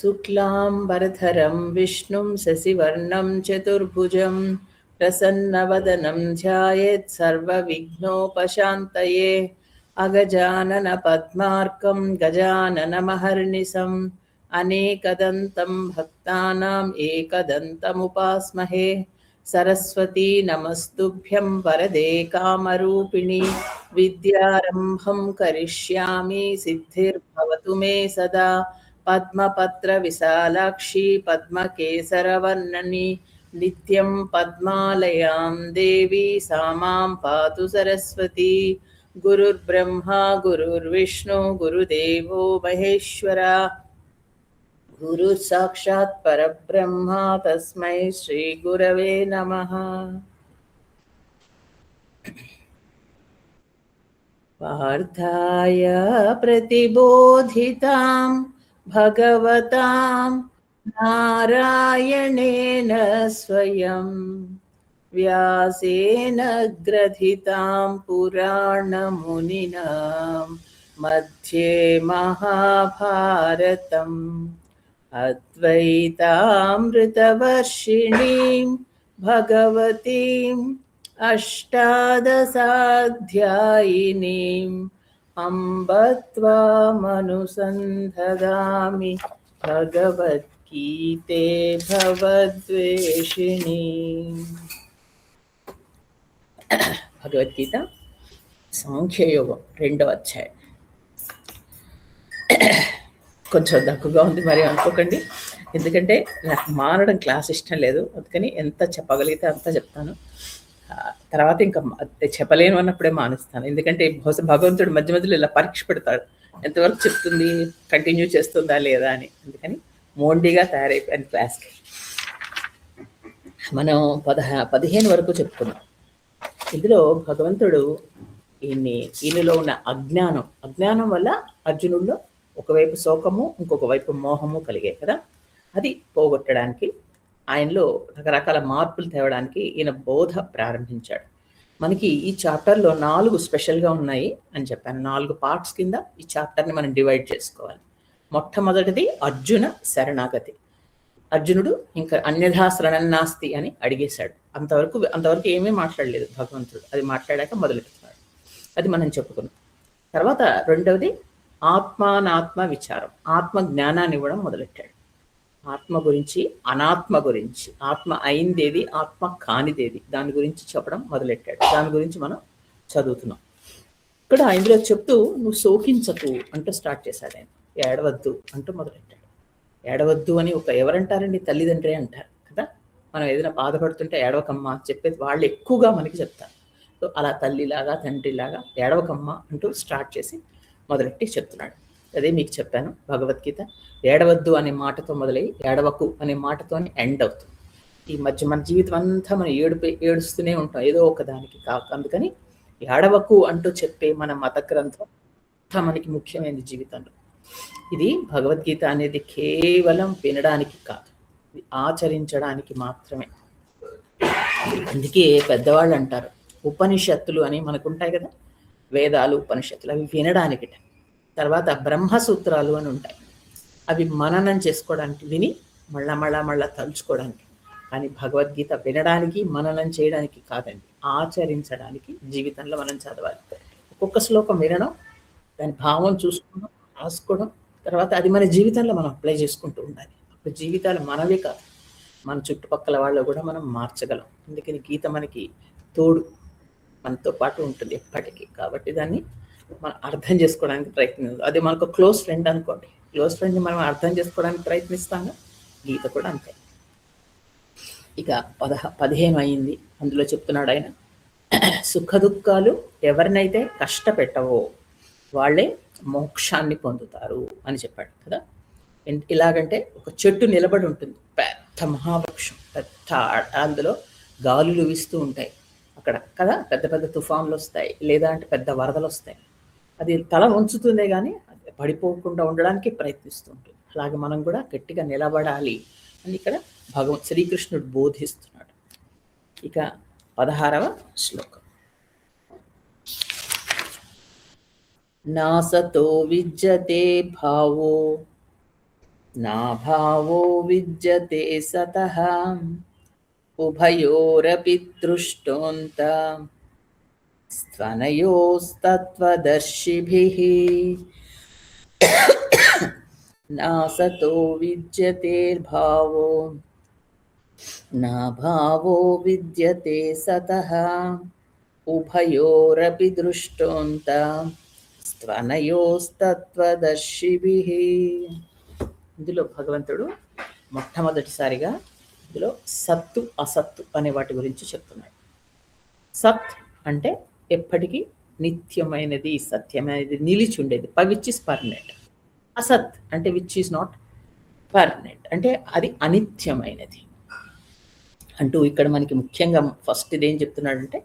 शुक्लाम्बरधरं विष्णुं शशिवर्णं चतुर्भुजं प्रसन्नवदनं ध्यायेत् सर्वविघ्नोपशान्तये। अगजाननपद्मार्कं गजाननमहर्निशम् अनेकदन्तं भक्तानाम् एकदन्तमुपास्महे। सरस्वती नमस्तुभ्यं वरदे कामरूपिणि विद्यारम्भं करिष्यामि सिद्धिर्भवतु मे सदा। पद्मपत्रविशालाक्षी पद्मकेसरवर्णनि नित्यं पद्मालयां देवी सा मां पातु सरस्वती। गुरुर्ब्रह्मा गुरुर्विष्णु गुरुदेवो महेश्वरा गुरु साक्षात् परब्रह्मा तस्मै श्री गुरवे नमः। पार्थाय प्रतिबोधितां भगवतां नारायणेन स्वयं व्यासेन ग्रथितां पुराणमुनिना मध्ये महाभारतम् अद्वैतामृतवर्षिणीं भगवतीम् अष्टादशाध्यायिनीम् अम्ब त्वामनुसन्धदामि भगवद्गीते भवद्वेषिणी। భగవద్గీత సాంఖ్యయోగం 2వ అధ్యాయం. కొంచెం దగ్గుగా ఉంది, మరి అనుకోకండి. ఎందుకంటే నాకు మానడం క్లాస్ ఇష్టం లేదు, అందుకని ఎంత చెప్పగలిగితే అంత చెప్తాను. తర్వాత ఇంకా చెప్పలేను అన్నప్పుడే మానేస్తాను. ఎందుకంటే భగవంతుడు మధ్య మధ్యలో ఇలా పరీక్ష పెడతాడు, ఎంతవరకు చెప్తుంది, కంటిన్యూ చేస్తుందా లేదా అని. అందుకని మోండిగా తయారైపోయాను క్లాస్కి. మనం 15 వరకు చెప్పుకున్నాం. ఇందులో భగవంతుడు ఈయనలో ఉన్న అజ్ఞానం వల్ల అర్జునుడిలో ఒకవైపు శోకము ఇంకొక వైపు మోహము కలిగాయి కదా, అది పోగొట్టడానికి ఆయనలో రకరకాల మార్పులు తేవడానికి ఈయన బోధ ప్రారంభించాడు. మనకి ఈ చాప్టర్లో 4 స్పెషల్గా ఉన్నాయి అని చెప్పాను. 4 పార్ట్స్ కింద ఈ చాప్టర్ని మనం డివైడ్ చేసుకోవాలి. మొట్టమొదటిది అర్జున శరణాగతి. అర్జునుడు ఇంకా అన్యథా శరణం నాస్తి అని అడిగేశాడు. అంతవరకు ఏమీ మాట్లాడలేదు భగవంతుడు. అది మాట్లాడాక మొదలెడుతున్నాడు, అది మనం చెప్పుకున్నాం. తర్వాత రెండవది ఆత్మానాత్మ విచారం, ఆత్మ జ్ఞానాన్ని ఇవ్వడం మొదలెట్టాడు. ఆత్మ గురించి, అనాత్మ గురించి, ఆత్మ అయిందేది, ఆత్మ కానిదేది, దాని గురించి చెప్పడం మొదలెట్టాడు. దాని గురించి మనం చదువుతున్నాం. ఇక్కడ ఇందులో చెప్తూ నువ్వు శోకించకు అంటూ స్టార్ట్ చేశాడు. ఆయన ఏడవద్దు అంటూ మొదలెట్టాడు. ఏడవద్దు అని ఎవరంటారండి? తల్లిదండ్రి అంటారు కదా. మనం ఏదైనా బాధపడుతుంటే ఏడవకమ్మ చెప్పేది వాళ్ళు ఎక్కువగా మనకి చెప్తారు. సో అలా తల్లిలాగా తండ్రిలాగా ఏడవకమ్మ అంటూ స్టార్ట్ చేసి మొదలెట్టి చెప్తున్నాడు. అదే మీకు చెప్పాను, భగవద్గీత ఏడవద్దు అనే మాటతో మొదలై ఏడవకు అనే మాటతో ఎండ్ అవుతుంది. ఈ మధ్య మన జీవితం అంతా మనం ఏడుస్తూనే ఉంటాం ఏదో ఒకదానికి కాక. అందుకని ఏడవకు అంటూ చెప్పే మన మత గ్రంథం మనకి ముఖ్యమైనది జీవితంలో. ఇది భగవద్గీత అనేది కేవలం వినడానికి కాదు, ఇది ఆచరించడానికి మాత్రమే. అందుకే పెద్దవాళ్ళు అంటారు ఉపనిషత్తులు అని మనకుంటాయి కదా, వేదాలు ఉపనిషత్తులు, అవి వినడానికి. తర్వాత బ్రహ్మసూత్రాలు అని ఉంటాయి, అవి మననం చేసుకోవడానికి, విని మళ్ళా తలుచుకోవడానికి. కానీ భగవద్గీత వినడానికి మననం చేయడానికి కాదండి, ఆచరించడానికి. జీవితంలో మనం చదవాలి. ఒక్కొక్క శ్లోకం వినడం, దాని భావం చూసుకోవడం, రాసుకోవడం, తర్వాత అది మన జీవితంలో మనం అప్లై చేసుకుంటూ ఉండాలి. అప్పుడు జీవితాలు మనవే కాదు, మన చుట్టుపక్కల వాళ్ళు కూడా మనం మార్చగలం. అందుకని గీత మనకి తోడు, మనతో పాటు ఉంటుంది ఎప్పటికీ. కాబట్టి దాన్ని మనం అర్థం చేసుకోవడానికి ప్రయత్నిస్తాం. అది మనకు క్లోజ్ ఫ్రెండ్ అనుకోండి, క్లోజ్ ఫ్రెండ్ని మనం అర్థం చేసుకోవడానికి ప్రయత్నిస్తాము. గీత కూడా అంతే. ఇక 15 అయింది. అందులో చెప్తున్నాడు ఆయన, సుఖ దుఃఖాలు ఎవరినైతే కష్టపెట్టవో వాళ్ళే మోక్షాన్ని పొందుతారు అని చెప్పాడు కదా. ఇలాగంటే ఒక చెట్టు నిలబడి ఉంటుంది, పెద్ద మహావృక్షం, పెద్ద, అందులో గాలులు వీస్తూ ఉంటాయి అక్కడ కదా, పెద్ద పెద్ద తుఫాన్లు వస్తాయి, లేదా అంటే పెద్ద వరదలు వస్తాయి. అది తల ఉంచుతుందే కానీ అది పడిపోకుండా ఉండడానికి ప్రయత్నిస్తూ ఉంటుంది. అలాగే మనం కూడా గట్టిగా నిలబడాలి అని ఇక్కడ శ్రీకృష్ణుడు బోధిస్తున్నాడు. ఇక 16వ శ్లోకం. నాసతో విద్యతే భావో నాభావో విద్యతే సతః ఉభయోరపి దృష్టోంత స్తనయోస్తత్వదర్శిభిః నాసతో విద్యతేర్భావో నాభావో విద్యతే సతః ఉభయోరపి దృష్టోంత స్తనయోస్తత్వదర్శిభిః. ఇందులో భగవంతుడు మొట్టమొదటిసారిగా ఇందులో సత్తు అసత్తు అనే వాటి గురించి చెప్తున్నాడు. సత్ అంటే ఎప్పటికీ నిత్యమైనది, సత్యమైనది, నిలిచి ఉండేది, విచ్ ఇస్ పర్మనెంట్. అసత్ అంటే విచ్ ఈస్ నాట్ పర్మనెంట్, అంటే అది అనిత్యమైనది అంటూ ఇక్కడ మనకి ముఖ్యంగా ఫస్ట్ ఇదేం చెప్తున్నాడంటే,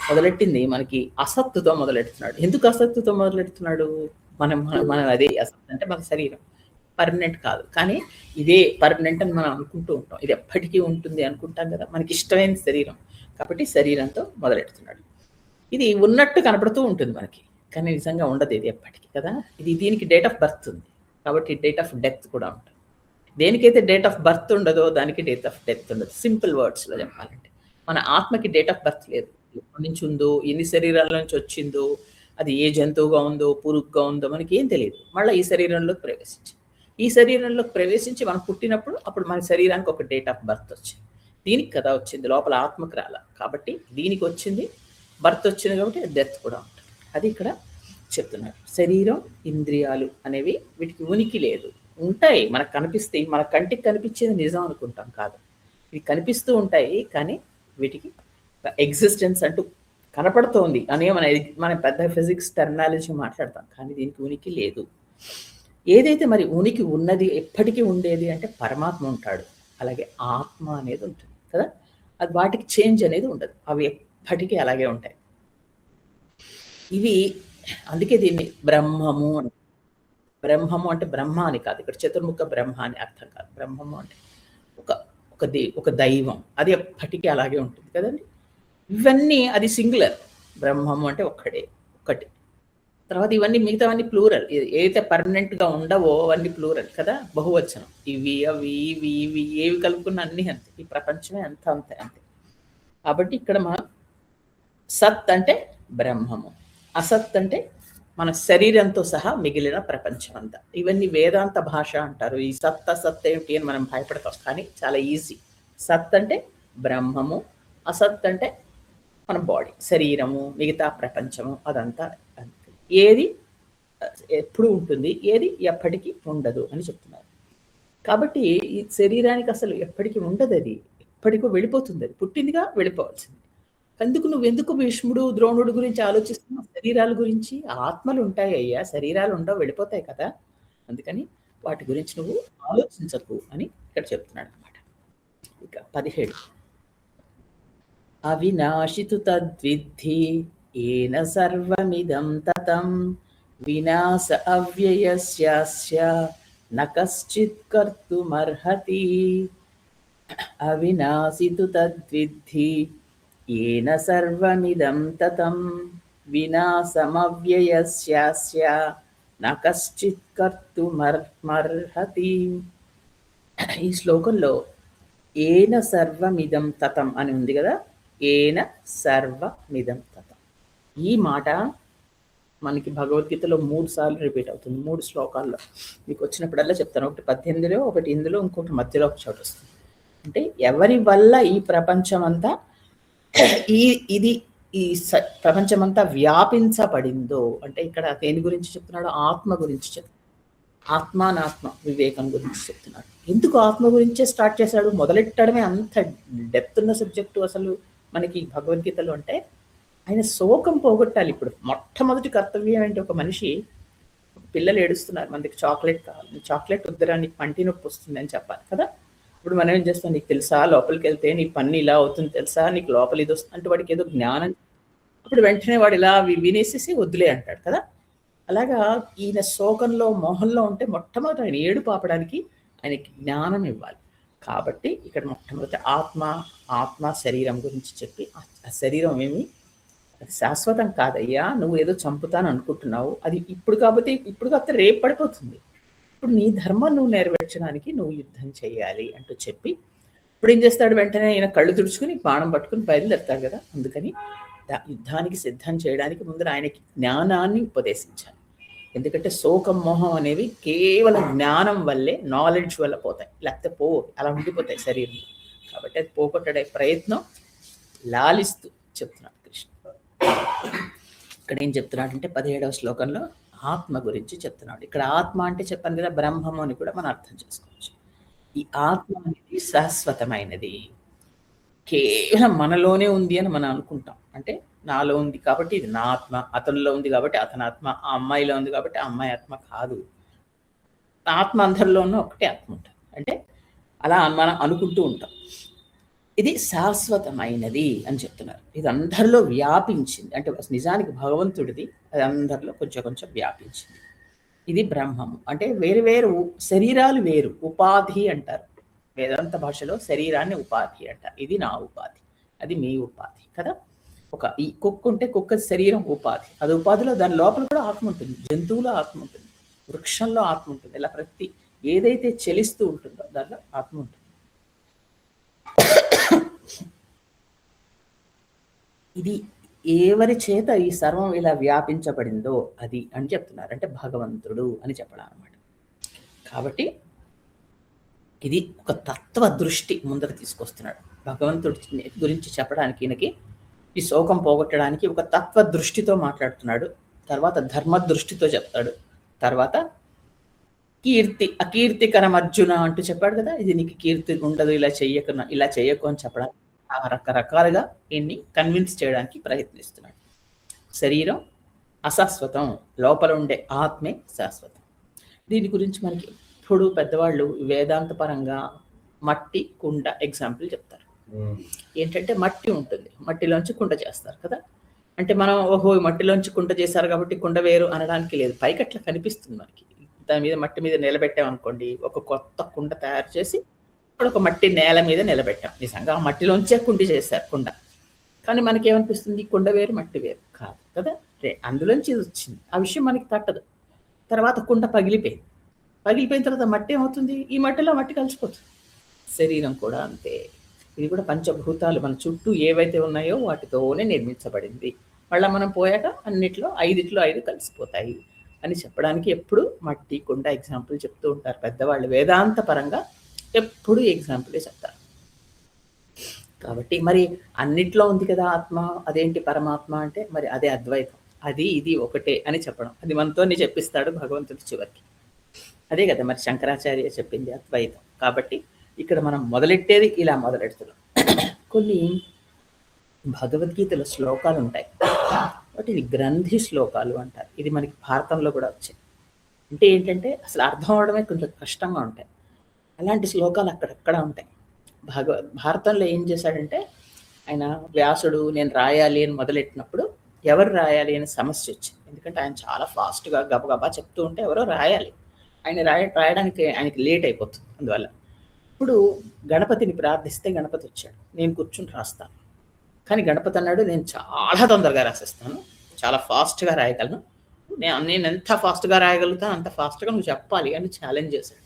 మొదలెట్టింది మనకి అసత్తుతో మొదలెడుతున్నాడు. ఎందుకు అసత్తుతో మొదలెడుతున్నాడు? మనం అదే అసత్ అంటే మన శరీరం పర్మనెంట్ కాదు, కానీ ఇదే పర్మనెంట్ అని మనం అనుకుంటూ ఉంటాం. ఇది ఎప్పటికీ ఉంటుంది అనుకుంటాం కదా, మనకి ఇష్టమైన శరీరం కాబట్టి శరీరంతో మొదలెడుతున్నాడు. ఇది ఉన్నట్టు కనపడుతూ ఉంటుంది మనకి, కానీ నిజంగా ఉండదు ఇది ఎప్పటికీ కదా. దీనికి డేట్ ఆఫ్ బర్త్ ఉంది కాబట్టి డేట్ ఆఫ్ డెత్ కూడా ఉంటుంది. దేనికైతే డేట్ ఆఫ్ బర్త్ ఉండదో దానికి డేట్ ఆఫ్ డెత్ ఉండదు. సింపుల్ వర్డ్స్లో చెప్పాలంటే మన ఆత్మకి డేట్ ఆఫ్ బర్త్ లేదు. ఎప్పటి నుంచి ఉందో, ఎన్ని శరీరాల నుంచి వచ్చిందో, అది ఏ జంతువుగా ఉందో, పురుగుగా ఉందో మనకి ఏం తెలియదు. మళ్ళీ ఈ శరీరంలోకి ప్రవేశించి మనం పుట్టినప్పుడు అప్పుడు మన శరీరానికి ఒక డేట్ ఆఫ్ బర్త్ వచ్చింది. దీనికి కదా వచ్చింది, లోపల ఆత్మకు రాల కాబట్టి దీనికి వచ్చింది, బర్త్ వచ్చింది కాబట్టి డెత్ కూడా ఉంటుంది. అది ఇక్కడ చెప్తున్నారు. శరీరం, ఇంద్రియాలు అనేవి వీటికి ఉనికి లేదు. ఉంటాయి, మనకు కనిపిస్తాయి, మన కంటికి కనిపించేది నిజం అనుకుంటాం, కాదు. ఇవి కనిపిస్తూ ఉంటాయి కానీ వీటికి ఎగ్జిస్టెన్స్ అంటూ కనపడుతోంది అనే మన పెద్ద ఫిజిక్స్ టెర్మినాలజీ మాట్లాడతాం, కానీ దీనికి ఉనికి లేదు. ఏదైతే మరి ఉనికి ఉన్నది, ఎప్పటికీ ఉండేది అంటే పరమాత్మ ఉంటాడు. అలాగే ఆత్మ అనేది ఉంటుంది కదా, అది వాటికి చేంజ్ అనేది ఉండదు, అవి ఎప్పటికీ అలాగే ఉంటాయి. ఇవి అందుకే దీన్ని బ్రహ్మము అని. బ్రహ్మము అంటే బ్రహ్మ అని కాదు, ఇక్కడ చతుర్ముఖ బ్రహ్మ అని అర్థం కాదు. బ్రహ్మము అంటే ఒక దైవం, అది ఎప్పటికీ అలాగే ఉంటుంది కదండి. ఇవన్నీ అది సింగులర్, బ్రహ్మము అంటే ఒకటి. తర్వాత ఇవన్నీ మిగతావన్నీ ప్లూరల్. ఏదైతే పర్మనెంట్గా ఉండవో అవన్నీ ప్లూరల్ కదా, బహువచనం. ఇవి అవి ఇవి ఇవి ఏవి కలుపుకున్న అన్నీ అంతే, ఈ ప్రపంచమే అంతే. కాబట్టి ఇక్కడ మనం సత్ అంటే బ్రహ్మము, అసత్ అంటే మన శరీరంతో సహా మిగిలిన ప్రపంచం అంతా. ఇవన్నీ వేదాంత భాష అంటారు. ఈ సత్ అసత్ ఏమిటి అని మనం భయపడతాం, కానీ చాలా ఈజీ. సత్ అంటే బ్రహ్మము, అసత్ అంటే మన బాడీ, శరీరము, మిగతా ప్రపంచము, అదంతా ఏది ఎప్పుడు ఉంటుంది, ఏది ఎప్పటికీ ఉండదు అని చెప్తున్నారు. కాబట్టి ఈ శరీరానికి అసలు ఎప్పటికీ ఉండదు, అది ఎప్పటికో వెళ్ళిపోతుంది. అది పుట్టిందిగా వెళ్ళిపోవాల్సింది. నువ్వెందుకు భీష్ముడు, ద్రోణుడు గురించి ఆలోచిస్తున్నావు? శరీరాల గురించి. ఆత్మలు ఉంటాయి అయ్యా, శరీరాలు ఉండవు, వెళ్ళిపోతాయి కదా. అందుకని వాటి గురించి నువ్వు ఆలోచించకు అని ఇక్కడ చెప్తున్నాడు అనమాట. ఇక 17 అవినాశితు తద్విద్ధి ఏన సర్వమిదం తతం వినాశ అవ్యయస్యాస్య న కశ్చిత్ కర్తుమర్హతి. అవినాశితు తద్విద్ధి ఏన సర్వమిదం తతం వినాశమవ్యయస్యాస్య న కశ్చిత్ కర్తుమర్హతి. ఈ శ్లోకంలో ఏన సర్వమిదం తతం అని ఉంది కదా, ఏన సర్వమిదం తతం. ఈ మాట మనకి భగవద్గీతలో 3 సార్లు రిపీట్ అవుతుంది, 3 శ్లోకాల్లో. మీకు వచ్చినప్పుడల్లా చెప్తాను. ఒకటి 18లో, ఒకటి ఇందులో, ఇంకోటి మధ్యలో ఒక చోట వస్తుంది. అంటే ఎవరి వల్ల ఈ ప్రపంచం అంతా ఈ ప్రపంచమంతా వ్యాపించబడిందో, అంటే ఇక్కడ దేని గురించి చెప్తున్నాడు? ఆత్మ గురించి చెప్తున్నాడు. ఆత్మానాత్మ వివేకం గురించి చెప్తున్నాడు. ఎందుకు ఆత్మ గురించే స్టార్ట్ చేశాడు? మొదలెట్టడమే అంత డెప్త్ ఉన్న సబ్జెక్టు అసలు మనకి భగవద్గీతలో. అంటే ఆయన శోకం పోగొట్టాలి. ఇప్పుడు మొట్టమొదటి కర్తవ్యం ఏంటి? ఒక మనిషి, పిల్లలు ఏడుస్తున్నారు, మనకి చాక్లెట్ కావాలి, చాక్లెట్ వద్దురా, నీకు పంటి నొప్పి వస్తుంది అని చెప్పాలి కదా. ఇప్పుడు మనం ఏం చేస్తాం? నీకు తెలుసా లోపలికి వెళ్తే నీ పన్ను ఇలా అవుతుంది తెలుసా, నీకు లోపల ఇది వస్తుంది అంటే వాడికి ఏదో జ్ఞానం. అప్పుడు వెంటనే వాడు ఇలా వినేసేసి వద్దులే అంటాడు కదా. అలాగా ఈయన శోకంలో, మోహంలో ఉంటే మొట్టమొదటి ఆయన ఏడు పాపడానికి ఆయనకి జ్ఞానం ఇవ్వాలి. కాబట్టి ఇక్కడ మొట్టమొదటి ఆత్మ శరీరం గురించి చెప్పి, ఆ శరీరం ఏమి అది శాశ్వతం కాదయ్యా, నువ్వు ఏదో చంపుతాను అనుకుంటున్నావు, అది ఇప్పుడు కాబట్టి రేపు పడిపోతుంది. ఇప్పుడు నీ ధర్మం నువ్వు నెరవేర్చడానికి నువ్వు యుద్ధం చేయాలి అంటూ చెప్పి ఇప్పుడు ఏం చేస్తాడు, వెంటనే ఆయన కళ్ళు తుడుచుకుని బాణం పట్టుకుని బయలుదేరుతాడు కదా. అందుకని యుద్ధానికి సిద్ధం చేయడానికి ముందర ఆయనకి జ్ఞానాన్ని ఉపదేశించాలి. ఎందుకంటే శోకం మోహం అనేవి కేవలం జ్ఞానం వల్లే, నాలెడ్జ్ వల్ల పోతాయి, లేకపోతే అలా ఉండిపోతాయి శరీరం. కాబట్టి అది పోగొట్టడే ప్రయత్నం లాలిస్తూ చెప్తున్నాడు కృష్ణ. ఇక్కడ ఏం చెప్తున్నాడు అంటే 17వ శ్లోకంలో ఆత్మ గురించి చెప్తున్నాడు. ఇక్కడ ఆత్మ అంటే చెప్పాను కదా, బ్రహ్మము అని కూడా మనం అర్థం చేసుకోవచ్చు. ఈ ఆత్మ అనేది శాశ్వతమైనది, కేవలం మనలోనే ఉంది అని మనం అనుకుంటాం. అంటే నాలో ఉంది కాబట్టి ఇది నా ఆత్మ, అతనిలో ఉంది కాబట్టి అతని ఆత్మ, ఆ అమ్మాయిలో ఉంది కాబట్టి ఆ అమ్మాయి ఆత్మ కాదు. ఆత్మ అందరిలోనూ ఒకటే ఆత్మ ఉంటుంది. అంటే అలా మనం అనుకుంటూ ఉంటాం. ఇది శాశ్వతమైనది అని చెప్తున్నారు. ఇది అందరిలో వ్యాపించింది. అంటే నిజానికి భగవంతుడిది అది అందరిలో కొంచెం కొంచెం వ్యాపించింది. ఇది బ్రహ్మము. అంటే వేరు వేరు శరీరాలు వేరు, ఉపాధి అంటారు వేదాంత భాషలో. శరీరాన్ని ఉపాధి అంటారు. ఇది నా ఉపాధి, అది మీ ఉపాధి కదా. ఈ కుక్క ఉంటే కుక్క శరీరం ఉపాధి, అది ఉపాధిలో దాని లోపల కూడా ఆత్మ ఉంటుంది. జంతువులో ఆత్మ ఉంటుంది, వృక్షంలో ఆత్మ ఉంటుంది. ఇలా ప్రతి ఏదైతే చలిస్తూ ఉంటుందో దానిలో ఆత్మ ఉంటుంది. ఇది ఎవరి చేత ఈ సర్వం ఇలా వ్యాపించబడిందో అది అని చెప్తున్నారు. అంటే భగవంతుడు అని చెప్పడం అనమాట. కాబట్టి ఇది ఒక తత్వ దృష్టి ముందర తీసుకొస్తున్నాడు. భగవంతుడి గురించి చెప్పడానికి ఈయనకి ఈ శోకం పోగొట్టడానికి ఒక తత్వ దృష్టితో మాట్లాడుతున్నాడు. తర్వాత ధర్మ దృష్టితో చెప్తాడు. తర్వాత అకీర్తికరం అర్జున అంటూ చెప్పాడు కదా, ఇది నీకు కీర్తి ఉండదు, ఇలా చెయ్యకు అని చెప్పడానికి రకరకాలుగా దీన్ని కన్విన్స్ చేయడానికి ప్రయత్నిస్తున్నాడు. శరీరం అశాశ్వతం, లోపల ఉండే ఆత్మే శాశ్వతం. దీని గురించి మనకి ఇప్పుడు పెద్దవాళ్ళు వేదాంత పరంగా మట్టి కుండ ఎగ్జాంపుల్ చెప్తారు. ఏంటంటే మట్టి ఉంటుంది, మట్టిలోంచి కుండ చేస్తారు కదా. అంటే మనం ఓహో మట్టిలోంచి కుండ చేశారు కాబట్టి కుండ వేరు అనడానికి లేదు. పైకి అట్లా కనిపిస్తుంది మనకి. దాని మీద మట్టి మీద నిలబెట్టామనుకోండి, ఒక కొత్త కుండ తయారు చేసి ఇక్కడ ఒక మట్టి నేల మీద నిలబెట్టాం. నిజంగా ఆ మట్టిలోంచే కుండ చేశారు కుండ. కానీ మనకి ఏమనిపిస్తుంది, కుండ వేరు మట్టి వేరు కాదు కదా, అందులోంచి ఇది వచ్చింది. ఆ విషయం మనకి తట్టదు. తర్వాత కుండ పగిలిపోయిన తర్వాత మట్టి ఏమవుతుంది, ఈ మట్టిలో మట్టి కలిసిపోతుంది. శరీరం కూడా అంతే. ఇది కూడా పంచభూతాలు మన చుట్టూ ఏవైతే ఉన్నాయో వాటితోనే నిర్మించబడింది. మళ్ళీ మనం పోయాక అన్నిట్లో 5 కలిసిపోతాయి అని చెప్పడానికి ఎప్పుడు మట్టి కుండ ఎగ్జాంపుల్ చెప్తూ ఉంటారు పెద్దవాళ్ళు. వేదాంత పరంగా ఎప్పుడు ఎగ్జాంపులే చెప్తారు. కాబట్టి మరి అన్నిట్లో ఉంది కదా ఆత్మ, అదేంటి పరమాత్మ అంటే మరి అదే అద్వైతం, అది ఇది ఒకటే అని చెప్పడం. అది మనతోనే చెప్పిస్తాడు భగవంతుడి చివరికి. అదే కదా మరి శంకరాచార్య చెప్పింది అద్వైతం. కాబట్టి ఇక్కడ మనం మొదలెట్టేది ఇలా మొదలెడుతున్నాం. కొన్ని భగవద్గీతలో శ్లోకాలు ఉంటాయి, వాటిని గ్రంథి శ్లోకాలు అంటారు. ఇది మనకి భారతంలో కూడా వచ్చాయి. అంటే ఏంటంటే అసలు అర్థం అవడమే కొంచెం కష్టంగా ఉంటాయి. అలాంటి శ్లోకాలు అక్కడక్కడ ఉంటాయి. భారతంలో ఏం చేశాడంటే ఆయన వ్యాసుడు నేను రాయాలి అని మొదలెట్టినప్పుడు ఎవరు రాయాలి అనే సమస్య వచ్చింది. ఎందుకంటే ఆయన చాలా ఫాస్ట్గా గబగబా చెప్తూ ఉంటే ఎవరో రాయాలి, ఆయన రాయడానికి ఆయనకి లేట్ అయిపోతుంది. అందువల్ల ఇప్పుడు గణపతిని ప్రార్థిస్తే గణపతి వచ్చాడు, నేను కూర్చుని రాస్తాను. కానీ గణపతి అన్నాడు నేను చాలా తొందరగా రాసేస్తాను, చాలా ఫాస్ట్గా రాయగలను, నేను ఎంత ఫాస్ట్గా రాయగలుగుతాను అంత ఫాస్ట్గా నువ్వు చెప్పాలి అని ఛాలెంజ్ చేశాడు.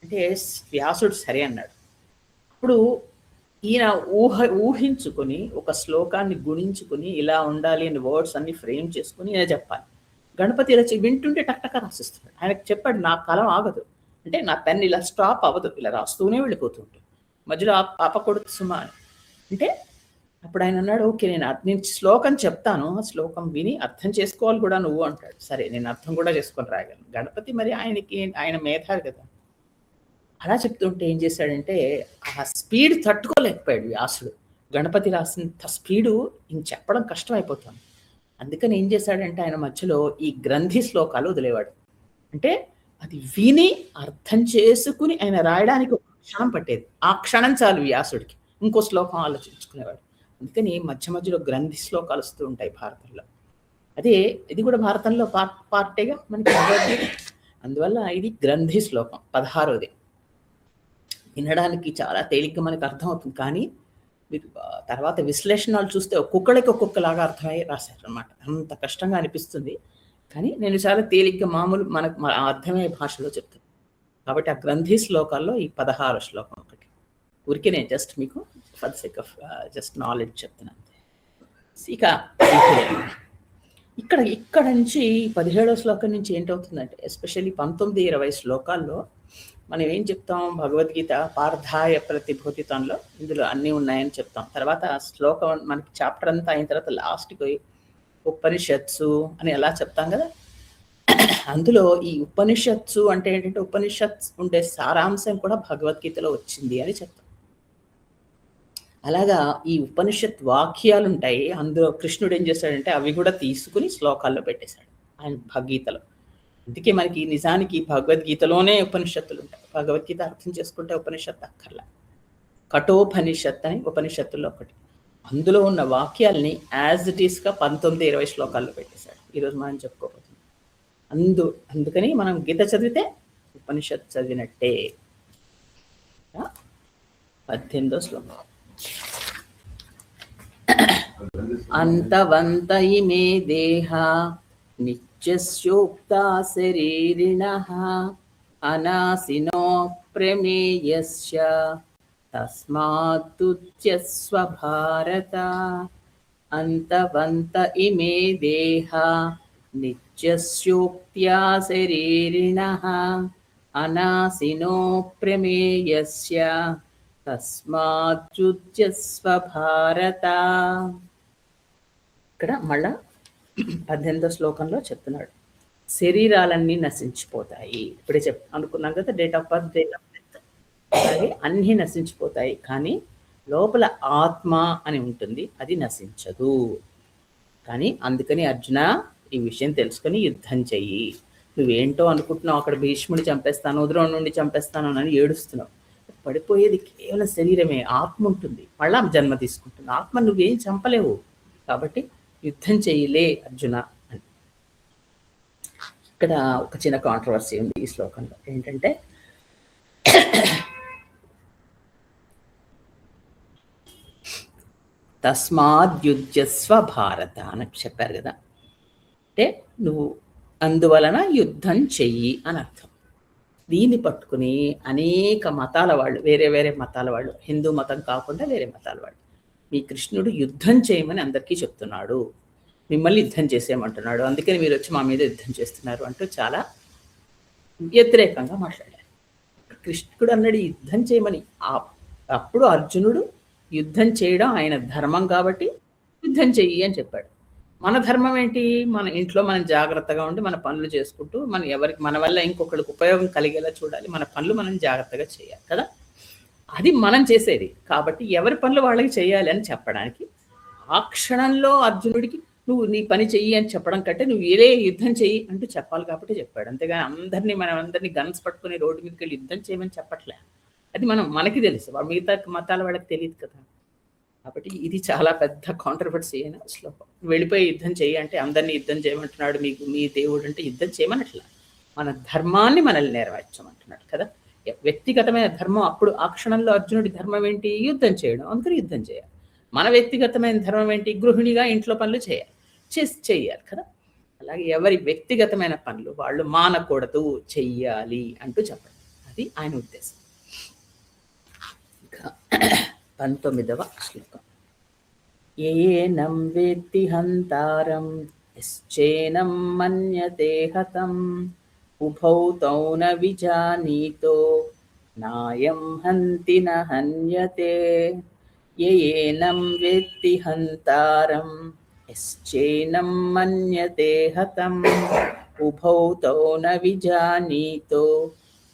అంటే వ్యాసుడు సరే అన్నాడు. ఇప్పుడు ఈయన ఊహించుకొని ఒక శ్లోకాన్ని గుణించుకొని ఇలా ఉండాలి అని వర్డ్స్ అన్ని ఫ్రేమ్ చేసుకుని ఈయన చెప్పాలి. గణపతి ఇలా వింటుంటే టక్టక్క రాసిస్తున్నాడు. ఆయనకు చెప్పాడు నా కలం ఆగదు, అంటే నా పెన్ ఇలా స్టాప్ అవ్వదు, ఇలా రాస్తూనే వెళ్ళిపోతుంటుంది, మధ్యలో ఆపకూడదు సుమా అని. అంటే అప్పుడు ఆయన అన్నాడు ఓకే నేను శ్లోకం చెప్తాను, ఆ శ్లోకం విని అర్థం చేసుకోవాలి కూడా నువ్వు అంటాడు. సరే నేను అర్థం కూడా చేసుకొని రాయగలను. గణపతి మరి ఆయన మేధావి కదా. అలా చెప్తుంటే ఏం చేశాడంటే ఆ స్పీడ్ తట్టుకోలేకపోయాడు వ్యాసుడు. గణపతి రాసినంత స్పీడు ఇంక చెప్పడం కష్టం అయిపోతుంది. అందుకని ఏం చేశాడంటే ఆయన మధ్యలో ఈ గ్రంథి శ్లోకాలు వదిలేవాడు. అంటే అది విని అర్థం చేసుకుని ఆయన రాయడానికి ఒక క్షణం పట్టేది. ఆ క్షణం చాలు వ్యాసుడికి, ఇంకో శ్లోకం ఆలోచించుకునేవాడు. అందుకని మధ్య మధ్యలో గ్రంథి శ్లోకాలు వస్తూ ఉంటాయి భారతంలో. అదే ఇది కూడా భారతంలో పార్టేగా మనకి భగవద్గీత. అందువల్ల ఇది గ్రంథి శ్లోకం 16వది. వినడానికి చాలా తేలిగ్గా మనకు అర్థమవుతుంది, కానీ మీరు తర్వాత విశ్లేషణలు చూస్తే ఒక్కొక్కడికి ఒక్కొక్కలాగా అర్థమై రాశారు అనమాట. అంత కష్టంగా అనిపిస్తుంది, కానీ నేను చాలా తేలిగ్గా మామూలు మనకు అర్థమయ్యే భాషలో చెప్తాను. కాబట్టి ఆ గ్రంథి శ్లోకాల్లో ఈ 16 శ్లోకం ఒకటి. ఊరికే నేను జస్ట్ మీకు for the sake of just knowledge చెప్తున్నాను. ఇక ఇక్కడ నుంచి 17వ శ్లోకం నుంచి ఏంటవుతుందంటే, ఎస్పెషల్లీ 19, 20 శ్లోకాల్లో మనం ఏం చెప్తాం, భగవద్గీత పార్థాయ ప్రతిభూతితంలో ఇందులో అన్నీ ఉన్నాయని చెప్తాం. తర్వాత శ్లోకం మనకి చాప్టర్ అంతా అయిన తర్వాత లాస్ట్కి ఉపనిషత్సు అని ఎలా చెప్తాం కదా. అందులో ఈ ఉపనిషత్సు అంటే ఏంటంటే, ఉపనిషత్స్ ఉండే సారాంశం కూడా భగవద్గీతలో వచ్చింది అని చెప్తాం. అలాగా ఈ ఉపనిషత్ వాక్యాలు ఉంటాయి, అందులో కృష్ణుడు ఏం చేశాడంటే అవి కూడా తీసుకుని శ్లోకాల్లో పెట్టేశాడు ఆయన భగవద్గీతలో. అందుకే మనకి నిజానికి భగవద్గీతలోనే ఉపనిషత్తులు ఉంటాయి. భగవద్గీత అర్థం చేసుకుంటే ఉపనిషత్తు అక్కర్లా. కఠోపనిషత్ అని ఉపనిషత్తుల్లో ఒకటి. అందులో ఉన్న వాక్యాల్ని యాజ్ ఇట్ ఈస్గా 19, 20 శ్లోకాల్లో పెట్టేశాడు. ఈరోజు మనం చెప్పుకోబోతున్నాం. అందుకని మనం గీత చదివితే ఉపనిషత్ చదివినట్టే. 18వ శ్లోకం. అంతవంత ఇమే దేహ నిత్యస్యోక్తా శరీరిణః అనాసినో ప్రమేయస్య తస్మాత్తుత్యస్వ భారత. అంతవంత ఇమే దేహ నిత్యస్యోక్త్యా శరీరిణః అనాసినో ప్రమేయస్య తస్మాత్యుత్యస్వ భారత. ఇక్కడ మళ్ళా 18వ శ్లోకంలో చెప్తున్నాడు, శరీరాలన్నీ నశించిపోతాయి. ఇప్పుడే అనుకున్నాం కదా, date of birth, date of death, అలాగే అన్నీ నశించిపోతాయి. కానీ లోపల ఆత్మ అని ఉంటుంది, అది నశించదు. కానీ అందుకని అర్జున ఈ విషయం తెలుసుకొని యుద్ధం చెయ్యి. నువ్వేంటో అనుకుంటున్నావు, అక్కడ భీష్ముడి చంపేస్తాను, ఉదరం నుండి చంపేస్తాను అని ఏడుస్తున్నావు. పడిపోయేది కేవలం శరీరమే, ఆత్మ ఉంటుంది, మళ్ళా జన్మ తీసుకుంటుంది. ఆత్మ నువ్వేం చంపలేవు, కాబట్టి యుద్ధం చేయలే అర్జున అని. ఇక్కడ ఒక చిన్న కాంట్రవర్సీ ఉంది ఈ శ్లోకంలో. ఏంటంటే, తస్మాద్యుజ్యస్వ భారత అని చెప్పారు కదా. అంటే నువ్వు అందువలన యుద్ధం చెయ్యి అని అర్థం. దీన్ని పట్టుకుని అనేక మతాల వాళ్ళు, వేరే వేరే మతాల వాళ్ళు, హిందూ మతం కాకుండా వేరే మతాల వాళ్ళు, మీ కృష్ణుడు యుద్ధం చేయమని అందరికీ చెప్తున్నాడు, మిమ్మల్ని యుద్ధం చేసేయమంటున్నాడు, అందుకని మీరు వచ్చి మా మీద యుద్ధం చేస్తున్నారు అంటూ చాలా వ్యతిరేకంగా మాట్లాడారు. కృష్ణుడు అన్నాడు యుద్ధం చేయమని. అప్పుడు అర్జునుడు యుద్ధం చేయడం ఆయన ధర్మం కాబట్టి యుద్ధం చెయ్యి అని చెప్పాడు. మన ధర్మం ఏంటి, మన ఇంట్లో మనం జాగ్రత్తగా ఉండి మన పనులు చేసుకుంటూ మన వల్ల ఇంకొకరికి ఉపయోగం కలిగేలా చూడాలి, మన పనులు మనం జాగ్రత్తగా చేయాలి కదా, అది మనం చేసేది. కాబట్టి ఎవరి పనులు వాళ్ళకి చేయాలి అని చెప్పడానికి, ఆ క్షణంలో అర్జునుడికి నువ్వు నీ పని చెయ్యి అని చెప్పడం కంటే నువ్వు ఏదే యుద్ధం చెయ్యి అంటూ చెప్పాలి కాబట్టి చెప్పాడు. అంతేగాని మనం అందరినీ గన్స్ పట్టుకుని రోడ్డు మీదకి వెళ్ళి యుద్ధం చేయమని చెప్పట్లే. అది మనకి తెలుసు, మిగతా మతాల వాళ్ళకి తెలియదు కదా. కాబట్టి ఇది చాలా పెద్ద కాంట్రవర్సీ అయిన శ్లోకం. వెళ్ళిపోయి యుద్ధం చేయి అంటే అందరినీ యుద్ధం చేయమంటున్నాడు, మీ దేవుడు అంటే యుద్ధం చేయమనట్లా, మన ధర్మాన్ని మనల్ని నెరవేర్చమంటున్నాడు కదా. వ్యక్తిగతమైన ధర్మం అప్పుడు ఆ క్షణంలో అర్జునుడి ధర్మం ఏంటి, యుద్ధం చేయడం, అందుకని యుద్ధం చేయాలి. మన వ్యక్తిగతమైన ధర్మం ఏంటి, గృహిణిగా ఇంట్లో పనులు చేయాలి కదా. అలాగే ఎవరి వ్యక్తిగతమైన పనులు వాళ్ళు మానకూడదు, చెయ్యాలి అంటూ చెప్పడం, అది ఆయన ఉద్దేశం. 19వ శ్లోకం. ఏనం వేత్తి హంతారం యశ్చేనం మన్యతే హతం ఉభౌ తౌ న విజానీతో నాయం హంతి న హన్యతే. ఏనం వేత్తి హంతారం యశ్చేనం మన్యతే హతం ఉభౌ తౌ న విజానీతో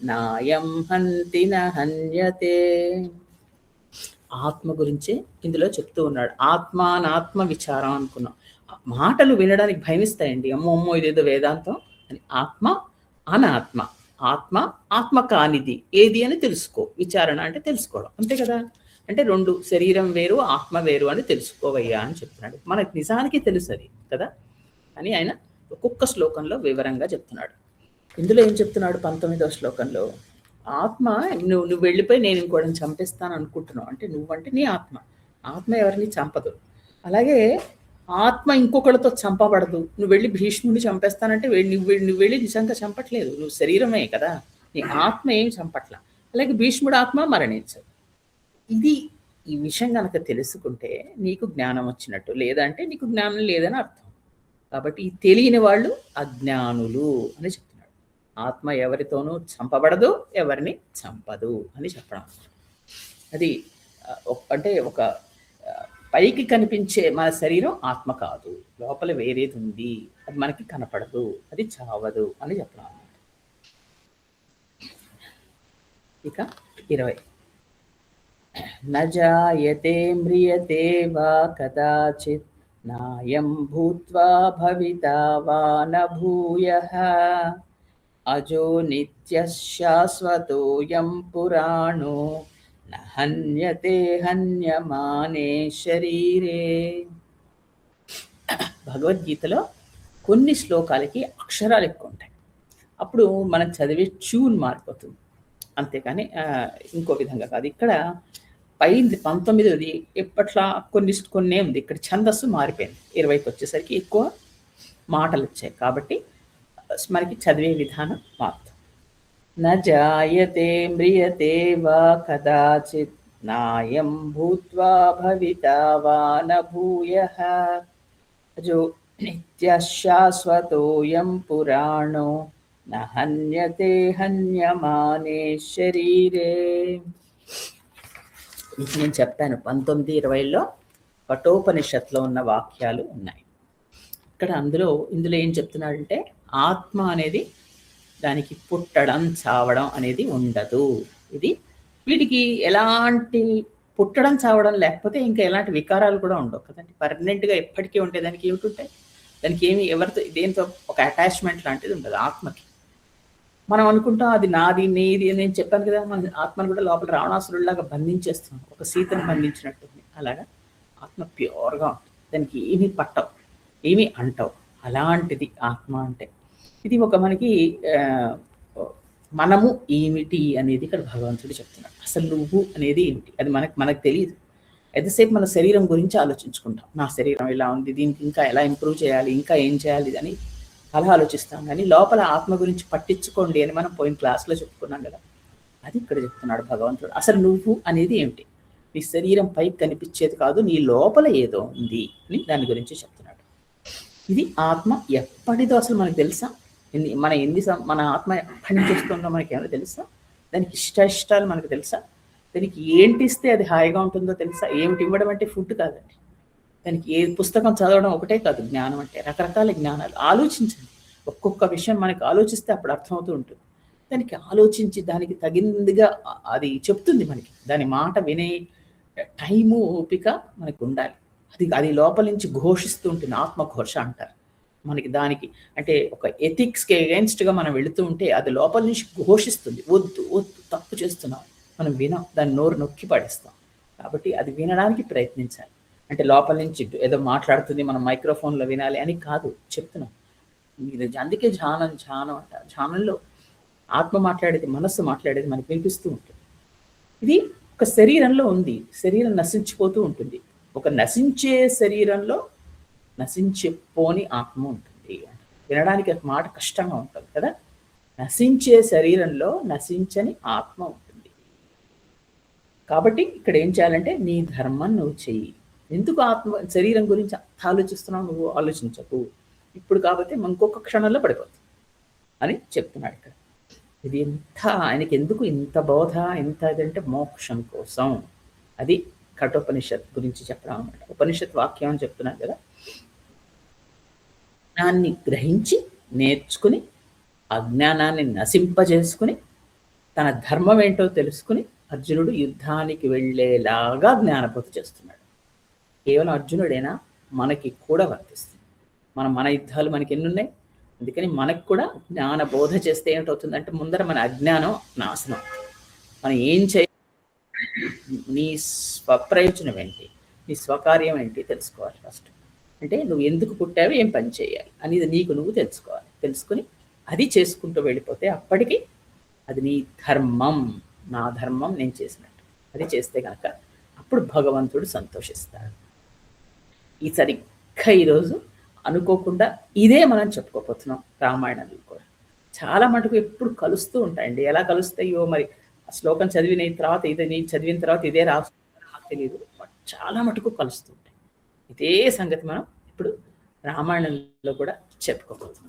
నాయం హంతి న హన్యతే. ఆత్మ గురించే ఇందులో చెప్తూ ఉన్నాడు. ఆత్మ అనాత్మ విచారం అనుకున్నాం. మాటలు వినడానికి భయమిస్తాయండి, అమ్మో ఇదేదో వేదాంతం అని. ఆత్మ అనాత్మ, ఆత్మ కానిది ఏది అని తెలుసుకో. విచారణ అంటే తెలుసుకోవడం, అంతే కదా. అంటే రెండు, శరీరం వేరు ఆత్మ వేరు అని తెలుసుకోవయ్యా అని చెప్తున్నాడు. మనకు నిజానికి తెలుసు అది కదా అని ఆయన ఒక్కొక్క శ్లోకంలో వివరంగా చెప్తున్నాడు. ఇందులో ఏం చెప్తున్నాడు 19వ శ్లోకంలో, ఆత్మ నువ్వు వెళ్ళిపోయి నేను ఇంకోటిని చంపేస్తాను అనుకుంటున్నావు అంటే నువ్వంటే నీ ఆత్మ ఎవరిని చంపదు. అలాగే ఆత్మ ఇంకొకళ్ళతో చంపబడదు. నువ్వు వెళ్ళి భీష్ముడిని చంపేస్తానంటే నువ్వు వెళ్ళి నిజంగా చంపట్లేదు, నువ్వు శరీరమే కదా, నీ ఆత్మ ఏమి చంపట్ల. అలాగే భీష్ముడు ఆత్మ మరణించదు. ఇది ఈ విషయం కనుక తెలుసుకుంటే నీకు జ్ఞానం వచ్చినట్టు, లేదంటే నీకు జ్ఞానం లేదని అర్థం. కాబట్టి ఈ తెలియని వాళ్ళు అజ్ఞానులు అని చెప్తున్నాడు. ఆత్మ ఎవరితోనూ చంపబడదు, ఎవరిని చంపదు అని చెప్పడం. అది అంటే ఒక పైకి కనిపించే మన శరీరం ఆత్మ కాదు, లోపల వేరేది ఉంది, అది మనకి కనపడదు, అది చావదు అని చెప్పడం అన్నమాట. ఇక 20 నజాయతే మ్రియతే వా కదాచిత్ నాయం భూత్వా భవితా వా న భూయః అజో నిత్యః శాశ్వతోయం పురాణో న హన్యతే హన్యమానే శరీరే. భగవద్గీతలో కొన్ని శ్లోకాలకి అక్షరాలు ఎక్కువ ఉంటాయి, అప్పుడు మనం చదివే ట్యూన్ మారిపోతుంది, అంతేకాని ఇంకో విధంగా కాదు. ఇక్కడ పైంది 19ది ఎప్పట్లా కొన్ని ఉంది, ఇక్కడ ఛందస్సు మారిపోయింది. 20కి వచ్చేసరికి ఎక్కువ మాటలు వచ్చాయి, కాబట్టి మనకి చదివే విధానం మారుతుంది. నజాయతే మ్రియతే వా కదాచిత్ నాయం భూత్వా భవితా వా న భూయః అజో నిత్యః శాశ్వతోయం పురాణో న హన్యతే హన్యమానే శరీరే. ఇది నేను చెప్పాను 19-20లో కఠోపనిషత్తులో ఉన్న వాక్యాలు ఉన్నాయి. ఇక్కడ ఇందులో ఏం చెప్తున్నాడంటే ఆత్మ అనేది దానికి పుట్టడం చావడం అనేది ఉండదు. ఇది వీటికి ఎలాంటి పుట్టడం చావడం లేకపోతే ఇంకా ఎలాంటి వికారాలు కూడా ఉండవు కదండి. పర్మనెంట్గా ఎప్పటికీ ఉంటే దానికి ఏమిటి ఉంటాయి, దానికి ఏమి ఎవరితో దేంతో ఒక అటాచ్మెంట్ లాంటిది ఉండదు ఆత్మకి. మనం అనుకుంటాం అది నాది నీది అని. నేను చెప్పాను కదా, మన ఆత్మను కూడా లోపల రావణాసురుడిలాగా బంధించేస్తున్నాం, ఒక సీతను బంధించినట్టు. అలాగా ఆత్మ ప్యూర్గా ఉంటుంది, దానికి ఏమీ పట్టవు, ఏమీ అంటవు. అలాంటిది ఆత్మ అంటే. ఇది ఒక మనకి మనము ఏమిటి అనేది ఇక్కడ భగవంతుడు చెప్తున్నాడు. అసలు నువ్వు అనేది ఏమిటి అది మనకు తెలియదు. ఎంతసేపు మన శరీరం గురించి ఆలోచించుకుంటాం, నా శరీరం ఇలా ఉంది, దీనికి ఇంకా ఎలా ఇంప్రూవ్ చేయాలి, ఇంకా ఏం చేయాలి అని అలా ఆలోచిస్తాం. కానీ లోపల ఆత్మ గురించి పట్టించుకోండి అని మనం పోయిన క్లాస్లో చెప్పుకున్నాం కదా, అది ఇక్కడ చెప్తున్నాడు భగవంతుడు. అసలు నువ్వు అనేది ఏమిటి, నీ శరీరం పైకి కనిపించేది కాదు, నీ లోపల ఏదో ఉంది అని దాని గురించి చెప్తున్నాడు. ఇది ఆత్మ ఎప్పటిదో అసలు మనకు తెలుసా? మన ఆత్మ ఎప్పటి నుంచి వస్తుందో మనకి ఏమైనా తెలుసా? దానికి ఇష్టాలు మనకు తెలుసా? దానికి ఏంటి ఇస్తే అది హాయిగా ఉంటుందో తెలుసా? ఏమిటి ఇవ్వడం అంటే ఫుడ్ కాదండి. దానికి ఏ పుస్తకం చదవడం ఒకటే కాదు జ్ఞానం అంటే, రకరకాల జ్ఞానాలు. ఆలోచించండి, ఒక్కొక్క విషయం మనకి ఆలోచిస్తే అప్పుడు అర్థమవుతూ ఉంటుంది. దానికి ఆలోచించి దానికి తగినదిగా అది చెప్తుంది మనకి. దాని మాట వినే టైము ఓపిక మనకు ఉండాలి. అది లోపల నుంచి ఘోషిస్తూ ఉంటుంది, ఆత్మఘోష అంటారు మనకి. దానికి అంటే ఒక ఎథిక్స్కి అగెన్స్ట్గా మనం వెళుతూ ఉంటే అది లోపల నుంచి ఘోషిస్తుంది, వద్దు వద్దు తప్పు చేస్తున్నాం, మనం వినాం, దాన్ని నోరు నొక్కి పడేస్తాం. కాబట్టి అది వినడానికి ప్రయత్నించాలి. అంటే లోపల నుంచి ఏదో మాట్లాడుతుంది, మనం మైక్రోఫోన్లో వినాలి అని కాదు చెప్తున్నాం. అందుకే ధ్యానం అంట. ధ్యానంలో ఆత్మ మాట్లాడేది, మనస్సు మాట్లాడేది మనకు వినిపిస్తూ ఉంటుంది. ఇది ఒక శరీరంలో ఉంది, శరీరం నశించిపోతూ ఉంటుంది. ఒక నశించే శరీరంలో నశించిపోని ఆత్మ ఉంటుంది. వినడానికి ఒక మాట కష్టంగా ఉంటుంది కదా. నశించే శరీరంలో నశించని ఆత్మ ఉంటుంది. కాబట్టి ఇక్కడ ఏం చేయాలంటే నీ ధర్మం నువ్వు చెయ్యి. ఎందుకు శరీరం గురించి ఆలోచిస్తున్నావు? నువ్వు ఆలోచించకు, ఇప్పుడు కాబట్టి ఇంకొక క్షణంలో పడిపోతుంది అని చెప్తున్నాడు ఇక్కడ. ఇది ఆయనకి ఎందుకు ఇంత బోధ, ఇంత ఇదంటే మోక్షం కోసం. అది కఠోపనిషత్ గురించి చెప్పడం అన్నమాట. ఉపనిషత్ వాక్యం అని చెప్తున్నాను కదా. జ్ఞానాన్ని గ్రహించి నేర్చుకుని అజ్ఞానాన్ని నశింపజేసుకుని తన ధర్మం ఏంటో తెలుసుకుని అర్జునుడు యుద్ధానికి వెళ్ళేలాగా జ్ఞానబోధ చేస్తున్నాడు. కేవలం అర్జునుడేనా, మనకి కూడా వర్తిస్తుంది. మన యుద్ధాలు మనకి ఎన్ని ఉన్నాయి. అందుకని మనకు కూడా జ్ఞానబోధ చేస్తే ఏమిటవుతుందంటే ముందర మన అజ్ఞానం నాశనం. మనం ఏం చేయాలి, నీ స్వప్రయోజనం ఏంటి, నీ స్వకార్యం ఏంటి తెలుసుకోవాలి ఫస్ట్. అంటే నువ్వు ఎందుకు పుట్టావు, ఏం పని చేయాలి అనేది నీకు నువ్వు తెలుసుకోవాలి. తెలుసుకుని అది చేసుకుంటూ వెళ్ళిపోతే అప్పటికి అది నీ ధర్మం, నా ధర్మం నేను చేసినట్టు. అది చేస్తే కనుక అప్పుడు భగవంతుడు సంతోషిస్తాడు. ఈ సరిగ్గా ఈరోజు అనుకోకుండా ఇదే మనం చెప్పుకోపోతున్నాం రామాయణంలో కూడా. చాలా మటుకు ఎప్పుడు కలుస్తూ ఉంటాయండి. ఎలా కలుస్తాయో మరి శ్లోకం చదివిన తర్వాత ఇది చదివిన తర్వాత ఇదే రాస్తుందో నాకు తెలీదు. బట్ చాలా మటుకు కలుస్తూ ఉంటాయి. ఇదే సంగతి మనం ఇప్పుడు రామాయణంలో కూడా చెప్పుకోబోతున్నాం.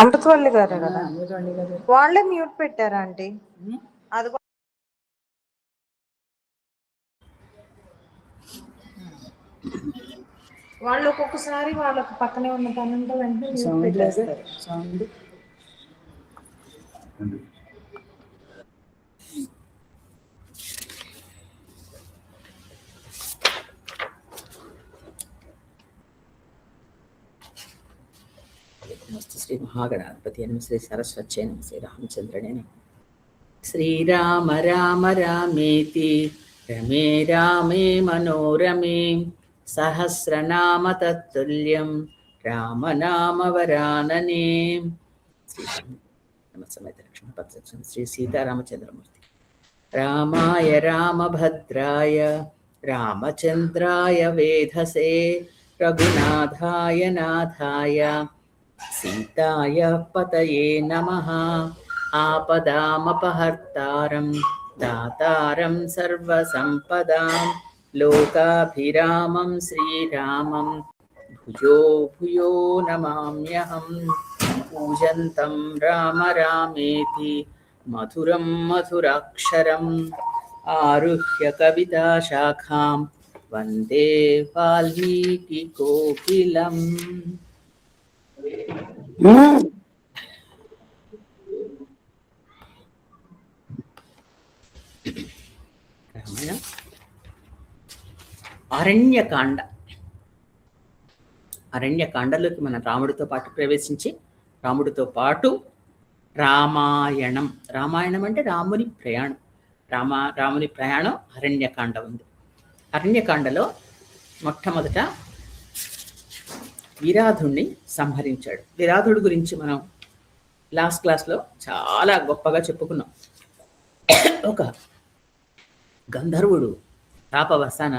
అమృతవల్లి గారే కదా, వాళ్ళే మ్యూట్ పెట్టారా ఆంటీ? అది వాళ్ళు ఒక్కొక్కసారి వాళ్ళకి పక్కనే ఉన్న పని ఉంటే వెంటనే మ్యూట్ పెట్టేస్తారు. నమస్తే శ్రీ మహాగణాధిపతి నమ శ్రీ సరస్వత్యై నమ శ్రీ రామచంద్రనే నమ. శ్రీరామ రామ రామేతి రమే రామే మనోరమే సహస్రనామ తత్తుల్యం రామనామ వరాననే. సమేత లక్ష్మణ పత్రం శ్రీ సీతారామచంద్రమూర్తి. రామాయ రామభద్రాయ రామచంద్రాయ వేధసే రఘునాథాయ నాథాయ సీతాయ పతయే నమః. ఆపదామపహర్తారం దాతారం సర్వసంపదాం లోకాభిరామం శ్రీరామం భుజో భూయో నమామ్యహం. పూజంతం రామ రామేతి మధురం మధురాక్షరం ఆరుహ్య కవితా శాఖాం వందే వాల్మీకి కోకిలం. రామాయణ అరణ్యకాండ. అరణ్యకాండలోకి మన రాముడితో పాటు ప్రవేశించి రాముడితో పాటు రామాయణం. రామాయణం అంటే రాముని ప్రయాణం. రాముని ప్రయాణం అరణ్యకాండ ఉంది. అరణ్యకాండలో మొట్టమొదట విరాధుణ్ణి సంహరించాడు. విరాధుడి గురించి మనం లాస్ట్ క్లాస్లో చాలా గొప్పగా చెప్పుకున్నాం. ఒక గంధర్వుడు తాపవసాన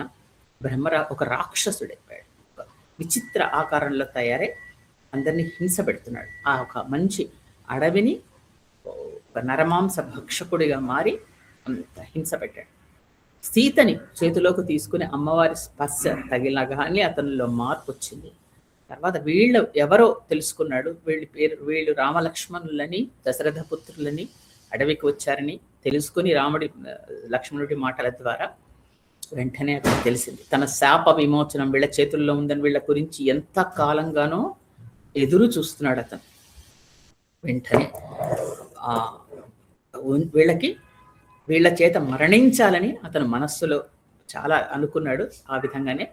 ఒక రాక్షసుడైపోయాడు. ఒక విచిత్ర ఆకారంలో తయారై అందరినీ హింస పెడుతున్నాడు. ఆ ఒక మంచి అడవిని ఒక నరమాంస భక్షకుడిగా మారి అంత హింస పెట్టాడు. సీతని చేతిలోకి తీసుకుని అమ్మవారి స్పర్శ తగిలగానే అతనిలో మార్పు వచ్చింది. తర్వాత వీళ్ళు ఎవరో తెలుసుకున్నాడు. వీళ్ళు రామలక్ష్మణులని దశరథ పుత్రులని అడవికి వచ్చారని తెలుసుకుని లక్ష్మణుడి మాటల ద్వారా వెంటనే అతను తెలిసింది. తన శాప విమోచనం వీళ్ళ చేతుల్లో ఉందని వీళ్ళ గురించి ఎంత కాలంగానో ఎదురు చూస్తున్నాడు అతను. వెంటనే వీళ్ళ చేత మరణించాలని అతను మనస్సులో చాలా అనుకున్నాడు. ఆ విధంగానే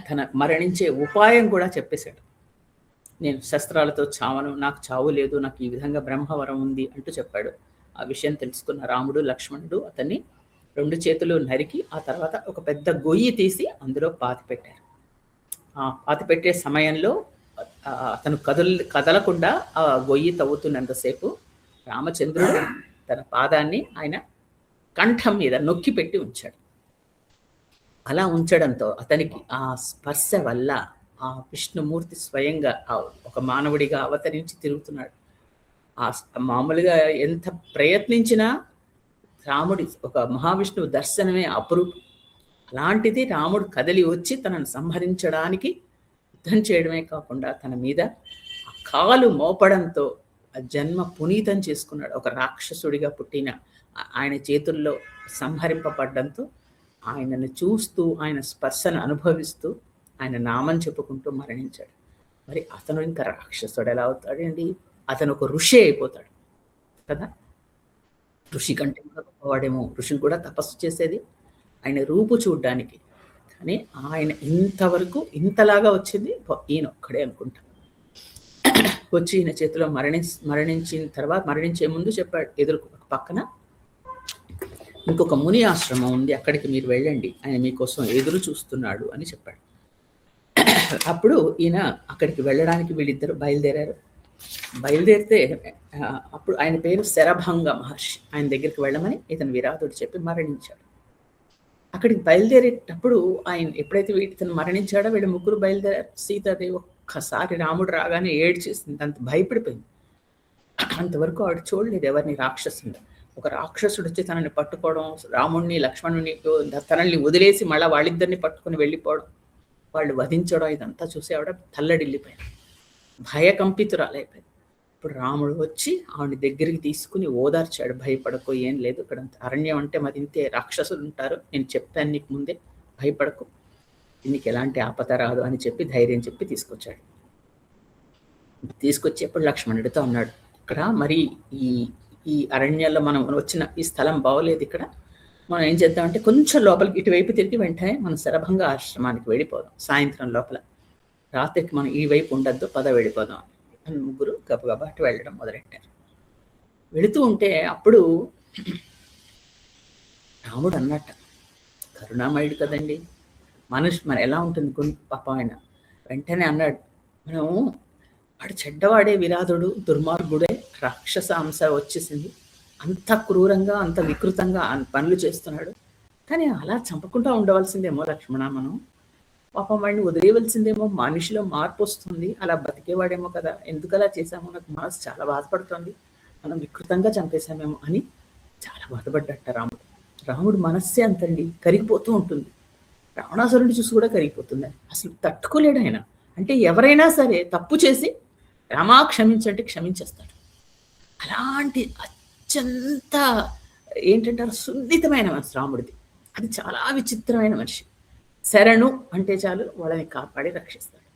తన మరణించే ఉపాయం కూడా చెప్పేశాడు. నేను శస్త్రాలతో చావను, నాకు చావు లేదు, నాకు ఈ విధంగా బ్రహ్మవరం ఉంది అంటూ చెప్పాడు. ఆ విషయం తెలుసుకున్న రాముడు లక్ష్మణుడు అతన్ని 2 చేతులు నరికి ఆ తర్వాత ఒక పెద్ద గొయ్యి తీసి అందులో పాతిపెట్టారు. ఆ పాతిపెట్టే సమయంలో అతను కదలకుండా ఆ గొయ్యి తవ్వుతున్నంతసేపు రామచంద్రుడు తన పాదాన్ని ఆయన కంఠం మీద నొక్కి పెట్టి ఉంచాడు. అలా ఉంచడంతో అతనికి ఆ స్పర్శ వల్ల ఆ విష్ణుమూర్తి స్వయంగా ఒక మానవుడిగా అవతరించి తిరుగుతున్నాడు. మామూలుగా ఎంత ప్రయత్నించినా రాముడి ఒక మహావిష్ణువు దర్శనమే అపురూపం. అలాంటిది రాముడు కదలి వచ్చి తనను సంహరించడానికి యుద్ధం చేయడమే కాకుండా తన మీద కాలు మోపడంతో ఆ జన్మ పునీతం చేసుకున్నాడు. ఒక రాక్షసుడిగా పుట్టిన ఆయన చేతుల్లో సంహరింపబడ్డంతో ఆయనను చూస్తూ ఆయన స్పర్శను అనుభవిస్తూ ఆయన నామం చెప్పుకుంటూ మరణించాడు. మరి అతను ఇంకా రాక్షసుడు ఎలా అవుతాడండి? అతను ఒక ఋషి అయిపోతాడు కదా. ఋషి కంటే కూడా గొప్పవాడేమో. ఋషులు కూడా తపస్సు చేసేది ఆయన రూపు చూడ్డానికి. కానీ ఆయన ఇంతవరకు ఇంతలాగా వచ్చింది ఈయన ఒక్కడే అనుకుంటా. వచ్చి ఈయన చేతిలో మరణించిన తర్వాత, మరణించే ముందు చెప్పాడు, ఎదురు పక్కన ఇంకొక ముని ఆశ్రమం ఉంది, అక్కడికి మీరు వెళ్ళండి, ఆయన మీకోసం ఎదురు చూస్తున్నాడు అని చెప్పాడు. అప్పుడు ఈయన అక్కడికి వెళ్ళడానికి వీళ్ళిద్దరు బయలుదేరారు. బయలుదేరితే అప్పుడు ఆయన పేరు శరభంగ మహర్షి. ఆయన దగ్గరికి వెళ్ళమని ఇతను విరాటుడు చెప్పి మరణించాడు. అక్కడికి బయలుదేరేటప్పుడు ఆయన ఎప్పుడైతే ఇతను మరణించాడో వీళ్ళు ముగ్గురు బయలుదేరారు. సీతాదేవి ఒక్కసారి రాముడు రాగానే ఏడ్చేసింది, అంత భయపడిపోయింది. అంతవరకు ఆవిడ చూడలేదు ఎవరిని రాక్షసుని. ఒక రాక్షసుడు వచ్చి తనని పట్టుకోవడం, రాముడిని లక్ష్మణుని తనల్ని వదిలేసి మళ్ళీ వాళ్ళిద్దరిని పట్టుకుని వెళ్ళిపోవడం, వాళ్ళు వధించడం, ఇదంతా చూసి ఆవిడ తల్లడిల్లిపోయాడు, భయకంపితురాలైపోయింది. ఇప్పుడు రాముడు వచ్చి ఆవిడ దగ్గరికి తీసుకుని ఓదార్చాడు, భయపడకు, ఏం లేదు, ఇక్కడ అరణ్యం అంటే మరి ఇంతే, రాక్షసులు ఉంటారు, నేను చెప్పాను నీకు ముందే, భయపడకు, నీకు ఎలాంటి ఆపద రాదు అని చెప్పి ధైర్యం చెప్పి తీసుకొచ్చాడు. తీసుకొచ్చేప్పుడు లక్ష్మణుడితో అన్నాడు, ఇక్కడ మరి ఈ అరణ్యాల్లో మనం వచ్చిన ఈ స్థలం బాగోలేదు, ఇక్కడ మనం ఏం చేద్దామంటే కొంచెం లోపలికి ఇటువైపు తిరిగి వెంటనే మనం శరభంగ ఆశ్రమానికి వెళ్ళిపోదాం, సాయంత్రం లోపల, రాత్రికి మనం ఈ వైపు ఉండద్దు, పద వెళ్ళిపోదాం అని ముగ్గురు గబగబా అటు వెళ్ళడం మొదలెట్టారు. వెళుతూ ఉంటే అప్పుడు రాముడు అన్నట్ట, కరుణామయుడు కదండి, మన ఎలా ఉంటుంది పాపం ఆయన. వెంటనే అన్నాడు, మనం వాడు చెడ్డవాడే, విరాధుడు దుర్మార్గుడే, రాక్షస అంశ వచ్చేసింది, అంత క్రూరంగా అంత వికృతంగా పనులు చేస్తున్నాడు, కానీ అలా చంపకుండా ఉండవలసిందేమో లక్ష్మణ, మనం పాపం వాడిని వదిలేయవలసిందేమో, మనిషిలో మార్పు వస్తుంది, అలా బతికేవాడేమో కదా, ఎందుకు అలా చేశామో, నాకు మనసు చాలా బాధపడుతుంది, మనం వికృతంగా చంపేశామేమో అని చాలా బాధపడ్డట రాముడు. రాముడు మనస్సే అంతండి, కరిగిపోతూ ఉంటుంది, రావణాసురుడిని చూసి కూడా కరిగిపోతుంది, అసలు తట్టుకోలేడు ఆయన. అంటే ఎవరైనా సరే తప్పు చేసి రామా క్షమించంటే క్షమించేస్తాడు. అలాంటి అత్యంత ఏంటంటారు సున్నితమైన మనసు రాముడిది. అది చాలా విచిత్రమైన మనిషి. శరణు అంటే చాలు వాళ్ళని కాపాడి రక్షిస్తాడు.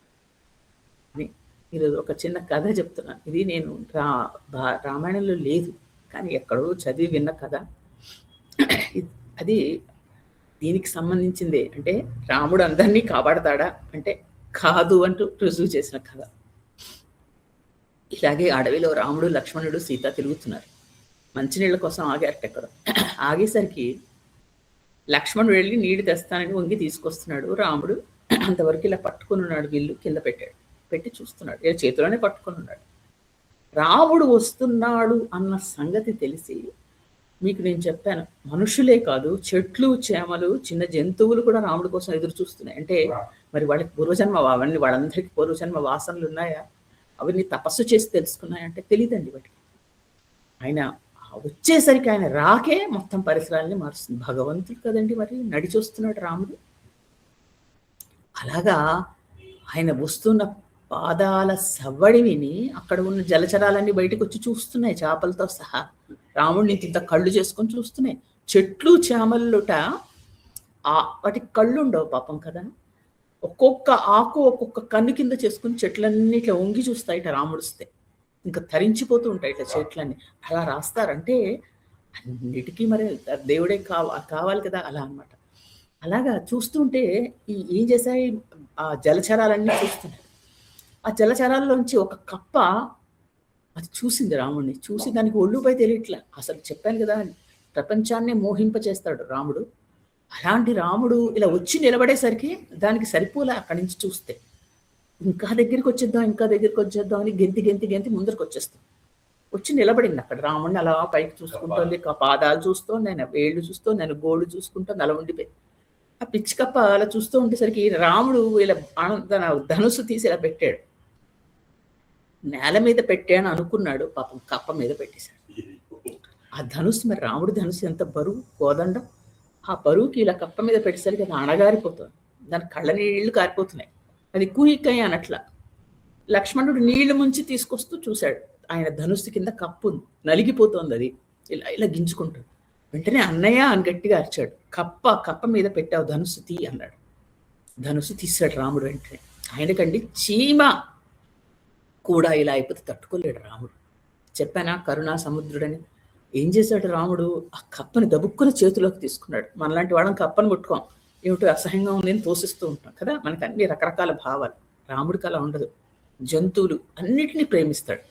ఈరోజు ఒక చిన్న కథ చెప్తున్నాను. ఇది నేను రామాయణంలో లేదు, కానీ ఎక్కడో చదివి విన్న కథ. అది దీనికి సంబంధించిందే. అంటే రాముడు అందరినీ కాపాడతాడా అంటే కాదు అంటూ రుజువు చేసిన కథ. ఇలాగే అడవిలో రాముడు లక్ష్మణుడు సీత తిరుగుతున్నారు. మంచినీళ్ళ కోసం ఆగారట. ఎక్కడ ఆగేసరికి లక్ష్మణుడు వెళ్ళి నీళ్ళు తెస్తానని వంగి తీసుకొస్తున్నాడు. రాముడు అంతవరకు ఇలా పట్టుకుని ఉన్నాడు, విల్లు కింద పెట్టి చూస్తున్నాడు, ఇలా చేతిలోనే పట్టుకుని ఉన్నాడు. రాముడు వస్తున్నాడు అన్న సంగతి తెలిసి, మీకు నేను చెప్పాను, మనుషులే కాదు చెట్లు చేమలు చిన్న జంతువులు కూడా రాముడి కోసం ఎదురు చూస్తున్నాయి. అంటే మరి వాళ్ళకి పూర్వజన్మ, అవన్నీ వాళ్ళందరికీ పూర్వజన్మ వాసనలు ఉన్నాయా, అవన్నీ తపస్సు చేసి తెలుసుకున్నాయంటే తెలియదండి వాటికి. ఆయన వచ్చేసరికి ఆయన రాకే మొత్తం పరిసరాలని మారుస్తుంది. భగవంతుడు కదండి, మరి నడిచి వస్తున్నాడు రాముడు. అలాగా ఆయన వస్తున్న పాదాల సవ్వడి విని అక్కడ ఉన్న జలచరాలన్నీ బయటకు వచ్చి చూస్తున్నాయి, చేపలతో సహా. రాముడిని ఇంత కళ్ళు చేసుకొని చూస్తున్నాయి. చెట్లు చేమల్లుట వాటికి కళ్ళు ఉండవు పాపం కదా, ఒక్కొక్క ఆకు ఒక్కొక్క కన్ను కింద చేసుకుని చెట్లన్నీ ఇట్లా వంగి చూస్తాయి, ఇట్లా రాముడిస్తే ఇంకా తరించిపోతూ ఉంటాయి ఇట్లా చెట్లన్నీ. అలా రాస్తారంటే అన్నిటికీ మరి దేవుడే కావాలి కదా, అలా అన్నమాట. అలాగా చూస్తుంటే ఏం చేశాయి, ఆ జలచరాలన్నీ చూస్తున్నాయి. ఆ జలచరాల్లోంచి ఒక కప్ప అది చూసింది రాముడిని. చూసి దానికి ఒళ్ళుపై తెలియట్లా. అసలు చెప్పాను కదా, ప్రపంచాన్ని మోహింపచేస్తాడు రాముడు. అలాంటి రాముడు ఇలా వచ్చి నిలబడేసరికి దానికి సరిపోలే. అక్కడి నుంచి చూస్తే ఇంకా దగ్గరికి వచ్చేద్దాం అని గెంతి ముందరికి వచ్చేస్తాం. వచ్చి నిలబడింది అక్కడ. రాముడిని అలా పైకి చూసుకుంటుంది, పాదాలు చూస్తోంది, నేను వేళ్ళు చూస్తూ, నేను గోళ్ళు చూసుకుంటాను, అలా ఉండిపోయింది. ఆ పిచ్చి కప్ప అలా చూస్తూ ఉండేసరికి రాముడు ఇలా తన ధనుసు తీసి ఇలా పెట్టాడు. నేల మీద పెట్టాను అనుకున్నాడు, పాపం కప్ప మీద పెట్టేశాడు. ఆ ధనుసు, మరి రాముడి ధనుసు ఎంత బరువు, కోదండం. ఆ బరువుకి ఇలా కప్ప మీద పెట్టేసరికి అది అణగారిపోతుంది, దాని కళ్ళ నీళ్లు కారిపోతున్నాయి. అది కూయిక్కయ్య అనట్లా. లక్ష్మణుడు నీళ్లు ముంచి తీసుకొస్తూ చూశాడు, ఆయన ధనుస్సు కింద కప్పు నలిగిపోతోంది, అది ఇలా గింజుకుంటుంది. వెంటనే అన్నయ్య అని గట్టిగా అరిచాడు. కప్ప మీద పెట్టావు, ధనుస్సు తీ అన్నాడు. ధనుస్సు తీశాడు రాముడు. వెంటనే ఆయనకండి చీమ కూడా ఇలా అయిపోతే తట్టుకోలేడు రాముడు. చెప్పానా కరుణా సముద్రుడని. ఏం చేశాడు రాముడు? ఆ కప్పని దబుక్కుని చేతిలోకి తీసుకున్నాడు. మనలాంటి వాళ్ళని కప్పని ముట్టుకోం, ఏమిటో అసహ్యంగా ఉంది అని తోసిస్తూ ఉంటాం కదా, మనకు అన్ని రకరకాల భావాలు. రాముడికి అలా ఉండదు. జంతువులు అన్నిటినీ ప్రేమిస్తాడు.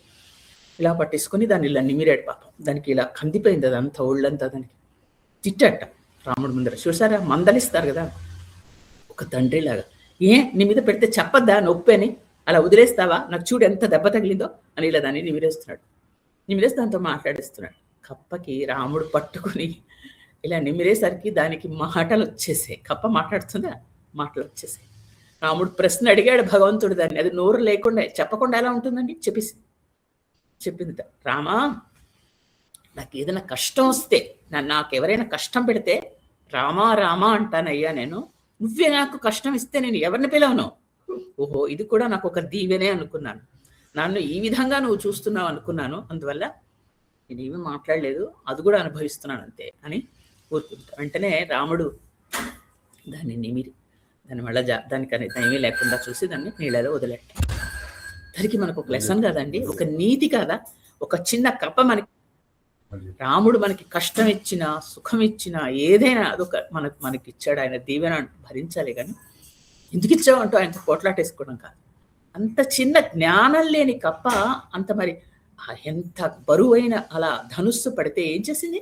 ఇలా పట్టేసుకొని దాన్ని ఇలా నిమిరాడు. పాపం దానికి ఇలా కందిపోయింది అదంతా, ఒళ్ళంతా. దానికి తిట్టట రాముడు ముందర. చూసారా, మందలిస్తారు కదా ఒక తండ్రిలాగా. నీ మీద పెడితే చెప్పద్దా నొప్పి అని, అలా వదిలేస్తావా, నాకు చూడు ఎంత దెబ్బ తగిలిందో అని ఇలా దాన్ని నిమిరేస్తున్నాడు. నిమిరేసి దాంతో మాట్లాడిస్తున్నాడు. కప్పకి రాముడు పట్టుకుని ఇలా నిమిరేసరికి దానికి మాటలు వచ్చేసాయి. కప్ప మాట్లాడుతుందా, మాటలు వచ్చేసాయి. రాముడు ప్రశ్న అడిగాడు భగవంతుడు దాన్ని. అది నోరు లేకుండా చెప్పకుండా ఎలా ఉంటుందండి? చెప్పింది, రామా నాకు ఏదైనా కష్టం వస్తే, నాకు ఎవరైనా కష్టం పెడితే రామా రామా అంటానయ్యా నేను. నువ్వే నాకు కష్టం ఇస్తే నేను ఎవరిని పిలవను. ఓహో, ఇది కూడా నాకు ఒక దీవెనే అనుకున్నాను. నన్ను ఈ విధంగా నువ్వు చూస్తున్నావు అనుకున్నాను. అందువల్ల నేను ఏమీ మాట్లాడలేదు, అది కూడా అనుభవిస్తున్నాను అంతే అని ఊరుకుంటా. వెంటనే రాముడు దాన్ని నిమిరి దాన్ని మళ్ళీ దానికని ఏమీ లేకుండా చూసి దాన్ని నీళ్ళలో వదిలేట. దానికి మనకు ఒక లెసన్ కాదండి, ఒక నీతి కాదా? ఒక చిన్న కప్ప మనకి, రాముడు మనకి కష్టం ఇచ్చినా సుఖం ఇచ్చినా ఏదైనా అదొక మనకి ఇచ్చాడు. ఆయన దీవెన భరించాలి, కానీ ఎందుకు ఇచ్చావు అంటూ ఆయనతో పోట్లాటేసుకోవడం కాదు. అంత చిన్న జ్ఞానం లేని కప్ప అంత మరి ఎంత బరువైన అలా ధనుస్సు పడితే ఏం చేసింది?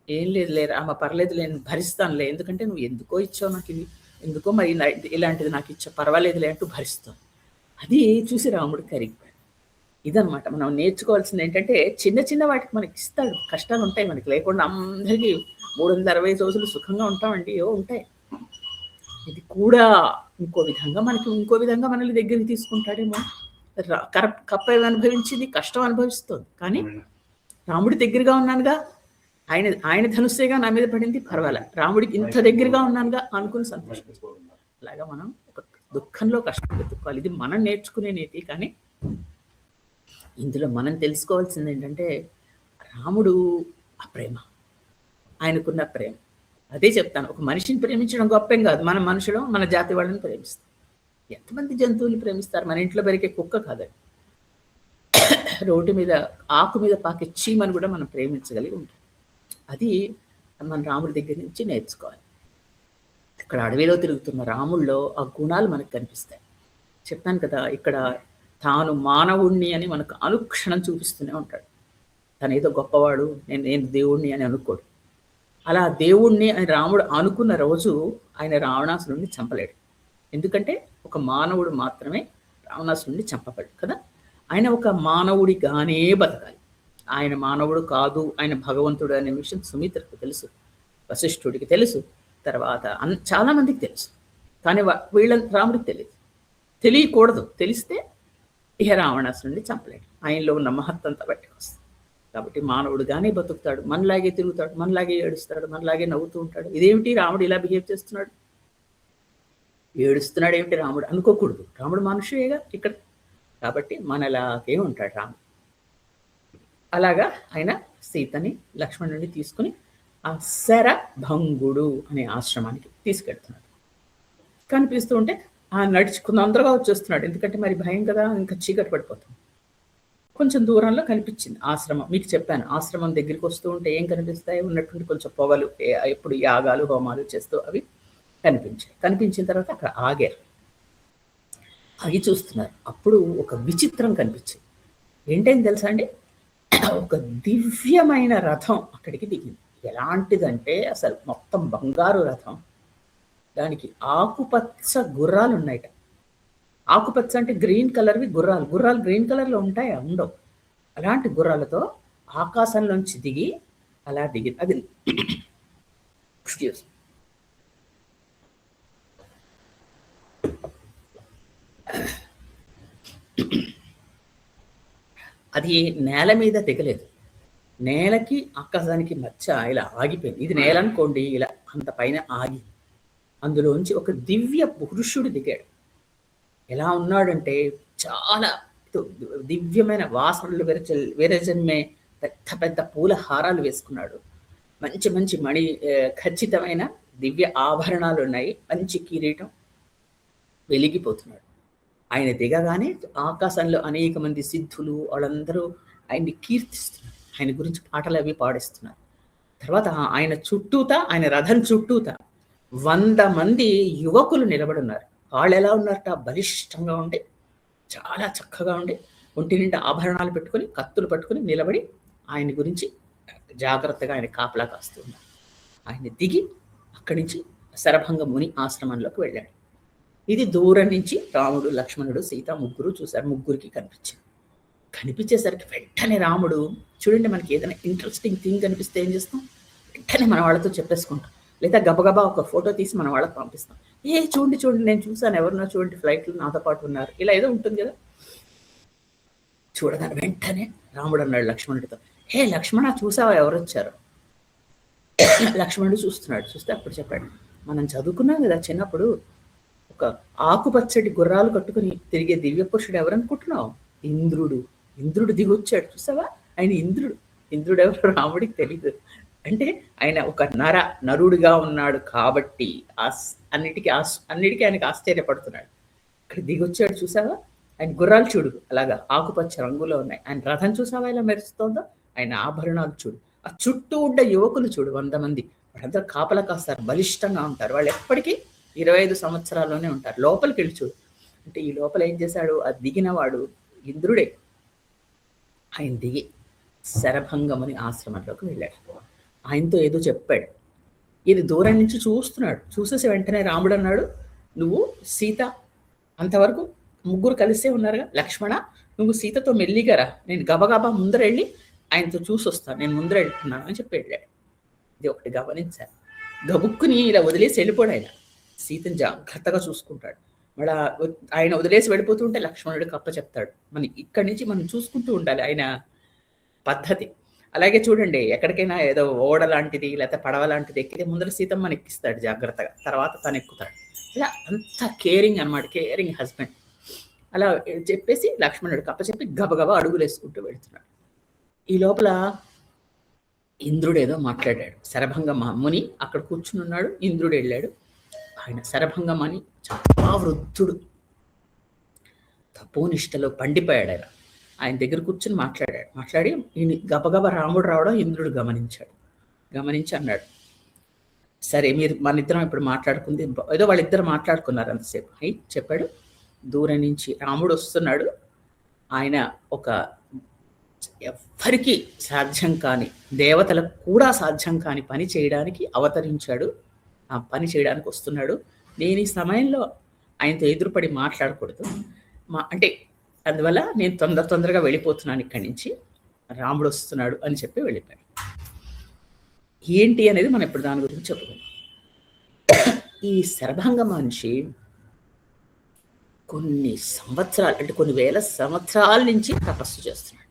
ఏం లేదులే రామ, పర్లేదు నేను భరిస్తానులే, ఎందుకంటే నువ్వు ఎందుకో ఇచ్చావు నాకు ఇది, ఎందుకో మరి ఇలాంటిది నాకు ఇచ్చావు, పర్వాలేదులే అంటూ భరిస్తాను. అది చూసి రాముడు కరిగిపోయాడు. ఇదనమాట మనం నేర్చుకోవాల్సింది. ఏంటంటే చిన్న చిన్న వాటికి మనకి ఇస్తాడు. కష్టాలు ఉంటాయి మనకి, లేకుండా అందరికీ 360 రోజులు సుఖంగా ఉంటామండి, ఏవో ఉంటాయి. ఇది కూడా ఇంకో విధంగా మనల్ని దగ్గరికి తీసుకుంటాడేమో. కప్ప అనుభవించింది, కష్టం అనుభవిస్తుంది, కానీ రాముడి దగ్గరగా ఉన్నానుగా, ఆయన ధనుస్సేగా నా మీద పడింది, పర్వాలే, రాముడికి ఇంత దగ్గరగా ఉన్నానుగా అనుకుని సంతోషించుకోవాలి. అలాగా మనం ఒక దుఃఖంలో కష్టం వెతుక్కోవాలి. ఇది మనం నేర్చుకునే నీతి. కానీ ఇందులో మనం తెలుసుకోవాల్సింది ఏంటంటే, రాముడు ఆ ప్రేమ, ఆయనకున్న ప్రేమ. అదే చెప్తాను, ఒక మనిషిని ప్రేమించడం గొప్పేం కాదు. మన మనుషులు, మన జాతి వాళ్ళని ప్రేమిస్తాం. ఎంతమంది జంతువులు ప్రేమిస్తారు? మన ఇంట్లో పెరిగే కుక్క కాదండి, రోడ్డు మీద ఆకు మీద పాకే చీమని కూడా మనం ప్రేమించగలిగి ఉంటాం. అది మన రాముడి దగ్గర నుంచి నేర్చుకోవాలి. ఇక్కడ అడవిలో తిరుగుతున్న రాముల్లో ఆ గుణాలు మనకు కనిపిస్తాయి. చెప్పాను కదా, ఇక్కడ తాను మానవుణ్ణి అని మనకు అనుక్షణం చూపిస్తూనే ఉంటాడు. తను ఏదో గొప్పవాడు, నేను దేవుణ్ణి అని అనుకోడు. అలా దేవుణ్ణి అని రాముడు అనుకున్న రోజు ఆయన రావణాసురుడిని చంపలేడు. ఎందుకంటే ఒక మానవుడు మాత్రమే రావణాసురుడిని చంపబడు కదా. ఆయన ఒక మానవుడిగానే బతకాలి. ఆయన మానవుడు కాదు, ఆయన భగవంతుడు అనే విషయం సుమిత్రకు తెలుసు, వశిష్ఠుడికి తెలుసు, తర్వాత చాలా మందికి తెలుసు. కానీ రాముడికి తెలియదు, తెలియకూడదు. తెలిస్తే ఇహ రావణాసురుడిని చంపలేడు. ఆయనలో ఉన్న మహత్వంతా బయటకు వస్తుంది. కాబట్టి మానవుడుగానే బతుకుతాడు, మనలాగే తిరుగుతాడు, మనలాగే ఏడుస్తాడు, మనలాగే నవ్వుతూ ఉంటాడు. ఇదేమిటి రాముడు ఇలా బిహేవ్ చేస్తున్నాడు, ఏడుస్తున్నాడు ఏమిటి రాముడు అనుకోకూడదు. రాముడు మనుషుయేగా ఇక్కడ. కాబట్టి మనలాగే ఉంటాడు రాముడు. అలాగా ఆయన సీతని లక్ష్మణుడిని తీసుకుని ఆ శరభంగుడు అనే ఆశ్రమానికి తీసుకెళ్తున్నాడు. కనిపిస్తూ ఉంటే నడుచుకున్న అందరుగా వచ్చేస్తున్నాడు. ఎందుకంటే మరి భయం కదా, ఇంకా చీకటి పడిపోతుంది. కొంచెం దూరంలో కనిపించింది ఆశ్రమం. మీకు చెప్పాను, ఆశ్రమం దగ్గరికి వస్తూ ఉంటే ఏం కనిపిస్తాయి? ఉన్నటువంటి కొంచెం పొగలు, ఎప్పుడు యాగాలు హోమాలు చేస్తూ అవి కనిపించాయి. కనిపించిన తర్వాత అక్కడ ఆగారు, ఆగి చూస్తున్నారు. అప్పుడు ఒక విచిత్రం కనిపించింది. ఏంటని తెలుసా అండి? ఒక దివ్యమైన రథం అక్కడికి దిగింది. ఎలాంటిదంటే అసలు మొత్తం బంగారు రథం, దానికి ఆకుపచ్చ గుర్రాలు ఉన్నాయట. ఆకుపచ్చ అంటే గ్రీన్ కలర్వి గుర్రాలు. గ్రీన్ కలర్లో ఉంటాయా? ఉండవు. అలాంటి గుర్రాలతో ఆకాశంలోంచి దిగి అలా దిగి అది అది నేల మీద దిగలేదు, నేలకి ఆకాశానికి మధ్య ఇలా ఆగిపోయింది. ఇది నేల అనుకోండి, ఇలా అంత పైన ఆగి అందులోంచి ఒక దివ్య పురుషుడు దిగాడు. ఎలా ఉన్నాడంటే చాలా దివ్యమైన వాసనలు విరజమ్మే పెద్ద పెద్ద పూల హారాలు వేసుకున్నాడు. మంచి మంచి ఖచ్చితమైన దివ్య ఆభరణాలు ఉన్నాయి. మంచి కిరీటం, వెలిగిపోతున్నాడు. ఆయన దిగగానే ఆకాశంలో అనేక మంది సిద్ధులు వాళ్ళందరూ ఆయన్ని కీర్తిస్తున్నారు, ఆయన గురించి పాటలు అవి పాడిస్తున్నారు. తర్వాత ఆయన చుట్టూత, ఆయన రథం చుట్టూత 100 మంది యువకులు నిలబడున్నారు. వాళ్ళు ఎలా ఉన్నారట, బలిష్టంగా ఉండి చాలా చక్కగా ఉండి ఒంటి నిండా ఆభరణాలు పెట్టుకొని కత్తులు పట్టుకొని నిలబడి ఆయన గురించి జాగ్రత్తగా ఆయన కాపలా కాస్తున్నారు. ఆయన దిగి అక్కడి నుంచి శరభంగ ముని ఆశ్రమంలోకి వెళ్ళాడు. ఇది దూరం నుంచి రాముడు, లక్ష్మణుడు, సీత ముగ్గురు చూశారు. ముగ్గురికి కనిపించింది. కనిపించేసరికి వెంటనే రాముడు, చూడండి మనకి ఏదైనా ఇంట్రెస్టింగ్ థింగ్ కనిపిస్తే ఏం చేస్తాం, వెంటనే మన వాళ్ళతో చెప్పేసుకుంటాం, లేదా గబగబా ఒక ఫోటో తీసి మన వాళ్ళకి పంపిస్తాం. చూడండి చూడండి నేను చూసాను, ఎవరినో చూడండి ఫ్లైట్లు నాతో పాటు ఉన్నారు, ఇలా ఏదో ఉంటుంది కదా. చూడగానే వెంటనే రాముడు అన్నాడు లక్ష్మణుడితో, లక్ష్మణ చూసావా ఎవరు వచ్చారు? లక్ష్మణుడు చూస్తున్నాడు. చూస్తే అప్పుడు చెప్పాడు, మనం చదువుకున్నాం కదా చిన్నప్పుడు, ఒక ఆకుపచ్చటి గుర్రాలు కట్టుకుని తిరిగే దివ్య పురుషుడు ఎవరనుకుంటున్నావు? ఇంద్రుడు. ఇంద్రుడు దిగొచ్చాడు చూసావా, ఆయన ఇంద్రుడు. ఇంద్రుడు ఎవరు రాముడికి తెలీదు. అంటే ఆయన ఒక నరుడుగా ఉన్నాడు కాబట్టి అన్నిటికీ ఆయనకి ఆశ్చర్యపడుతున్నాడు. ఇక్కడ దిగొచ్చాడు చూసావా, ఆయన గుర్రాలు చూడు అలాగా ఆకుపచ్చ రంగులో ఉన్నాయి, ఆయన రథం చూసావా ఎలా మెరుస్తుందో, ఆయన ఆభరణాలు చూడు, ఆ చుట్టూ ఉండ యువకులు చూడు 100 మంది, వాళ్ళందరూ కాపలా కాస్తారు, బలిష్టంగా ఉంటారు, వాళ్ళు ఎప్పటికీ 25 సంవత్సరాల్లోనే ఉంటారు. లోపలికి వెళ్ళి చూడు అంటే ఈ లోపల ఏం చేశాడు, ఆ దిగిన వాడు ఇంద్రుడే. ఆయన దిగి శరభంగముని ఆశ్రమంలోకి వెళ్ళాడు. ఆయనతో ఏదో చెప్పాడు. ఇది దూరం నుంచి చూస్తున్నాడు. చూసేసి వెంటనే రాముడు అన్నాడు, నువ్వు సీత అంతవరకు ముగ్గురు కలిసే ఉన్నారుగా, లక్ష్మణ నువ్వు సీతతో మెల్లిగా రా, నేను గబగబా ముందర వెళ్ళి ఆయనతో చూసి వస్తాను, నేను ముందర వెళ్తున్నాను అని చెప్పి వెళ్ళాడు. ఇది ఒకటి గమనించాను. గబుక్కుని ఇలా వదిలేసి వెళ్ళిపోడు ఆయన, సీతను జాగ్రత్తగా చూసుకుంటాడు. మళ్ళీ ఆయన వదిలేసి వెళ్ళిపోతుంటే లక్ష్మణుడికి అప్ప చెప్తాడు. మన ఇక్కడి నుంచి మనం చూసుకుంటూ ఉండాలి ఆయన పద్ధతి. అలాగే చూడండి, ఎక్కడికైనా ఏదో ఓడ లాంటిది లేకపోతే పడవ లాంటిది ఎక్కితే ముందర సీతమ్మని ఎక్కిస్తాడు జాగ్రత్తగా, తర్వాత తను ఎక్కుతాడు. ఇలా అంత కేరింగ్ అనమాట, కేరింగ్ హస్బెండ్. అలా చెప్పేసి లక్ష్మణుడికి అప్ప చెప్పి గబగబా అడుగులు వేసుకుంటూ వెళ్తున్నాడు. ఈ లోపల ఇంద్రుడు ఏదో మాట్లాడాడు. శరభంగ ముని అక్కడ కూర్చుని ఉన్నాడు, ఇంద్రుడు వెళ్ళాడు. ఆయన శరభంగమని చాలా వృద్ధుడు, తపోనిష్టలో పండిపోయాడు. ఆయన దగ్గర కూర్చుని మాట్లాడి ఈయన గబగబ రాముడు రావడం ఇంద్రుడు గమనించి అన్నాడు, సరే మీరు మన ఇద్దరం ఇప్పుడు మాట్లాడుకుంది ఏదో వాళ్ళిద్దరు మాట్లాడుకున్నారు అంతసేపు. చెప్పాడు, దూరం నుంచి రాముడు వస్తున్నాడు, ఆయన ఒక ఎవ్వరికి సాధ్యం కాని, దేవతలకు కూడా సాధ్యం కాని పని చేయడానికి అవతరించాడు, ఆ పని చేయడానికి వస్తున్నాడు. నేను ఈ సమయంలో ఆయనతో ఎదురుపడి మాట్లాడకూడదు, అంటే అందువల్ల నేను తొందరగా వెళ్ళిపోతున్నాను ఇక్కడి నుంచి, రాముడు వస్తున్నాడు అని చెప్పి వెళ్ళిపోయాడు. ఏంటి అనేది మనం ఇప్పుడు దాని గురించి చెప్పుకుందాం. ఈ శరభంగ మనిషి కొన్ని సంవత్సరాలు, అంటే కొన్ని వేల సంవత్సరాల నుంచి తపస్సు చేస్తున్నాడు.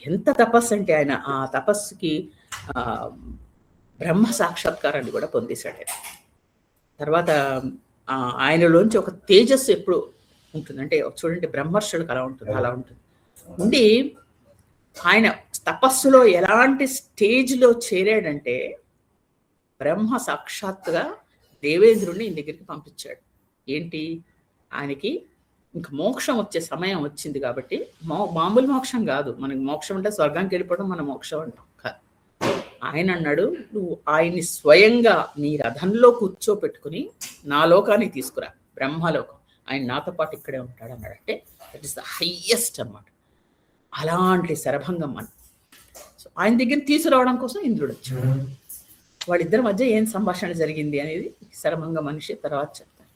ఎంత తపస్సు అంటే ఆయన ఆ తపస్సుకి బ్రహ్మ సాక్షాత్కారాన్ని కూడా పొందేశాడు. తర్వాత ఆయనలోంచి ఒక తేజస్సు ఎప్పుడు ఉంటుంది అంటే, చూడండి బ్రహ్మర్షులకు అలా ఉంటుంది ఉండి ఆయన తపస్సులో ఎలాంటి స్టేజ్లో చేరాడంటే, బ్రహ్మ సాక్షాత్తుగా దేవేంద్రుడిని ఈ దగ్గరికి పంపించాడు. ఏంటి, ఆయనకి ఇంకా మోక్షం వచ్చే సమయం వచ్చింది కాబట్టి, మామూలు మోక్షం కాదు, మనకి మోక్షం అంటే స్వర్గానికి వెళ్ళిపోవడం మన మోక్షం అంటాం కాదు. ఆయన అన్నాడు, నువ్వు ఆయన్ని స్వయంగా నీ రథంలో కూర్చోపెట్టుకుని నా లోకానికి తీసుకురా, బ్రహ్మలోకం, ఆయన నాతో పాటు ఇక్కడే ఉంటాడు అన్నాడు. అంటే దట్ ఈస్ ద హైయెస్ట్ అన్నమాట. అలాంటి శరభంగం అని సో ఆయన దగ్గర తీసుకురావడం కోసం ఇంద్రుడు వచ్చాడు. వాళ్ళిద్దరి మధ్య ఏం సంభాషణ జరిగింది అనేది శరభంగ మనిషి తర్వాత చెప్తారు.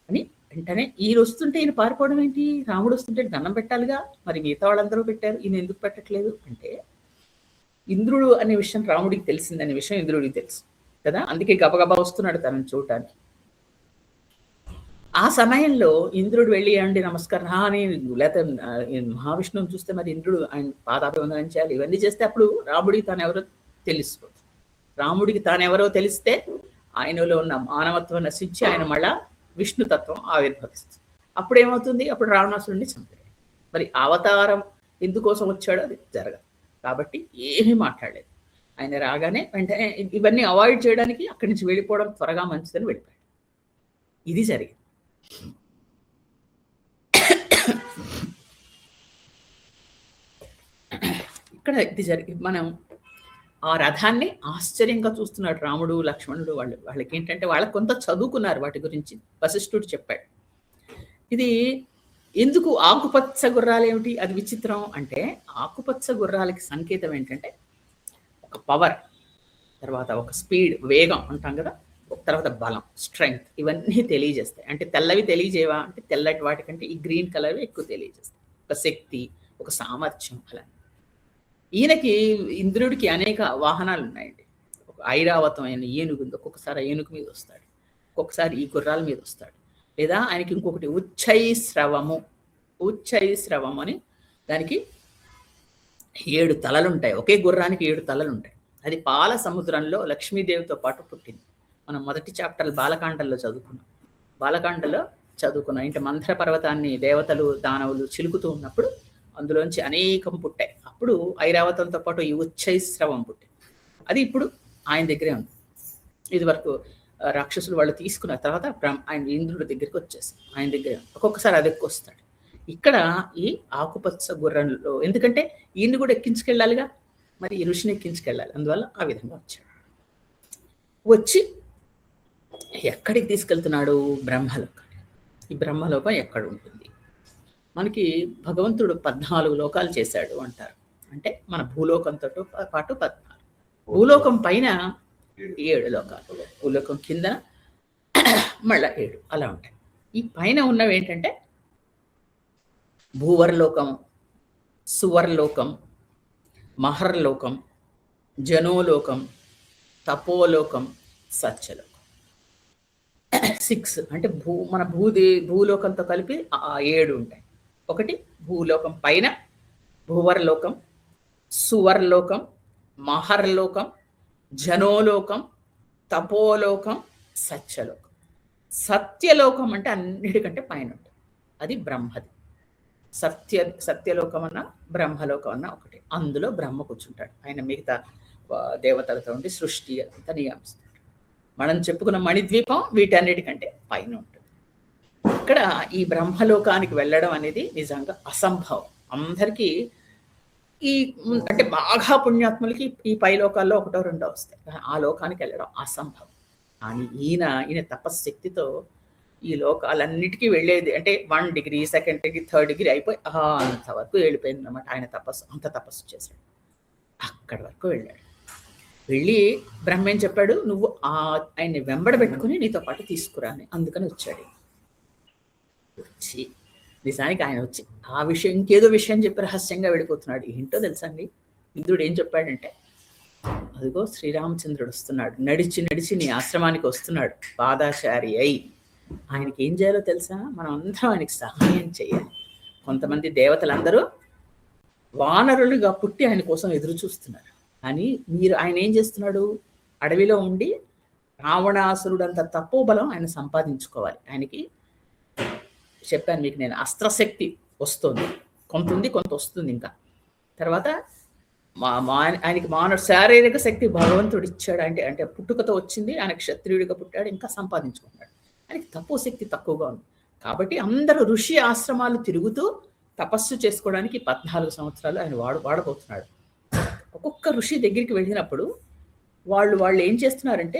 అని వెంటనే ఈయన వస్తుంటే ఈయన పారిపోవడం ఏంటి, రాముడు వస్తుంటే దండం పెట్టాలిగా, మరి మిగతా వాళ్ళందరూ పెట్టారు, ఈయన ఎందుకు పెట్టట్లేదు అంటే, ఇంద్రుడు అనే విషయం రాముడికి తెలిసిందనే విషయం ఇంద్రుడికి తెలుసు కదా, అందుకే గబగబా వస్తున్నాడు తనని చూడటానికి. ఆ సమయంలో ఇంద్రుడు వెళ్ళి అండి నమస్కారం అని, లేకపోతే మహావిష్ణువుని చూస్తే మరి ఇంద్రుడు ఆయన పాదాభివందనం చేయాలి, ఇవన్నీ చేస్తే అప్పుడు రాముడికి తానెవరో తెలిసిపోతుంది. రాముడికి తానెవరో తెలిస్తే ఆయనలో ఉన్న మానవత్వం నశించి ఆయన మళ్ళా విష్ణుతత్వం ఆవిర్భవిస్తుంది. అప్పుడు ఏమవుతుంది, అప్పుడు రావణాసురుడిని చంపాడు. మరి అవతారం ఎందుకోసం వచ్చాడో అది జరగదు కాబట్టి ఏమీ మాట్లాడలేదు. ఆయన రాగానే వెంటనే ఇవన్నీ అవాయిడ్ చేయడానికి అక్కడి నుంచి వెళ్ళిపోవడం త్వరగా మంచిదని వెళ్ళిపోయాడు. ఇది జరిగింది. ఇక్కడ ఇది మనం ఆ రథాన్ని ఆశ్చర్యంగా చూస్తున్నాడు రాముడు లక్ష్మణుడు. వాళ్ళకి ఏంటంటే వాళ్ళకి కొంత చదువుకున్నారు వాటి గురించి. వశిష్ఠుడు చెప్పాడు. ఇది ఎందుకు ఆకుపచ్చ గుర్రాలు ఏమిటి అది విచిత్రం అంటే, ఆకుపచ్చ గుర్రాలకి సంకేతం ఏంటంటే ఒక పవర్, తర్వాత ఒక స్పీడ్, వేగం అంటాం కదా, తర్వాత బలం, స్ట్రెంగ్త్, ఇవన్నీ తెలియజేస్తాయి. అంటే తెల్లవి తెలియజేవా అంటే తెల్లటి వాటికంటే ఈ గ్రీన్ కలర్వి ఎక్కువ తెలియజేస్తాయి. ఒక శక్తి, ఒక సామర్థ్యం. అలా ఈయనకి ఇంద్రుడికి అనేక వాహనాలు ఉన్నాయండి. ఒక ఐరావతం అయిన ఏనుగు ఉంది. ఒక్కొక్కసారి ఏనుగు మీద వస్తాడు, ఒక్కొక్కసారి ఈ గుర్రాల మీద వస్తాడు. లేదా ఆయనకి ఇంకొకటి ఉచ్చైశ్రవము. ఉచ్చైశ్రవం అని దానికి 7 తలలు ఉంటాయి. ఒకే గుర్రానికి 7 తలలు ఉంటాయి. అది పాల సముద్రంలో లక్ష్మీదేవితో పాటు పుట్టింది. మనం మొదటి చాప్టర్ బాలకాండలో చదువుకున్నాం. బాలకాండలో చదువుకున్నాం. ఇంటి మంథర పర్వతాన్ని దేవతలు దానవులు చిలుకుతూ ఉన్నప్పుడు అందులోంచి అనేకం పుట్టాయి. అప్పుడు ఐరావతంతో పాటు ఈ ఉచ్చైశ్రవం పుట్టింది. అది ఇప్పుడు ఆయన దగ్గరే ఉంది. ఇది వరకు రాక్షసులు వాళ్ళు తీసుకున్న తర్వాత ఆయన ఇంద్రుడి దగ్గరికి వచ్చేసి ఆయన దగ్గరే ఒక్కొక్కసారి అది ఎక్కువ వస్తాడు. ఇక్కడ ఈ ఆకుపచ్చ గుర్రంలో, ఎందుకంటే ఈయన్ని కూడా ఎక్కించుకెళ్ళాలిగా, మరి ఈ ఋషిని ఎక్కించుకెళ్ళాలి, అందువల్ల ఆ విధంగా వచ్చాడు. వచ్చి ఎక్కడికి తీసుకెళ్తున్నాడు? బ్రహ్మలోకానికి. ఈ బ్రహ్మలోకం ఎక్కడ ఉంటుంది? మనకి భగవంతుడు 14 లోకాలు చేశాడు అంటారు. అంటే మన భూలోకంతో పాటు 14, భూలోకం పైన 7 లోకాలు, భూలోకం కింద మళ్ళా 7 అలా ఉంటాయి. ఈ పైన ఉన్నవి ఏంటంటే భూవర్లోకం, సువర్లోకం, మహర్లోకం, జనోలోకం, తపోలోకం, సత్యలోకం. 6 అంటే మన భూలోకంతో కలిపి 7 ఉంటాయి. ఒకటి భూలోకం పైన భూవర్లోకం, సువర్లోకం, మహర్లోకం, జనోలోకం, తపోలోకం, సత్యలోకం. సత్యలోకం అంటే అన్నిటికంటే పైన ఉంటుంది. అది బ్రహ్మది. సత్యలోకం అన్న బ్రహ్మలోకం అన్న ఒకటి. అందులో బ్రహ్మ కూర్చుంటాడు. ఆయన మిగతా దేవతలతో ఉండి సృష్టి అంతా నియమిస్తాడు. మనం చెప్పుకున్న మణిద్వీపం వీటన్నిటికంటే పైన ఉంటుంది. ఇక్కడ ఈ బ్రహ్మలోకానికి వెళ్ళడం అనేది నిజంగా అసంభవం. అందరికీ ఈ అంటే బాగా పుణ్యాత్ములకి ఈ పై లోకాల్లో 1, 2 వస్తాయి. ఆ లోకానికి వెళ్ళడం అసంభవం. కానీ ఈయన తపశ్శక్తితో ఈ లోకాలన్నిటికీ వెళ్ళేది. అంటే 1 degree, 2nd degree, 3rd degree అయిపోయి అంతవరకు వెళ్ళిపోయింది అన్నమాట. ఆయన అంత తపస్సు చేశాడు. అక్కడి వరకు వెళ్ళాడు. వెళ్ళి బ్రహ్మ ఏం చెప్పాడు? నువ్వు ఆయన్ని వెంబడ పెట్టుకుని నీతో పాటు తీసుకురా అని. అందుకని వచ్చాడు. వచ్చి నిజానికి ఆయన వచ్చి ఆ విషయం ఇంకేదో విషయం చెప్పి రహస్యంగా వెళ్ళిపోతున్నాడు. ఏంటో తెలుసండి, ఇంద్రుడు ఏం చెప్పాడంటే, అదిగో శ్రీరామచంద్రుడు వస్తున్నాడు, నడిచి నడిచి నీ ఆశ్రమానికి వస్తున్నాడు పాదాచారి అయి. ఆయనకి ఏం చేయాలో తెలుసా? మనం అందరం ఆయనకి సహాయం చేయాలి. కొంతమంది దేవతలందరూ వానరులుగా పుట్టి ఆయన కోసం ఎదురు చూస్తున్నారు. కానీ ఆయన ఏం చేస్తున్నాడు? అడవిలో ఉండి రావణాసురుడంత తపోబలం ఆయన సంపాదించుకోవాలి. ఆయనకి చెప్పాను మీకు నేను, అస్త్రశక్తి వస్తుంది, కొంత ఉంది, కొంత వస్తుంది. ఇంకా తర్వాత ఆయనకి శారీరక శక్తి భగవంతుడు ఇచ్చాడు. అంటే పుట్టుకతో వచ్చింది. ఆయన క్షత్రియుడిగా పుట్టాడు, ఇంకా సంపాదించుకుంటాడు. ఆయనకి తపోశక్తి తక్కువగా ఉంది. కాబట్టి అందరూ ఋషి ఆశ్రమాలు తిరుగుతూ తపస్సు చేసుకోవడానికి 14 సంవత్సరాలు ఆయన వాడబోతున్నాడు. ఒక్కొక్క ఋషి దగ్గరికి వెళ్ళినప్పుడు వాళ్ళు ఏం చేస్తున్నారంటే,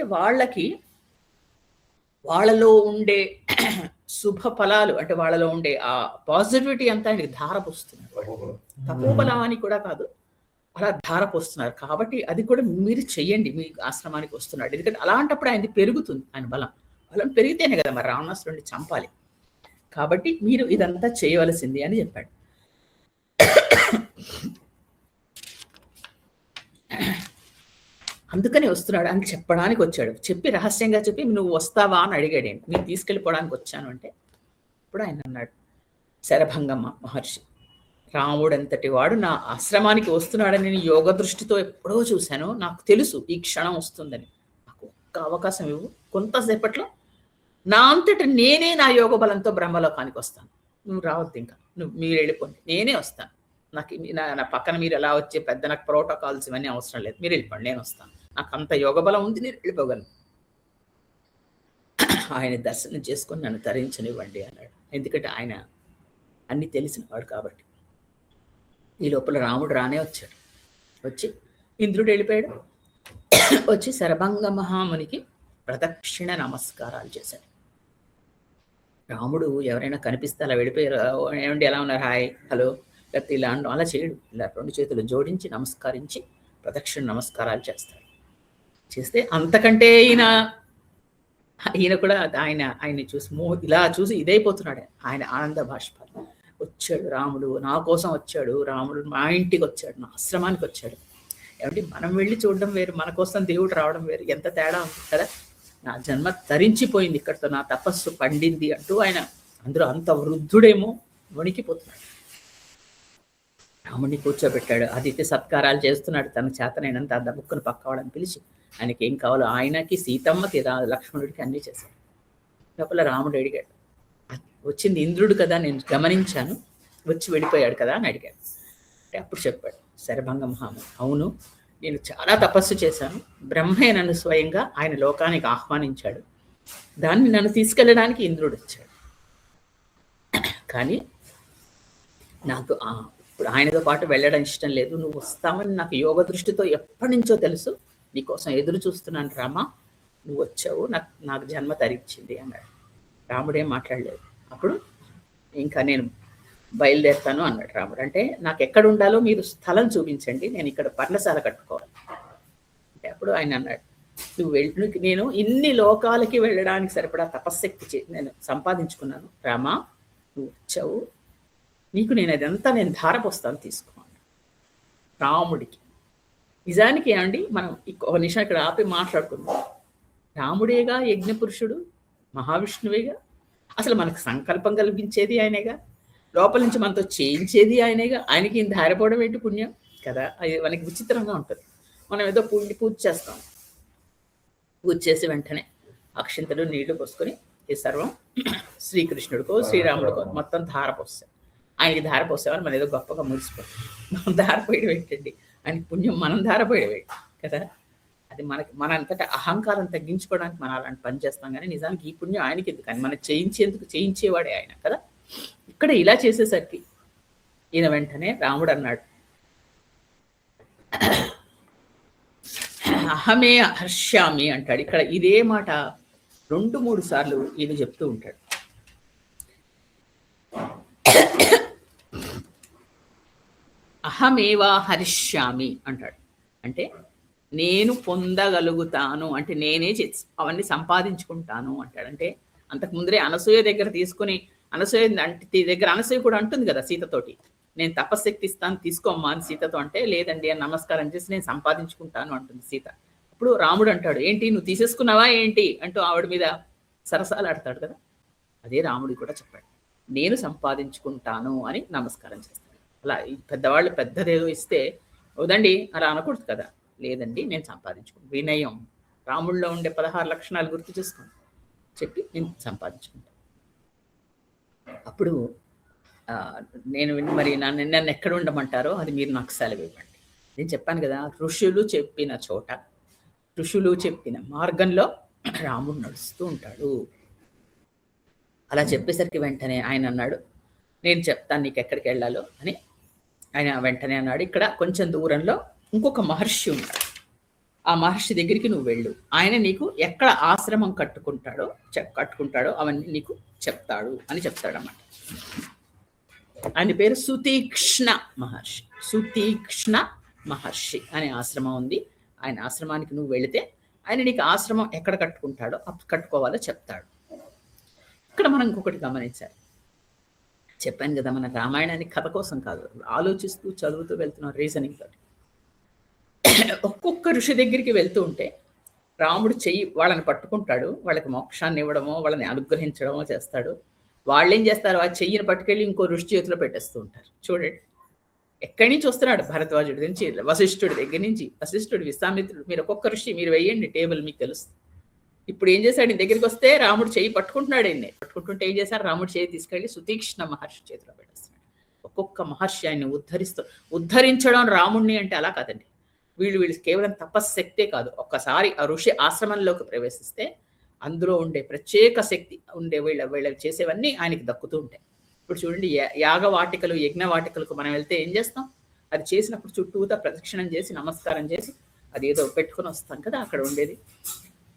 వాళ్ళలో ఉండే శుభ ఫలాలు, అంటే వాళ్ళలో ఉండే ఆ పాజిటివిటీ అంతా ఆయనకి ధారపోస్తున్నారు. తపోబలాన్ని కూడా కాదు, అలా ధారపోస్తున్నారు. కాబట్టి అది కూడా మీరు చెయ్యండి, మీ ఆశ్రమానికి వస్తున్నాడు. ఎందుకంటే అలాంటప్పుడు ఆయనది పెరుగుతుంది. ఆయన బలం పెరిగితేనే కదా మరి రావణాసురుడిని చంపాలి. కాబట్టి మీరు ఇదంతా చేయవలసింది అని చెప్పాడు. అందుకని వస్తున్నాడు అని చెప్పడానికి వచ్చాడు. చెప్పి రహస్యంగా చెప్పి నువ్వు వస్తావా అని అడిగాడు. ఏంటి నేను తీసుకెళ్ళిపోవడానికి వచ్చాను అంటే, ఇప్పుడు ఆయన అన్నాడు, శరభంగమ్మ మహర్షి, రాముడంతటి వాడు నా ఆశ్రమానికి వస్తున్నాడని నేను యోగ దృష్టితో ఎప్పుడో చూశాను. నాకు తెలుసు ఈ క్షణం వస్తుందని. నాకు ఒక్క అవకాశం ఇవ్వు, కొంతసేపట్లో నా అంతటి నేనే నా యోగ బలంతో బ్రహ్మలోకానికి వస్తాను. నువ్వు రావద్దు, ఇంకా మీరు వెళ్ళిపోండి, నేనే వస్తాను. నాకు నా పక్కన మీరు ఎలా వచ్చే పెద్ద నాకు ప్రోటోకాల్స్ ఇవన్నీ అవసరం లేదు, మీరు వెళ్ళిపోండి, నేను వస్తాను. నాకు అంత యోగ బలం ఉంది, నేను వెళ్ళిపోగలను. ఆయన దర్శనం చేసుకొని నన్ను తరించనివ్వండి అన్నాడు. ఎందుకంటే ఆయన అన్నీ తెలిసినవాడు కాబట్టి. ఈ లోపల రాముడు రానే వచ్చాడు. వచ్చి ఇంద్రుడు వెళ్ళిపోయాడు. వచ్చి శరభంగ మహామునికి ప్రదక్షిణ నమస్కారాలు చేశాడు. రాముడు ఎవరైనా కనిపిస్తే అలా వెళ్ళిపోయారు, ఏమండి ఎలా ఉన్నారు, హాయ్ హలో లేకపోతే ఇలా అనడం అలా చేయడు. ఇలా 2 చేతులు జోడించి నమస్కరించి ప్రదక్షిణ నమస్కారాలు చేస్తాడు. చేస్తే అంతకంటే ఈయన కూడా ఆయన్ని చూసి ఇలా చూసి ఇదైపోతున్నాడు. ఆయన ఆనంద బాష్పాలు. వచ్చాడు రాముడు, నా కోసం వచ్చాడు రాముడు, మా ఇంటికి వచ్చాడు, నా ఆశ్రమానికి వచ్చాడు. ఏమంటే మనం వెళ్ళి చూడడం వేరు, మన కోసం దేవుడు రావడం వేరు, ఎంత తేడా ఉంది కదా. నా జన్మ తరించిపోయింది ఇక్కడితో, నా తపస్సు పండింది అంటూ ఆయన అందులో అంత వృద్ధుడేమో వణికిపోతున్నాడు. రాముడిని కూర్చోబెట్టాడు, అతిథి సత్కారాలు చేస్తున్నాడు. తన చేతనైనంత ఆ దబ్బుక్కును పక్కవాడని పిలిచి ఆయనకి ఏం కావాలో ఆయనకి, సీతమ్మకి, లక్ష్మణుడికి అన్నీ చేశాడు. లోపల రాముడు అడిగాడు, వచ్చింది ఇంద్రుడు కదా, నేను గమనించాను, వచ్చి వెళ్ళిపోయాడు కదా అని అడిగాడు. అంటే అప్పుడు చెప్పాడు శరభంగ మహాముని, అవును నేను చాలా తపస్సు చేశాను, బ్రహ్మే నన్ను స్వయంగా ఆయన లోకానికి ఆహ్వానించాడు, దాన్ని నన్ను తీసుకెళ్ళడానికి ఇంద్రుడు వచ్చాడు. కానీ నాకు ఇప్పుడు ఆయనతో పాటు వెళ్ళడం ఇష్టం లేదు, నువ్వు వస్తావని నాకు యోగ దృష్టితో ఎప్పటి నుంచో తెలుసు, నీకోసం ఎదురు చూస్తున్నాను రామా, నువ్వు వచ్చావు, నాకు జన్మ తరించింది అన్నాడు. రాముడేం మాట్లాడలేదు. అప్పుడు ఇంకా నేను బయలుదేరుతాను అన్నాడు రాముడు. అంటే నాకు ఎక్కడ ఉండాలో మీరు స్థలం చూపించండి, నేను ఇక్కడ పర్ణశాల కట్టుకోవాలి అంటే అప్పుడు ఆయన అన్నాడు, నేను ఇన్ని లోకాలకి వెళ్ళడానికి సరిపడా తపశ్శక్తి నేను సంపాదించుకున్నాను రామా, నువ్వు వచ్చావు, నీకు నేను అదంతా నేను ధారపోస్తాను తీసుకోండి. రాముడికి నిజానికి ఏమండి, మనం ఒక నిమిషం ఇక్కడ ఆపి మాట్లాడుకుందాం. రాముడేగా యజ్ఞపురుషుడు, మహావిష్ణువేగా, అసలు మనకు సంకల్పం కల్పించేది ఆయనేగా, లోపల నుంచి మనతో చేయించేది ఆయనేగా, ఆయనకి ఇంత ధారపోవడం ఏంటి పుణ్యం కదా. అది మనకి విచిత్రంగా ఉంటుంది. మనం ఏదో పూజ చేస్తాం, పూజ చేసి వెంటనే అక్షింతలు నీళ్లు పోసుకొని ఈ సర్వం శ్రీకృష్ణుడికో శ్రీరాముడికో మొత్తం ధార పోస్తాం. ఆయనకి ధార పోసేవారు మనం ఏదో గొప్పగా మురిసిపోతాం. మనం ధారపోయడం ఏంటండి, ఆయనకి పుణ్యం మనం ధారపోయడం ఏంటి కదా. అది మన అంతటా అహంకారం తగ్గించుకోవడానికి మనం అలాంటి పని చేస్తాం. కానీ నిజానికి ఈ పుణ్యం ఆయనకి ఎందుకు, కానీ మనం చేయించేవాడే ఆయన కదా. ఇక్కడ ఇలా చేసేసరికి ఈయన వెంటనే రాముడు అన్నాడు, అహమే హర్ష్యామి అంటాడు. ఇక్కడ ఇదే మాట 2-3 సార్లు ఈయన చెప్తూ ఉంటాడు. అహమేవా హరిష్యామి అంటాడు. అంటే నేను పొందగలుగుతాను, అంటే నేనే అవన్నీ సంపాదించుకుంటాను అంటాడు. అంటే అంతకుముందరే అనసూయ దగ్గర తీసుకుని, అనసూయ కూడా అంటుంది కదా సీతతోటి, నేను తపశ్శక్తి ఇస్తాను తీసుకోమ్మా అని సీతతో అంటే, లేదండి అని నమస్కారం చేసి నేను సంపాదించుకుంటాను అంటుంది సీత. అప్పుడు రాముడు అంటాడు, ఏంటి నువ్వు తీసేసుకున్నావా ఏంటి అంటూ ఆవిడ మీద సరసాలు ఆడతాడు కదా. అదే రాముడు కూడా చెప్పాడు, నేను సంపాదించుకుంటాను అని నమస్కారం చేస్తాడు. అలా పెద్దవాళ్ళు పెద్దదేదో ఇస్తే వదండి అలా అనకూడదు కదా. లేదండి నేను సంపాదించుకుంటాను, వినయం, రాముడిలో ఉండే 16 లక్షణాలు గుర్తు చేసుకోండి, చెప్పి నేను సంపాదించుకుంటాను. అప్పుడు మరి నన్ను ఎక్కడ ఉండమంటారో అది మీరు నాకు సెలవు ఇవ్వండి. నేను చెప్పాను కదా, ఋషులు చెప్పిన చోట, ఋషులు చెప్పిన మార్గంలో రాముడు నడుస్తూ ఉంటాడు. అలా చెప్పేసరికి వెంటనే ఆయన అన్నాడు, నేను చెప్తాను నీకు ఎక్కడికి వెళ్ళాలో అని. ఆయన వెంటనే అన్నాడు, ఇక్కడ కొంచెం దూరంలో ఇంకొక మహర్షి ఉంటాడు, ఆ మహర్షి దగ్గరికి నువ్వు వెళ్ళు, ఆయన నీకు ఎక్కడ ఆశ్రమం కట్టుకుంటాడో అవన్నీ నీకు చెప్తాడు అని చెప్తాడన్నమాట. ఆయన పేరు సుతీక్ష్ణ మహర్షి. సుతీక్ష్ణ మహర్షి అనే ఆశ్రమం ఉంది. ఆయన ఆశ్రమానికి నువ్వు వెళితే ఆయన నీకు ఆశ్రమం ఎక్కడ కట్టుకోవాలో చెప్తాడు. ఇక్కడ మనం ఇంకొకటి గమనించాలి. చెప్పాను కదా, మన రామాయణానికి కథ కోసం కాదు, ఆలోచిస్తూ చదువుతూ వెళ్తున్నాం రీజనింగ్ తోటి. ఒక్కొక్క ఋషి దగ్గరికి వెళ్తూ ఉంటే రాముడు వాళ్ళని పట్టుకుంటాడు, వాళ్ళకి మోక్షాన్ని ఇవ్వడమో వాళ్ళని అనుగ్రహించడమో చేస్తాడు. వాళ్ళు ఏం చేస్తారు, ఆ చెయ్యిని పట్టుకెళ్ళి ఇంకో ఋషి చేతిలో పెట్టేస్తూ ఉంటారు. చూడండి, ఎక్కడి నుంచి వస్తున్నాడు, భరద్వాజుడి నుంచి, వశిష్ఠుడి దగ్గర నుంచి, వశిష్ఠుడు, విశ్వామిత్రుడు, మీరు ఒక్కొక్క ఋషి మీరు వేయండి టేబుల్, మీకు తెలుస్తుంది. ఇప్పుడు ఏం చేశాడు, ఈయన దగ్గరికి వస్తే రాముడు చెయ్యి పట్టుకుంటున్నాడు. ఆయన్ని పట్టుకుంటుంటే ఏం చేశారు, రాముడు చేయి తీసుకెళ్ళి సుతీక్ష్ణ మహర్షి చేతిలో పెట్టేస్తున్నాడు. ఒక్కొక్క మహర్షి ఆయన్ని ఉద్ధరించడం రాముడిని అంటే అలా కాదండి. వీళ్ళు కేవలం తపశ్శక్తే కాదు, ఒక్కసారి ఆ ఋషి ఆశ్రమంలోకి ప్రవేశిస్తే అందులో ఉండే ప్రత్యేక శక్తి ఉండే వీళ్ళ చేసేవన్నీ ఆయనకి దక్కుతూ ఉంటాయి. ఇప్పుడు చూడండి, యాగవాటికలు యజ్ఞవాటికలకు మనం వెళ్తే ఏం చేస్తాం? అది చేసినప్పుడు చుట్టూతా ప్రదక్షిణం చేసి నమస్కారం చేసి అది ఏదో పెట్టుకొని వస్తాం కదా, అక్కడ ఉండేది.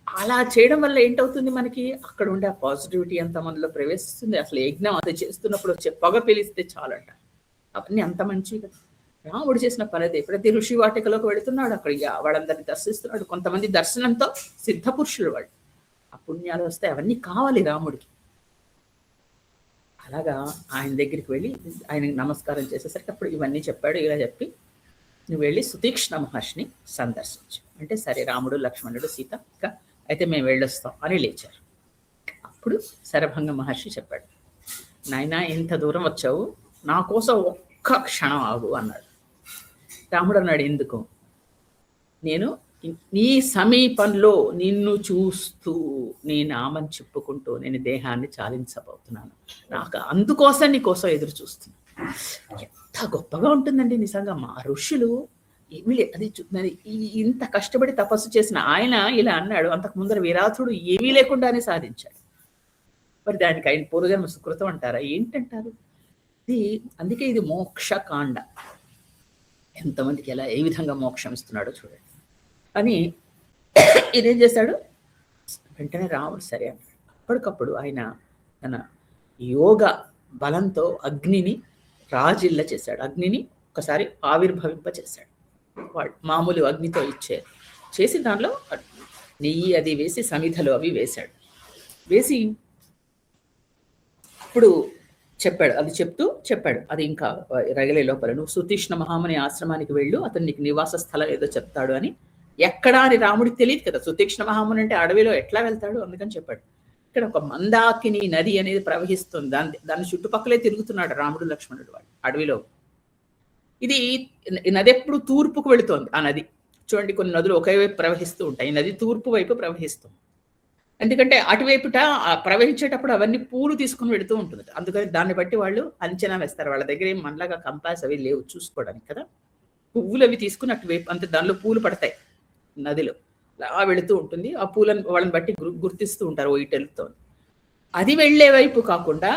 అలా చేయడం వల్ల ఏంటవుతుంది, మనకి అక్కడ ఉండే ఆ పాజిటివిటీ అంత మనలో ప్రవేశిస్తుంది. అసలు యజ్ఞం అది చేస్తున్నప్పుడు వచ్చే పొగ పిలిస్తే చాలంట. అవన్నీ అంత మంచివి కదా. రాముడు చేసిన పని అదే. ప్రతి ఋషి వాటికలోకి వెళుతున్నాడు, అక్కడ వాళ్ళందరినీ దర్శిస్తున్నాడు. కొంతమంది దర్శనంతో సిద్ధ పురుషులు వాళ్ళు, ఆ పుణ్యాలు వస్తాయి. అవన్నీ కావాలి రాముడికి. అలాగా ఆయన దగ్గరికి వెళ్ళి ఆయనకి నమస్కారం చేసేసరికి అప్పుడు ఇవన్నీ చెప్పాడు. ఇలా చెప్పి నువ్వు వెళ్ళి సుతీక్ష్ణ మహర్షిని సందర్శించు అంటే, సరే రాముడు లక్ష్మణుడు సీత ఇంకా అయితే మేము వెళ్ళొస్తాం అని లేచారు. అప్పుడు శరభంగ మహర్షి చెప్పాడు, నాయనా ఇంత దూరం వచ్చావు, నా కోసం ఒక్క క్షణం ఆగు అన్నాడు. రాముడు అన్నాడు, ఎందుకు? నేను నీ సమీపంలో నిన్ను చూస్తూ నీ నామం చెప్పుకుంటూ నేను దేహాన్ని చాలించబోతున్నాను. నాకు అందుకోసం నీ కోసం ఎదురు చూస్తున్నాను. ఎంత గొప్పగా ఉంటుందండి నిజంగా. మా ఋషులు ఏమీ అది ఇంత కష్టపడి తపస్సు చేసిన ఆయన ఇలా అన్నాడు. అంతకు ముందర విరాతుడు ఏమీ లేకుండానే సాధించాడు. మరి దానికి ఆయన పూర్వజన్మ సుకృతం అంటారా? ఏంటంటారు? ఇది అందుకే ఇది మోక్షకాండ. ఎంతమందికి ఎలా ఏ విధంగా మోక్షం ఇస్తున్నాడో చూడండి అని. ఇదేం చేశాడు? వెంటనే రాముడు సరే అన్నాడు. అప్పటికప్పుడు ఆయన తన యోగ బలంతో అగ్నిని రాజిల్ల చేశాడు. అగ్నిని ఒకసారి ఆవిర్భవింప చేశాడు. వాడు మామూలు అగ్నితో చేసి దానిలో నెయ్యి అది వేసి సమిధలు అవి వేశాడు. వేసి ఇప్పుడు చెప్పాడు, అది చెప్తూ చెప్పాడు. అది ఇంకా రగిలే లోపల నువ్వు సుతీష్ణ మహాముని ఆశ్రమానికి వెళ్ళు, అతను నీకు నివాస స్థలం ఏదో చెప్తాడు అని. ఎక్కడా అని రాముడికి తెలియదు కదా. సుతీక్ష్ణ మహాముని అంటే అడవిలో ఎట్లా వెళ్తాడు, అందుకని చెప్పాడు. ఇక్కడ ఒక మందాకిని నది అనేది ప్రవహిస్తుంది. దాని చుట్టుపక్కలే తిరుగుతున్నాడు రాముడు లక్ష్మణుడు వాడు అడవిలో. ఇది నది ఎప్పుడు తూర్పుకు వెళుతోంది. ఆ నది చూడండి, కొన్ని నదులు ఒకే వైపు ప్రవహిస్తూ ఉంటాయి. ఈ నది తూర్పు వైపు ప్రవహిస్తుంది. ఎందుకంటే అటువైపుట ప్రవహించేటప్పుడు అవన్నీ పూలు తీసుకుని వెళుతూ ఉంటుంది. అందుకని దాన్ని బట్టి వాళ్ళు అంచనా వేస్తారు. వాళ్ళ దగ్గర ఏం మనలాగా కంపాస్ అవి లేవు చూసుకోవడానికి కదా. పువ్వులు అవి తీసుకుని అటువైపు అంతే, దానిలో పూలు పడతాయి నదిలో, అలా వెళుతూ ఉంటుంది. ఆ పూలను వాళ్ళని బట్టి గుర్తిస్తూ ఉంటారు ఇటెలుతో. అది వెళ్లే వైపు కాకుండా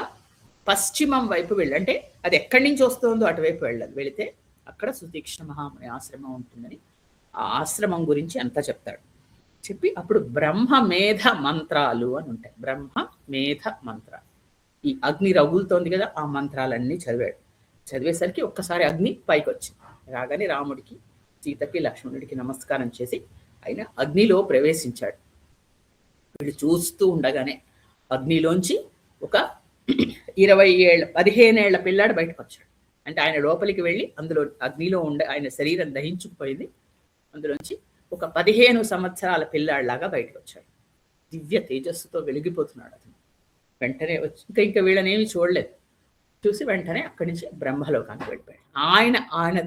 పశ్చిమం వైపు వెళ్ళి, అంటే అది ఎక్కడి నుంచి వస్తుందో అటువైపు వెళ్ళాలి. వెళితే అక్కడ సుతీక్ష్ణ మహాముని ఆశ్రమం ఉంటుందని ఆ ఆశ్రమం గురించి అంతా చెప్తాడు. చెప్పి అప్పుడు బ్రహ్మ మేధ మంత్రాలు అని ఉంటాయి. బ్రహ్మ మేధ మంత్రాలు, ఈ అగ్ని రగులుతోంది కదా, ఆ మంత్రాలన్నీ చదివాడు. చదివేసరికి ఒక్కసారి అగ్ని పైకి వచ్చింది. రాగానే రాముడికి సీతకి లక్ష్మణుడికి నమస్కారం చేసి ఆయన అగ్నిలో ప్రవేశించాడు. వీళ్ళు చూస్తూ ఉండగానే అగ్నిలోంచి ఒక 15 ఏళ్ల పిల్లాడు బయటకు వచ్చాడు. అంటే ఆయన లోపలికి వెళ్ళి అందులో అగ్నిలో ఉండే ఆయన శరీరం దహించుకుపోయింది. అందులోంచి ఒక 15 సంవత్సరాల పిల్లాడిలాగా బయటకు వచ్చాడు. దివ్య తేజస్సుతో వెలిగిపోతున్నాడు అతను. వెంటనే వచ్చి ఇంకా వీళ్ళనేమి చూడలేదు. చూసి వెంటనే అక్కడి నుంచి బ్రహ్మలోకానికి వెళ్ళిపోయాడు. ఆయన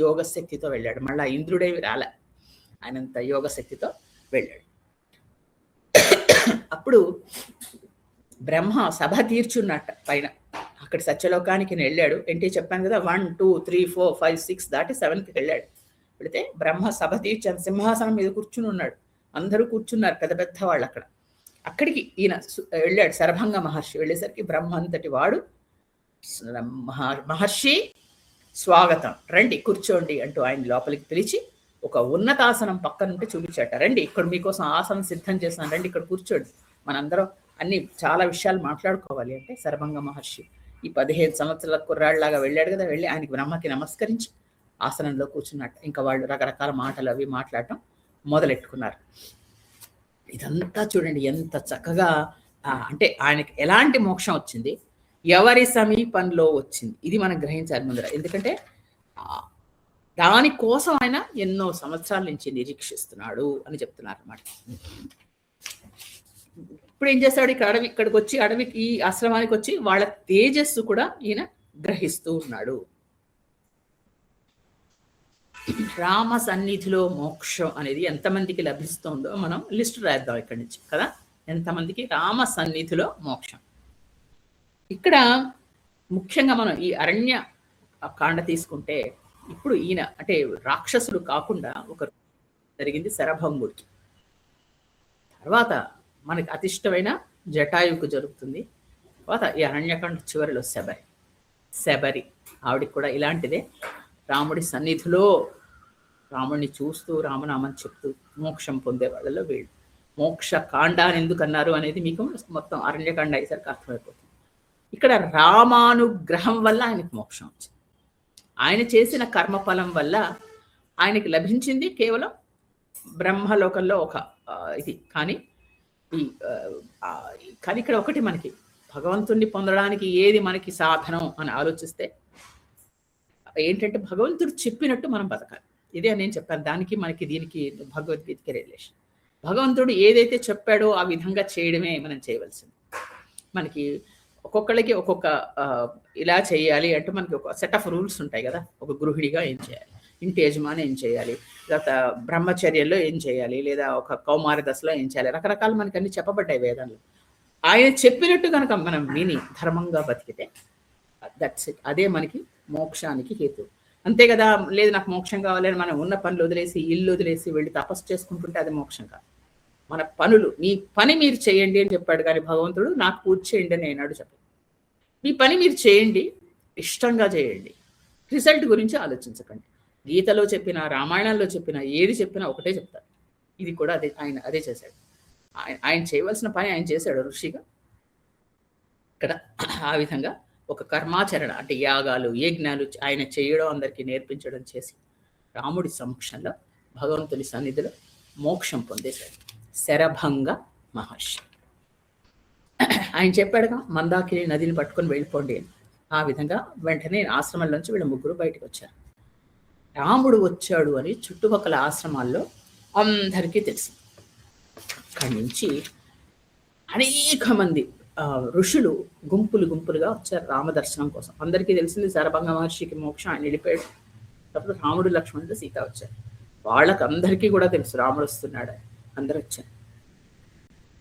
యోగశక్తితో వెళ్ళాడు. మళ్ళీ ఇంద్రుడేవి రాలే, ఆయనంత యోగశక్తితో వెళ్ళాడు. అప్పుడు బ్రహ్మ సభ తీర్చున్నట్ట పైన. అక్కడ సత్యలోకానికి వెళ్ళాడు. ఏంటి చెప్పాను కదా, 1 2 3 4 5 6 దాటి 7కి వెళ్ళాడు. వెళితే బ్రహ్మ సభ తీర్చాను, సింహాసనం మీద కూర్చుని ఉన్నాడు. అందరూ కూర్చున్నారు, పెద్ద పెద్ద వాళ్ళు అక్కడ. అక్కడికి ఈయన వెళ్ళాడు శరభంగ మహర్షి. వెళ్ళేసరికి బ్రహ్మ అంతటి వాడు, మహర్షి స్వాగతం, రండి కూర్చోండి అంటూ ఆయన లోపలికి పిలిచి ఒక ఉన్నతాసనం పక్కనుంటే చూపించాట. రండి ఇక్కడ మీకోసం ఆసనం సిద్ధం చేస్తాను, రండి ఇక్కడ కూర్చోండి, మనందరం అన్ని చాలా విషయాలు మాట్లాడుకోవాలి అంటే. శరభంగ మహర్షి ఈ 15 సంవత్సరాల కుర్రాళ్ళలాగా వెళ్ళాడు కదా, వెళ్ళి ఆయనకి బ్రహ్మకి నమస్కరించి ఆసనంలో కూర్చున్నట్టు. ఇంకా వాళ్ళు రకరకాల మాటలు అవి మాట్లాడటం మొదలెట్టుకున్నారు. ఇదంతా చూడండి ఎంత చక్కగా, అంటే ఆయనకి ఎలాంటి మోక్షం వచ్చింది, ఎవరి సమీపంలో వచ్చింది, ఇది మనం గ్రహించాలి ముందర. ఎందుకంటే దానికోసం ఆయన ఎన్నో సంవత్సరాల నుంచి నిరీక్షిస్తున్నాడు అని చెప్తున్నారు అన్నమాట. ఇప్పుడు ఏం చేస్తాడు, ఇక్కడికి వచ్చి అడవికి ఈ ఆశ్రమానికి వచ్చి వాళ్ళ తేజస్సు కూడా ఈయన గ్రహిస్తూ ఉన్నాడు. రామ సన్నిధిలో మోక్షం అనేది ఎంతమందికి లభిస్తుందో మనం లిస్ట్ రాద్దాం ఇక్కడి నుంచి కదా. ఎంతమందికి రామ సన్నిధిలో మోక్షం. ఇక్కడ ముఖ్యంగా మనం ఈ అరణ్య కాండ తీసుకుంటే, ఇప్పుడు ఈయన అంటే రాక్షసులు కాకుండా ఒక జరిగింది శరభంగుడికి. తర్వాత మనకి అతిష్టమైన జటాయువుకు జరుగుతుంది. తర్వాత ఈ అరణ్యకాండ చివరిలో శబరి ఆవిడికి కూడా ఇలాంటిదే. రాముడి సన్నిధిలో రాముడిని చూస్తూ రామనామని చెప్తూ మోక్షం పొందే వాళ్ళలో వీళ్ళు. మోక్ష కాండ అని ఎందుకు అన్నారు అనేది మీకు మొత్తం అరణ్యకాండ అయ్యేసరికి అర్థమైపోతుంది. ఇక్కడ రామానుగ్రహం వల్ల ఆయనకి మోక్షం వచ్చింది. ఆయన చేసిన కర్మఫలం వల్ల ఆయనకి లభించింది కేవలం బ్రహ్మలోకంలో ఒక ఇది. కానీ ఇక్కడ ఒకటి, మనకి భగవంతుణ్ణి పొందడానికి ఏది మనకి సాధనం అని ఆలోచిస్తే ఏంటంటే భగవంతుడు చెప్పినట్టు మనం బతకాలి. ఇదే నేను చెప్పాను. దానికి మనకి దీనికి భగవద్గీతకి రిలేషన్. భగవంతుడు ఏదైతే చెప్పాడో ఆ విధంగా చేయడమే మనం చేయవలసింది. మనకి ఒక్కొక్కళ్ళకి ఒక్కొక్క ఇలా చేయాలి అంటే మనకి ఒక సెట్ ఆఫ్ రూల్స్ ఉంటాయి కదా. ఒక గృహిణిగా ఏం చేయాలి, ఇంటి యజమాని ఏం చేయాలి, లేదా బ్రహ్మచర్యంలో ఏం చేయాలి, లేదా ఒక కౌమార దశలో ఏం చేయాలి, రకరకాలు మనకి అన్ని చెప్పబడ్డాయి వేదంలో. ఆయన చెప్పినట్టు కనుక మనం విని ధర్మంగా బతికితే దట్స్ ఇట్. అదే మనకి మోక్షానికి హేతు. అంతే కదా. లేదు నాకు మోక్షం కావాలని మనం ఉన్న పనులు వదిలేసి ఇల్లు వదిలేసి వెళ్ళి తపస్సు చేసుకుంటుంటే అది మోక్షం కాదు. మన పనులు, మీ పని మీరు చేయండి అని చెప్పాడు. కానీ భగవంతుడు నాకు పూజ చేయండి అని ఏనాడు చెప్పాడు. మీ పని మీరు చేయండి, ఇష్టంగా చేయండి, రిజల్ట్ గురించి ఆలోచించకండి. గీతలో చెప్పిన, రామాయణంలో చెప్పిన, ఏది చెప్పినా ఒకటే చెప్తారు. ఇది కూడా అదే చేశాడు. ఆయన చేయవలసిన పని ఆయన చేశాడు ఋషిగా. ఇక్కడ ఆ విధంగా ఒక కర్మాచరణ అంటే యాగాలు యజ్ఞాలు ఆయన చేయడం, అందరికీ నేర్పించడం చేసి రాముడి సమక్షంలో భగవంతుని సన్నిధిలో మోక్షం పొందేశాడు శరభంగ మహర్షి. ఆయన చెప్పాడుగా మందాకిని నదిని పట్టుకొని వెళ్ళిపోండి అని. ఆ విధంగా వెంటనే ఆశ్రమంలోంచి వీళ్ళ ముగ్గురు బయటకు వచ్చారు. రాముడు వచ్చాడు అని చుట్టుపక్కల ఆశ్రమాల్లో అందరికీ తెలుసు. అక్కడి నుంచి అనేక మంది ఋషులు గుంపులుగా వచ్చారు రామదర్శనం కోసం. అందరికీ తెలిసింది శరభంగ మహర్షికి మోక్షం, ఆయన వెళ్ళిపోయాడు. అప్పుడు రాముడు లక్ష్మణుడు సీత వచ్చారు. వాళ్ళకి అందరికీ కూడా తెలుసు రాముడు వస్తున్నాడు. అందరూ వచ్చారు.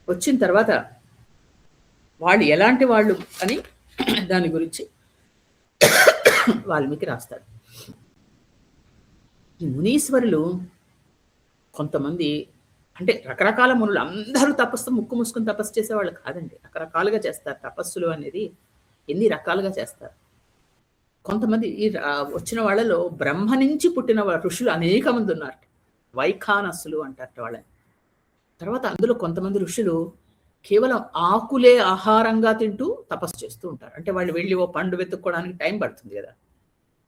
వచ్చిన తర్వాత వాళ్ళు ఎలాంటి వాళ్ళు అని దాని గురించి వాల్మీకి రాస్తాడు. ఈ మునీశ్వరులు కొంతమంది అంటే రకరకాల మునులు, అందరూ తపస్సు ముక్కు మూసుకుని తపస్సు చేసేవాళ్ళు కాదండి. రకరకాలుగా చేస్తారు. తపస్సులు అనేది ఎన్ని రకాలుగా చేస్తారు. కొంతమంది ఈ వచ్చిన వాళ్ళలో బ్రహ్మ నుంచి పుట్టిన ఋషులు అనేక మంది ఉన్నారు. వైఖానస్సులు అంటారు వాళ్ళని. తర్వాత అందులో కొంతమంది ఋషులు కేవలం ఆకులే ఆహారంగా తింటూ తపస్సు చేస్తూ ఉంటారు. అంటే వాళ్ళు వెళ్ళి ఓ పండు వెతుక్కోవడానికి టైం పడుతుంది కదా.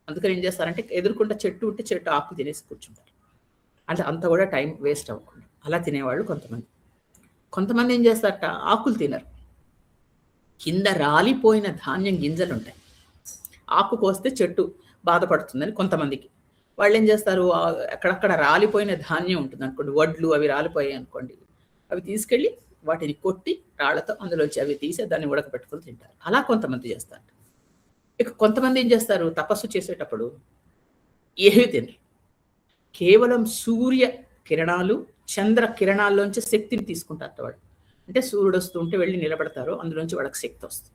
అందుకని ఏం చేస్తారంటే ఎదుర్కొంటే చెట్టు ఉంటే చెట్టు ఆకు తినేసి కూర్చుంటారు. అంటే అంత కూడా టైం వేస్ట్ అవ్వకుండా అలా తినేవాళ్ళు కొంతమంది. కొంతమంది ఏం చేస్తారట, ఆకులు తినరు. కింద రాలిపోయిన ధాన్యం గింజలు ఉంటాయి. ఆకు కోస్తే చెట్టు బాధపడుతుందని కొంతమందికి. వాళ్ళు ఏం చేస్తారు, అక్కడక్కడ రాలిపోయిన ధాన్యం ఉంటుంది అనుకోండి, వడ్లు అవి రాలిపోయాయి అనుకోండి, అవి తీసుకెళ్ళి వాటిని కొట్టి రాళ్లతో అందులోంచి అవి తీసి దాన్ని ఉడకబెట్టుకొని తింటారు. అలా కొంతమంది చేస్తారు. ఇక కొంతమంది ఏం చేస్తారు, తపస్సు చేసేటప్పుడు ఏవి తినరు. కేవలం సూర్య కిరణాలు చంద్ర కిరణాల్లోంచి శక్తిని తీసుకుంటారు వాడు. అంటే సూర్యుడు వస్తూ ఉంటే వెళ్ళి నిలబడతారు, అందులోంచి వాళ్ళకి శక్తి వస్తుంది.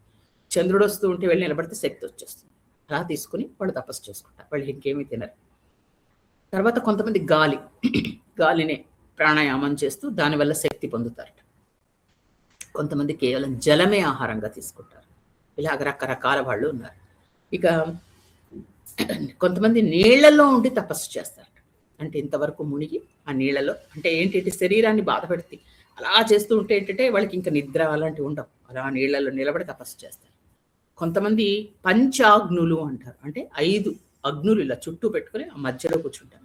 చంద్రుడు వస్తూ ఉంటే వెళ్ళి నిలబడితే శక్తి వచ్చేస్తుంది. అలా తీసుకుని వాళ్ళు తపస్సు చేసుకుంటారు. వాళ్ళు ఇంకేమీ తినరు. తర్వాత కొంతమంది గాలిని ప్రాణాయామం చేస్తూ దానివల్ల శక్తి పొందుతారు. కొంతమంది కేవలం జలమే ఆహారంగా తీసుకుంటారు. ఇలాగ రకరకాల వాళ్ళు ఉన్నారు. ఇక కొంతమంది నీళ్లలో ఉండి తపస్సు చేస్తారు. అంటే ఇంతవరకు మునిగి ఆ నీళ్లలో, అంటే ఏంటి శరీరాన్ని బాధ పెడితే అలా చేస్తూ ఉంటే ఏంటంటే వాళ్ళకి ఇంకా నిద్ర అలాంటివి ఉండవు. అలా నీళ్లలో నిలబడి తపస్సు చేస్తారు. కొంతమంది పంచాగ్నులు అంటారు. అంటే 5 అగ్నులు ఇలా చుట్టూ పెట్టుకుని ఆ మధ్యలో కూర్చుంటారు.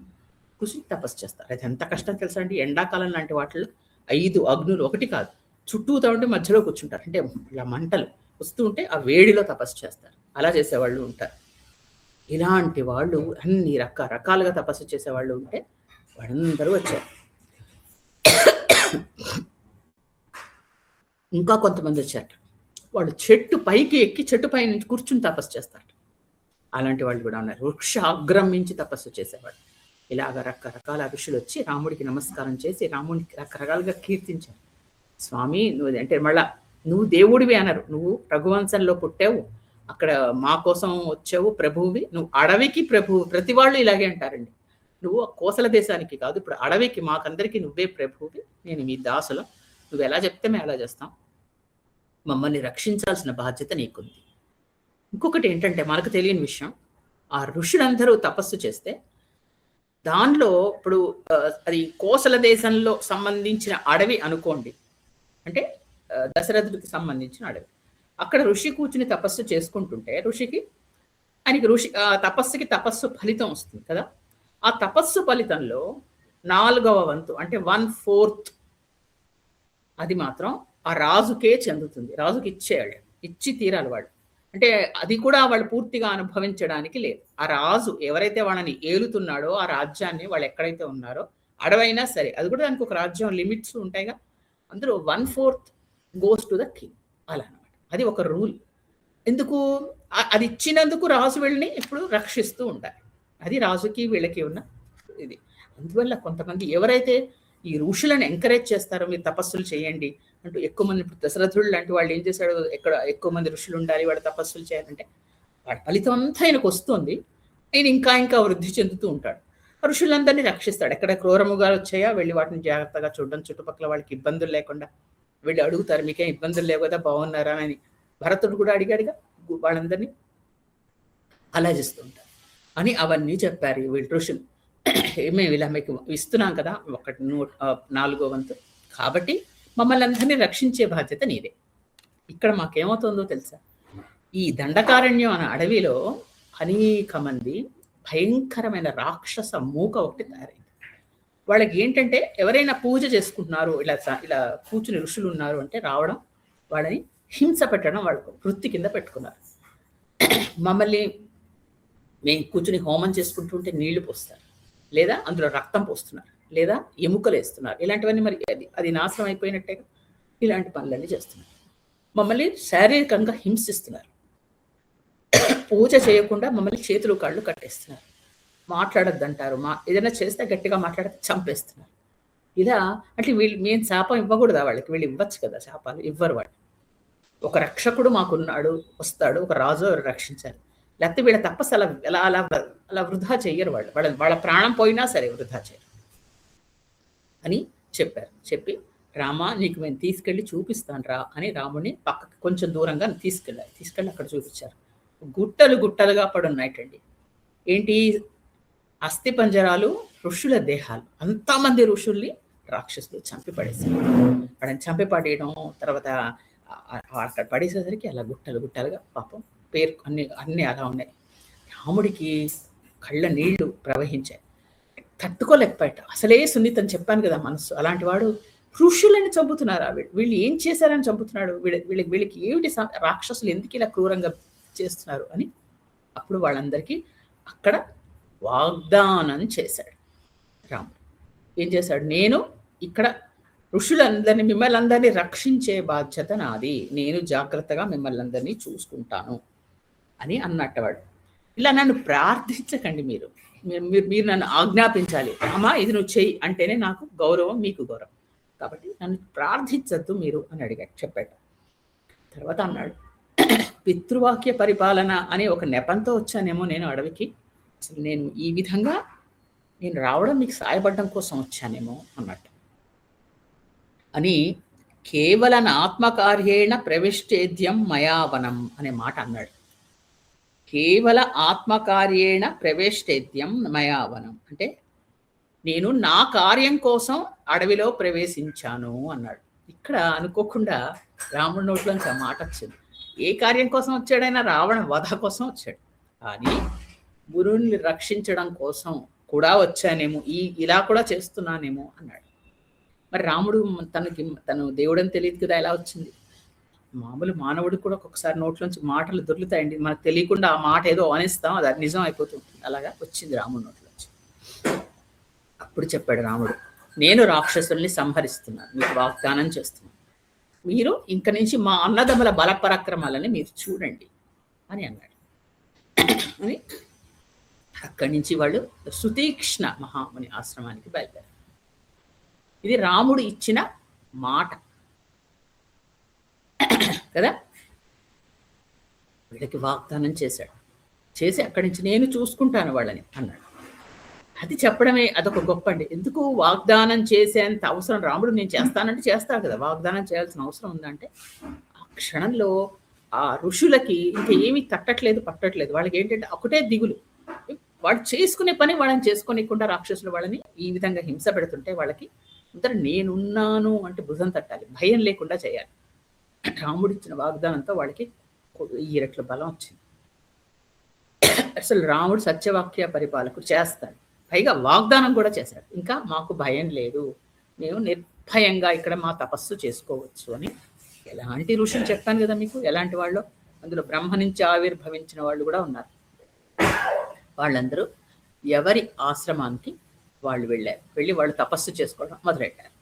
కూర్చుని తపస్సు చేస్తారు. అది ఎంత కష్టం తెలుసా అండి. ఎండాకాలం లాంటి వాటిల్లో 5 అగ్నులు, ఒకటి కాదు, చుట్టూతా ఉంటే మధ్యలో కూర్చుంటారు. అంటే ఇలా మంటలు వస్తూ ఉంటే ఆ వేడిలో తపస్సు చేస్తారు. అలా చేసేవాళ్ళు ఉంటారు. ఇలాంటి వాళ్ళు అన్ని రకరకాలుగా తపస్సు చేసేవాళ్ళు ఉంటే వాళ్ళందరూ వచ్చారు. ఇంకా కొంతమంది వచ్చారు. వాళ్ళు చెట్టు పైకి ఎక్కి చెట్టు పై నుంచి కూర్చుని తపస్సు చేస్తారు. అలాంటి వాళ్ళు కూడా ఉన్నారు. వృక్ష అగ్రం మించి తపస్సు చేసేవాళ్ళు. ఇలాగ రకరకాల ఋషులు వచ్చి రాముడికి నమస్కారం చేసి రాముడికి రకరకాలుగా కీర్తించారు. స్వామి నువ్వు అంటే మళ్ళా నువ్వు దేవుడివి అనరు, నువ్వు రఘువంశంలో పుట్టావు, అక్కడ మా కోసం వచ్చావు, ప్రభువువి, నువ్వు అడవికి ప్రభువు. ప్రతి వాళ్ళు ఇలాగే అంటారండి. నువ్వు కోసల దేశానికి కాదు, ఇప్పుడు అడవికి మాకందరికీ నువ్వే ప్రభువువి, నేను మీ దాసులం, నువ్వు ఎలా చెప్తే మేము ఎలా చేస్తాం. మమ్మల్ని రక్షించాల్సిన బాధ్యత నీకుంది. ఇంకొకటి ఏంటంటే మనకు తెలియని విషయం, ఆ ఋషులందరూ తపస్సు చేస్తే దానిలో ఇప్పుడు అది కోసల దేశంలో సంబంధించిన అడవి అనుకోండి, అంటే దశరథుడికి సంబంధించిన అడవి. అక్కడ ఋషి కూర్చుని తపస్సు చేసుకుంటుంటే ఆయనకి తపస్సుకి తపస్సు ఫలితం వస్తుంది కదా. ఆ తపస్సు ఫలితంలో 4వ వంతు అంటే 1/4 అది మాత్రం ఆ రాజుకే చెందుతుంది. రాజుకి ఇచ్చి తీరాలి వాడు. అంటే అది కూడా వాళ్ళు పూర్తిగా అనుభవించడానికి లేదు. ఆ రాజు ఎవరైతే వాళ్ళని ఏలుతున్నాడో ఆ రాజ్యాన్ని వాళ్ళు ఎక్కడైతే ఉన్నారో అడవైనా సరే, అది కూడా దానికి ఒక రాజ్యం లిమిట్స్ ఉంటాయిగా, అందులో 1/4 గోస్ టు ద కింగ్. అలా అనమాట. అది ఒక రూల్. ఎందుకు అది ఇచ్చినందుకు రాజు వీళ్ళని ఇప్పుడు రక్షిస్తూ ఉండాలి. అది రాజుకి వీళ్ళకి ఉన్న ఇది. అందువల్ల కొంతమంది ఎవరైతే ఈ ఋషులను ఎంకరేజ్ చేస్తారో, మీరు తపస్సులు చేయండి అంటూ ఎక్కువ మంది, ఇప్పుడు దశరథుడు లాంటి వాళ్ళు ఏం చేశాడు, ఎక్కడ ఎక్కువ మంది ఋషులు ఉండాలి, వాడు తపస్సులు చేయాలంటే వాడి ఫలితం అంతా ఆయనకు వస్తుంది. ఆయన ఇంకా వృద్ధి చెందుతూ ఉంటాడు. ఋషులందరినీ రక్షిస్తాడు. ఎక్కడ క్రూరముగాలు వచ్చాయా వెళ్ళి వాటిని జాగ్రత్తగా చూడడం, చుట్టుపక్కల వాళ్ళకి ఇబ్బందులు లేకుండా వెళ్ళి అడుగుతారు, మీకేం ఇబ్బందులు లేవు కదా, బాగున్నారా అని. భరతుడు కూడా అడిగాడుగా వాళ్ళందరినీ, అలా చేస్తూ ఉంటారు అని అవన్నీ చెప్పారు వీళ్ళు ఋషులు. మేము ఇలా మీకు ఇస్తున్నాం కదా 4వ వంతు, కాబట్టి మమ్మల్ని అందరినీ రక్షించే బాధ్యత నీదే. ఇక్కడ మాకేమవుతుందో తెలుసా, ఈ దండకారణ్యం అనే అడవిలో అనేక మంది భయంకరమైన రాక్షస మూక ఒకటి తయారైంది. వాళ్ళకి ఏంటంటే ఎవరైనా పూజ చేసుకుంటున్నారు, ఇలా కూర్చుని ఋషులు ఉన్నారు అంటే రావడం, వాళ్ళని హింస పెట్టడం వాళ్ళకు వృత్తి కింద పెట్టుకున్నారు. మమ్మల్ని మేము కూర్చుని హోమం చేసుకుంటుంటే నీళ్లు పోస్తారు, లేదా అందులో రక్తం పోస్తున్నారు, లేదా ఎముకలు వేస్తున్నారు. ఇలాంటివన్నీ మరి అది నాశనం అయిపోయినట్టే. ఇలాంటి పనులన్నీ చేస్తున్నారు. మమ్మల్ని శారీరకంగా హింసిస్తున్నారు. పూజ చేయకుండా మమ్మల్ని చేతులు కాళ్ళు కట్టేస్తున్నారు. మాట్లాడొద్దంటారు, ఏదైనా చేస్తే గట్టిగా మాట్లాడితే చంపేస్తున్నారు. ఇలా అంటే మేము శాపం ఇవ్వకూడదా వాళ్ళకి? వీళ్ళు ఇవ్వచ్చు కదా శాపాలు, ఇవ్వరు వాళ్ళు. ఒక రక్షకుడు మాకున్నాడు, వస్తాడు, ఒక రాజు రక్షించాలి. లేకపోతే వీళ్ళ తపస్సు అలా వృధా చెయ్యరు వాళ్ళు. వాళ్ళ ప్రాణం పోయినా సరే వృధా చేయరు అని చెప్పారు. చెప్పి రామ నీకు మేము తీసుకెళ్ళి చూపిస్తాను రా అని రాముడిని పక్కకి కొంచెం దూరంగా తీసుకెళ్ళి అక్కడ చూపించారు. గుట్టలుగా పడున్నాయిటండి. ఏంటి? అస్థి పంజరాలు, ఋషుల దేహాలు. అంతమంది ఋషుల్ని రాక్షసులు చంపి పడేశారు. వాళ్ళని చంపి పడేయడం, తర్వాత అక్కడ పడేసేసరికి అలా గుట్టలుగా పాపం పేరు అన్నీ అలా ఉన్నాయి. రాముడికి కళ్ళ నీళ్లు ప్రవహించాయి, తట్టుకోలేకపోయాట. అసలే సున్నితం చెప్పాను కదా మనస్సు. అలాంటి వాడు ఋషులని చంపుతున్నారు. వీళ్ళు ఏం చేశారని చంపుతున్నాడు, వీళ్ళకి ఏమిటి రాక్షసులు ఎందుకు ఇలా క్రూరంగా చేస్తున్నారు అని అప్పుడు వాళ్ళందరికీ అక్కడ వాగ్దానం చేశాడు రాముడు. ఏం చేశాడు? నేను ఇక్కడ ఋషులందరినీ మిమ్మల్ని అందరినీ రక్షించే బాధ్యత నాది, నేను జాగ్రత్తగా మిమ్మల్ని అందరినీ చూసుకుంటాను అని అన్నట్టవాడు. ఇలా నన్ను ప్రార్థించకండి, మీరు నన్ను ఆజ్ఞాపించాలి. అమ్మా ఇది నువ్వు చెయ్యి అంటేనే నాకు గౌరవం, మీకు గౌరవం, కాబట్టి నన్ను ప్రార్థించద్దు మీరు అని చెప్పాడు. తర్వాత అన్నాడు, పితృవాక్య పరిపాలన అనే ఒక నెపంతో వచ్చానేమో నేను అడవికి, అసలు నేను ఈ విధంగా నేను రావడం మీకు సాయపడడం కోసం వచ్చానేమో అన్నట్టు అని కేవలం ఆత్మకార్యేణ ప్రవిష్టేద్యం మయావనం అనే మాట అన్నాడు. కేవల ఆత్మకార్యేణ ప్రవేష్టేద్యం మయావనం అంటే నేను నా కార్యం కోసం అడవిలో ప్రవేశించాను అన్నాడు. ఇక్కడ అనుకోకుండా రాముడి నోట్లోంచి ఆ మాట వచ్చింది. ఏ కార్యం కోసం వచ్చాడైనా? రావణ వధ కోసం వచ్చాడు. కానీ గురువుని రక్షించడం కోసం కూడా వచ్చానేమో, ఇలా కూడా చేస్తున్నానేమో అన్నాడు. మరి రాముడు తను దేవుడని తెలియదు కదా, ఎలా వచ్చింది? మామూలు మానవుడికి కూడా ఒక్కొక్కసారి నోట్లోంచి మాటలు దొరుకుతాయండి, మనకు తెలియకుండా ఆ మాట ఏదో అనేస్తాం, అది నిజం అయిపోతుంది. అలాగా వచ్చింది రాముడి నోట్లోంచి. అప్పుడు చెప్పాడు రాముడు, నేను రాక్షసుల్ని సంహరిస్తున్నాను, మీకు వాగ్దానం చేస్తున్నాను, మీరు ఇంక నుంచి మా అన్నదమ్ముల బలపరాక్రమాలని మీరు చూడండి అని అన్నాడు. అని అక్కడి నుంచి వాళ్ళు సుతీక్ష్ణ మహాముని ఆశ్రమానికి బయలుదేరారు. ఇది రాముడు ఇచ్చిన మాట కదా. వీళ్ళకి వాగ్దానం చేసి అక్కడి నుంచి నేను చూసుకుంటాను వాళ్ళని అన్నాడు. అది చెప్పడమే అదొక గొప్ప అండి. ఎందుకు వాగ్దానం చేసేంత అవసరం? రాముడు నేను చేస్తానంటే చేస్తాడు కదా, వాగ్దానం చేయాల్సిన అవసరం ఉందంటే ఆ క్షణంలో ఆ ఋషులకి ఇంకా ఏమీ తట్టట్లేదు పట్టట్లేదు. వాళ్ళకి ఏంటంటే ఒకటే దిగులు. వాళ్ళు చేసుకునే పని వాళ్ళని చేసుకోనికుండా రాక్షసులు వాళ్ళని ఈ విధంగా హింస పెడుతుంటే వాళ్ళకి అందరూ నేనున్నాను అంటే భుజం తట్టాలి, భయం లేకుండా చేయాలి. రాముడిచ్చిన వాగ్దానంతో వాళ్ళకి 1000 రెట్ల బలం వచ్చింది. అసలు రాముడు సత్యవాక్య పరిపాలకుడు చేస్తాడు, పైగా వాగ్దానం కూడా చేశాడు. ఇంకా మాకు భయం లేదు, మేము నిర్భయంగా ఇక్కడ మా తపస్సు చేసుకోవచ్చు అని. ఎలాంటి ఋషులు చెప్పాను కదా మీకు, ఎలాంటి వాళ్ళు. అందులో బ్రహ్మ నుంచి ఆవిర్భవించిన వాళ్ళు కూడా ఉన్నారు. వాళ్ళందరూ ఎవరి ఆశ్రమానికి వాళ్ళు వెళ్ళారు, వెళ్ళి వాళ్ళు తపస్సు చేసుకోవడం మొదలెట్టారు.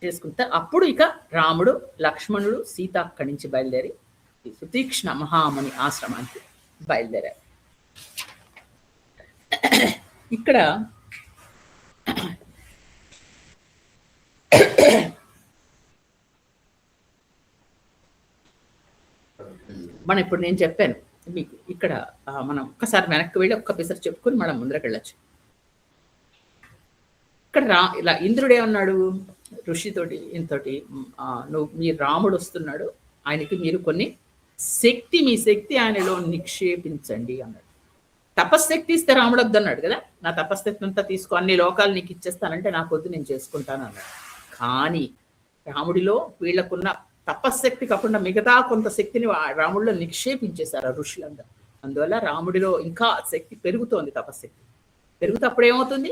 చేసుకుంటే అప్పుడు ఇక రాముడు, లక్ష్మణుడు, సీత అక్కడి నుంచి బయలుదేరి సుతీక్ష్ణ మహాముని ఆశ్రమానికి బయలుదేరారు. ఇక్కడ మనం ఇప్పుడు నేను చెప్పాను మీకు, ఇక్కడ మనం ఒక్కసారి వెనక్కి వెళ్ళి ఒక్క పిసరు చెప్పుకొని మనం ముందరకు వెళ్ళచ్చు. ఇక్కడ ఇలా ఇంద్రుడు ఏమన్నాడు ఋషితోటి, ఇంతటి మీ రాముడు వస్తున్నాడు, ఆయనకి మీరు కొన్ని శక్తి, మీ శక్తి ఆయనలో నిక్షేపించండి అన్నాడు. తపశ్శక్తి ఇస్తే రాముడు వద్దన్నాడు కదా, నా తపశ్శక్తి అంతా తీసుకో, అన్ని లోకాలు నీకు ఇచ్చేస్తానంటే నాకు వద్దు, నేను చేసుకుంటాను అన్నాడు. కానీ రాముడిలో వీళ్ళకున్న తపశ్శక్తి కాకుండా మిగతా కొంత శక్తిని రాముడిలో నిక్షేపించేశారు ఆ ఋషులందరూ. అందువల్ల రాముడిలో ఇంకా శక్తి పెరుగుతోంది, తపశ్శక్తి పెరుగుతూ అప్పుడు ఏమవుతుంది,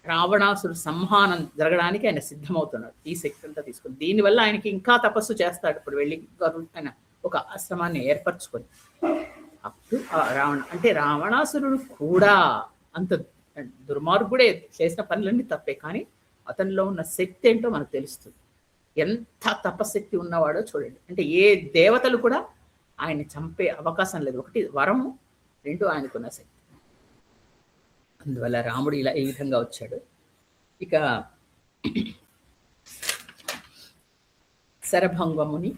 రావణాసురు సంహానం జరగడానికి ఆయన సిద్ధమవుతున్నాడు ఈ శక్తి అంతా తీసుకుని. దీనివల్ల ఆయనకి ఇంకా తపస్సు చేస్తాడు. ఇప్పుడు వెళ్ళి ఆయన ఒక ఆశ్రమాన్ని ఏర్పరచుకొని, అప్పుడు అంటే రావణాసురుడు కూడా అంత దుర్మార్గుడే, చేసిన పనులన్నీ తప్పే, కానీ అతనిలో ఉన్న శక్తి ఏంటో మనకు తెలుస్తుంది. ఎంత తపశక్తి ఉన్నవాడో చూడండి. అంటే ఏ దేవతలు కూడా ఆయన్ని చంపే అవకాశం లేదు. ఒకటి వరము, రెండు ఆయనకున్న శక్తి. అందువల్ల రాముడు ఇలా ఈ విధంగా వచ్చాడు. ఇక శరభంగముని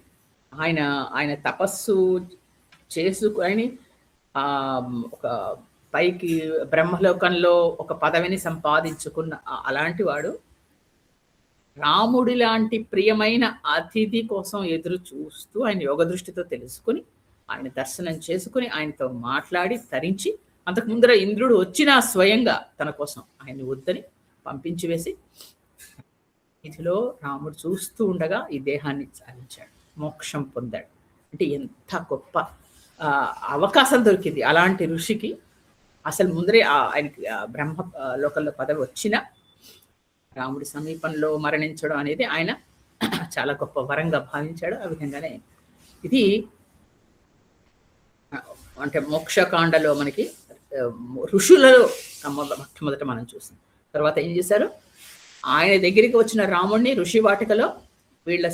ఆయన తపస్సు చేసుకొని ఒక పైకి బ్రహ్మలోకంలో ఒక పదవిని సంపాదించుకున్న అలాంటి వాడు రాముడి లాంటి ప్రియమైన అతిథి కోసం ఎదురు చూస్తూ ఆయన యోగ దృష్టితో తెలుసుకుని ఆయన దర్శనం చేసుకుని ఆయనతో మాట్లాడి తరించి, అంతకు ముందర ఇంద్రుడు వచ్చినా స్వయంగా తన కోసం ఆయన్ని వద్దని పంపించి వేసి ఇదిలో రాముడు చూస్తూ ఉండగా ఈ దేహాన్ని చాలించాడు, మోక్షం పొందాడు. అంటే ఎంత గొప్ప అవకాశం దొరికింది అలాంటి ఋషికి. అసలు ముందరే ఆయనకి బ్రహ్మ లోకంలో పదవి వచ్చినా రాముడి సమీపంలో మరణించడం అనేది ఆయన చాలా గొప్ప వరంగా భావించాడు. ఆ విధంగానే ఇది అంటే మోక్షకాండలో మనకి ఋషులలో మొట్టమొదట మనం చూస్తాం. తర్వాత ఏం చేశారు, ఆయన దగ్గరికి వచ్చిన రాముడిని ఋషి వాటికలో వీళ్ళ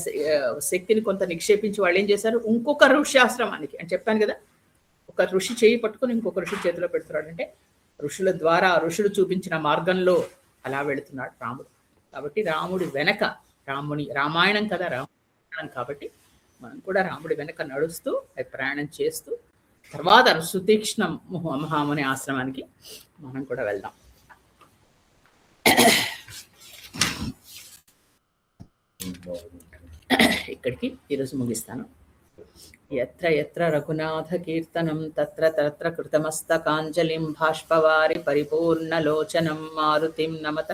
శక్తిని కొంత నిక్షేపించి వాళ్ళు ఏం చేశారు, ఇంకొక ఋషి ఆశ్రమానికి అని చెప్పాను కదా, ఒక ఋషి చేయి పట్టుకొని ఇంకొక ఋషి చేతిలో పెడుతున్నాడు. అంటే ఋషుల ద్వారా ఋషులు చూపించిన మార్గంలో అలా వెళుతున్నాడు రాముడు. కాబట్టి రాముడి వెనక రామాయణం కదా, రామాయణం కాబట్టి మనం కూడా రాముడి వెనక నడుస్తూ ప్రయాణం చేస్తూ తర్వాత సుతీక్ష్ణ మహాముని ఆశ్రమానికి మనం కూడా వెళ్దాం. ఇక్కడికి ఈరోజు ముగిస్తాను. ఎత్ర ఎత్ర రఘునాథ కీర్తనం తత్ర తత్ర కృతమస్తకాంజలిం బాష్పవారి పరిపూర్ణలోచనం మారుతిం నమత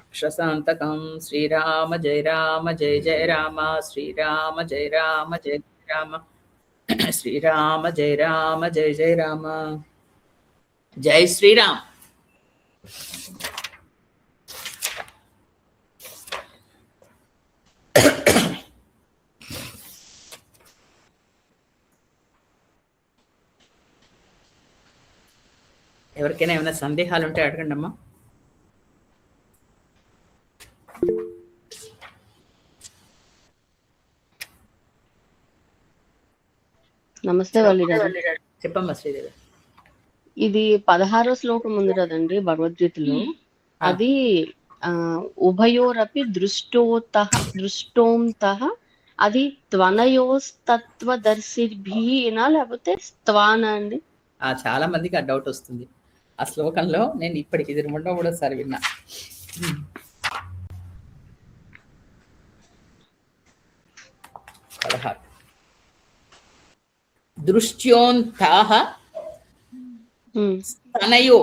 అక్షశాంతకం. శ్రీరామ జయ రామ జయ జయ రామ, శ్రీరామ జయ రామ జయ జయ రామ, శ్రీరామ జయ రామ జయ జయ రామ. జై శ్రీరామ్. ఎవరికైనా ఏమైనా సందేహాలు ఉంటే అడగండి అమ్మా. నమస్తే వల్లిగారు. చెప్పమ్మా శ్రీదేవి. ఇది 16వ శ్లోకం ఉంది కదండి భగవద్గీతలో, అది ఉభయోరపి దృష్టోంతః అది త్వనయోస్తత్వదర్శిభినా లేకపోతే త్వానా అండి? చాలా మందికి ఆ డౌట్ వస్తుంది ఆ శ్లోకంలో. నేను ఇప్పటికి ఇది 3వ విన్నా. దృష్ట్యోంతాః స్తనయో,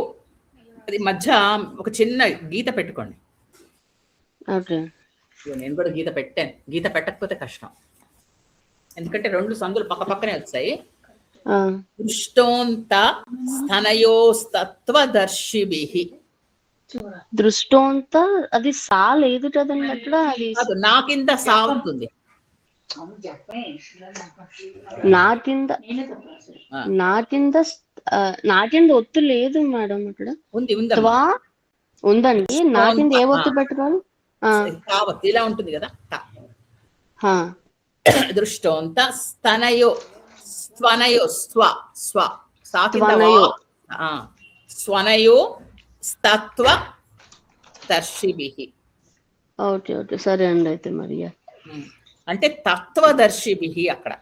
అది మధ్య ఒక చిన్న గీత పెట్టుకోండి. ఓకే. నేను కూడా గీత పెట్టాను, గీత పెట్టకపోతే కష్టం, ఎందుకంటే 2 సందులు పక్క పక్కనే వచ్చాయి. దృష్టోంత స్తనయోస్తత్వదర్శిభిః. దృష్టోంత అది సా లేదు కదండి అక్కడ, అది కాదు, నా కింద సా ఉంటుంది. నా కింద నా కింద ఒత్తు లేదు మేడం అక్కడ. ఉంది త్వా ఉందండి, నా కింద ఏ ఒత్తు పెట్టుకోవాలి? కావత్తు ఇలా ఉంటుంది కదా. దృష్టోంత స్తనయో స్వనయో స్వనయో స్తత్వ దర్శిభిః. ఓకే ఓకే, సరే అండి. అయితే మరి అంటే తత్వదర్శిభిః అక్కడ.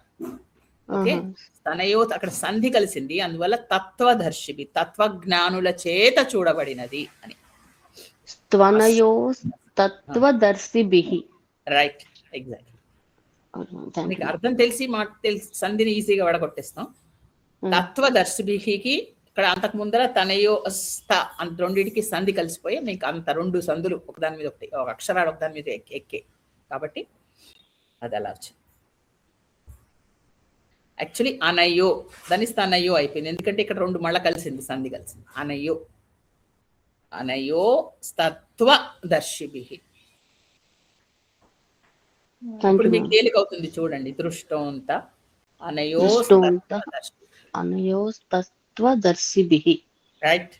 ఓకే, స్తనయో అక్కడ సంధి కలిసింది, అందువల్ల తత్వదర్శిభి, తత్వజ్ఞానుల చేత చూడబడినది అని. స్తనయో తత్వదర్శిభిః. Right, exact. మీకు అర్థం తెలిసి సంధిని ఈజీగా వడగొట్టేస్తాం. తత్వదర్శిభికి ఇక్కడ అంతకు ముందర తనయో స్థ అంత రెండింటికి సంధి కలిసిపోయి మీకు అంత 2 సంధులు ఒకదాని మీద ఒకటి, ఒక అక్షరాలు ఒకదాని మీద ఎక్కే, కాబట్టి అది అలా వచ్చింది. యాక్చువల్లీ అనయో దాని స్తనయో అయిపోయింది, ఎందుకంటే ఇక్కడ 2 మళ్ళా కలిసింది, సంధి కలిసింది. అనయో తత్వదర్శిభిః. ఇప్పుడు మీకు తేలిక అవుతుంది చూడండి. దృష్టోంత అనయో తత్వదర్శిభిః. రైట్.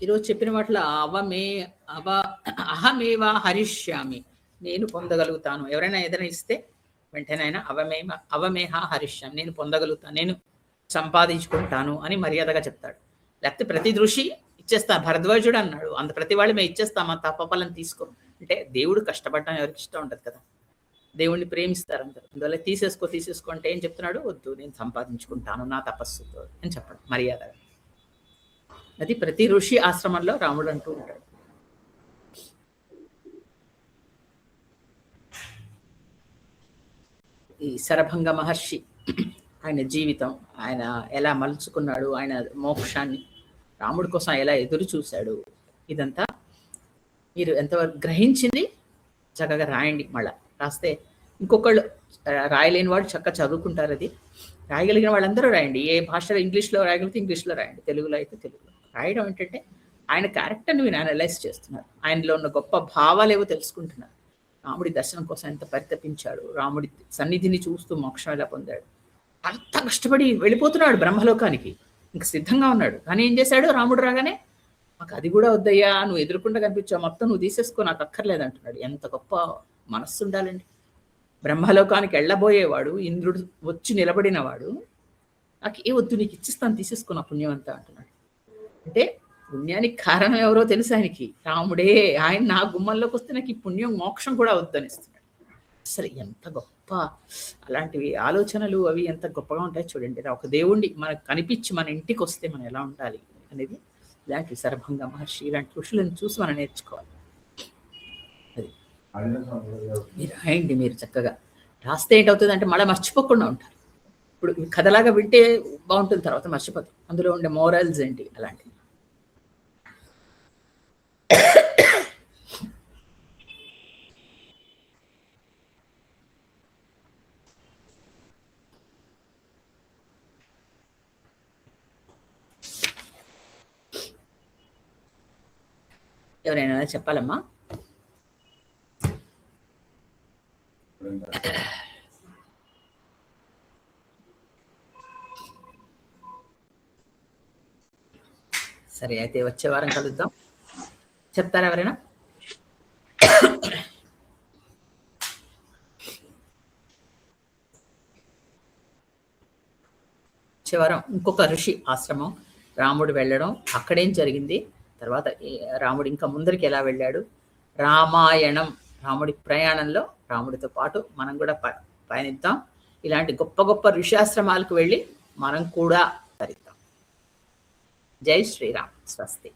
ఈరోజు చెప్పిన వాటిలో అహమేవా హరిష్యామి, నేను పొందగలుగుతాను. ఎవరైనా ఏదైనా ఇస్తే వెంటనే ఆయన అవమేహ హరిష్యామి, నేను పొందగలుగుతాను, నేను సంపాదించుకుంటాను అని మర్యాదగా చెప్తాడు. లేకపోతే ప్రతి ఋషి ఇచ్చేస్తాను, భరద్వాజుడు అన్నాడు, అంత ప్రతి వాళ్ళు మేము ఇచ్చేస్తామా, తప్పపాలని తీసుకో అంటే దేవుడు కష్టపడటం ఎవరికి ఇష్టం ఉండదు కదా, దేవుడిని ప్రేమిస్తారు అందరు. అందువల్ల తీసేసుకో అంటే ఏం చెప్తున్నాడు, వద్దు నేను సంపాదించుకుంటాను నా తపస్సుతో అని చెప్పడం మర్యాదగా. అది ప్రతి ఋషి ఆశ్రమంలో రాముడు అంటూ ఉంటాడు. ఈ శరభంగ మహర్షి ఆయన జీవితం, ఆయన ఎలా మలుచుకున్నాడు, ఆయన మోక్షాన్ని, రాముడి కోసం ఎలా ఎదురు చూశాడు, ఇదంతా మీరు ఎంతవరకు గ్రహించింది చక్కగా రాయండి. మళ్ళా రాస్తే ఇంకొకళ్ళు రాయలేని వాడు చక్కగా చదువుకుంటారు. అది రాయగలిగిన వాళ్ళందరూ రాయండి. ఏ భాషలో ఇంగ్లీష్లో రాయగలిగితే ఇంగ్లీష్లో రాయండి, తెలుగులో అయితే తెలుగులో. రాయడం ఏంటంటే ఆయన క్యారెక్టర్ని మీరు అనలైజ్ చేస్తున్నారు, ఆయనలో ఉన్న గొప్ప భావాలు ఏవో తెలుసుకుంటున్నారు. రాముడి దర్శనం కోసం ఎంత పరితపించాడు, రాముడి సన్నిధిని చూస్తూ మోక్షం ఎలా పొందాడు, అంత కష్టపడి వెళ్ళిపోతున్నాడు బ్రహ్మలోకానికి, ఇంక సిద్ధంగా ఉన్నాడు. కానీ ఏం చేశాడు, రాముడు రాగానే మాకు అది కూడా వద్దయ్యా, నువ్వు ఎదురుకుండా కనిపించావు, మొత్తం నువ్వు తీసేసుకో, నాకు అక్కర్లేదు అంటున్నాడు. ఎంత గొప్ప మనస్సు ఉండాలండి. బ్రహ్మలోకానికి వెళ్ళబోయేవాడు, ఇంద్రుడు వచ్చి నిలబడినవాడు, నాకు ఏ వద్దు, నీకు ఇచ్చిస్తాను, తీసేసుకో నా పుణ్యం అంతా అంటున్నాడు. అంటే పుణ్యానికి కారణం ఎవరో తెలుసు ఆయనకి, రాముడే. ఆయన నా గుమ్మంలోకి వస్తే నాకు ఈ పుణ్యం మోక్షం కూడా వద్దనిస్తున్నాడు. అసలు ఎంత గొప్ప అలాంటివి ఆలోచనలు అవి ఎంత గొప్పగా ఉంటాయి చూడండి. ఒక దేవుణ్ణి మనకు కనిపించి మన ఇంటికి వస్తే మనం ఎలా ఉండాలి అనేది ఇలాంటి శరభంగ మహర్షి ఇలాంటి ఋషులను చూసి మనం నేర్చుకోవాలి. అది మీరు రాయండి, మీరు చక్కగా రాస్తే ఏంటవుతుంది అంటే మళ్ళీ మర్చిపోకుండా ఉంటారు. ఇప్పుడు కథలాగా వింటే బాగుంటుంది, తర్వాత మర్చిపోతాం అందులో ఉండే మోరల్స్ ఏంటి అలాంటివి. ఎవరైనా చెప్పాలమ్మా? సరే, అయితే వచ్చే వారం కలుద్దాం. చెప్తారా ఎవరైనా? వచ్చే వారం ఇంకొక ఋషి ఆశ్రమం, రాముడు వెళ్ళడం, అక్కడేం జరిగింది, తర్వాత రాముడు ఇంకా ముందరికి ఎలా వెళ్ళాడు, రామాయణం, రాముడి ప్రయాణంలో రాముడితో పాటు మనం కూడా పయనిద్దాం. ఇలాంటి గొప్ప గొప్ప ఋష్యాశ్రమాలకు వెళ్ళి మనం కూడా తరిద్దాం. జై శ్రీరామ్. స్వస్తి.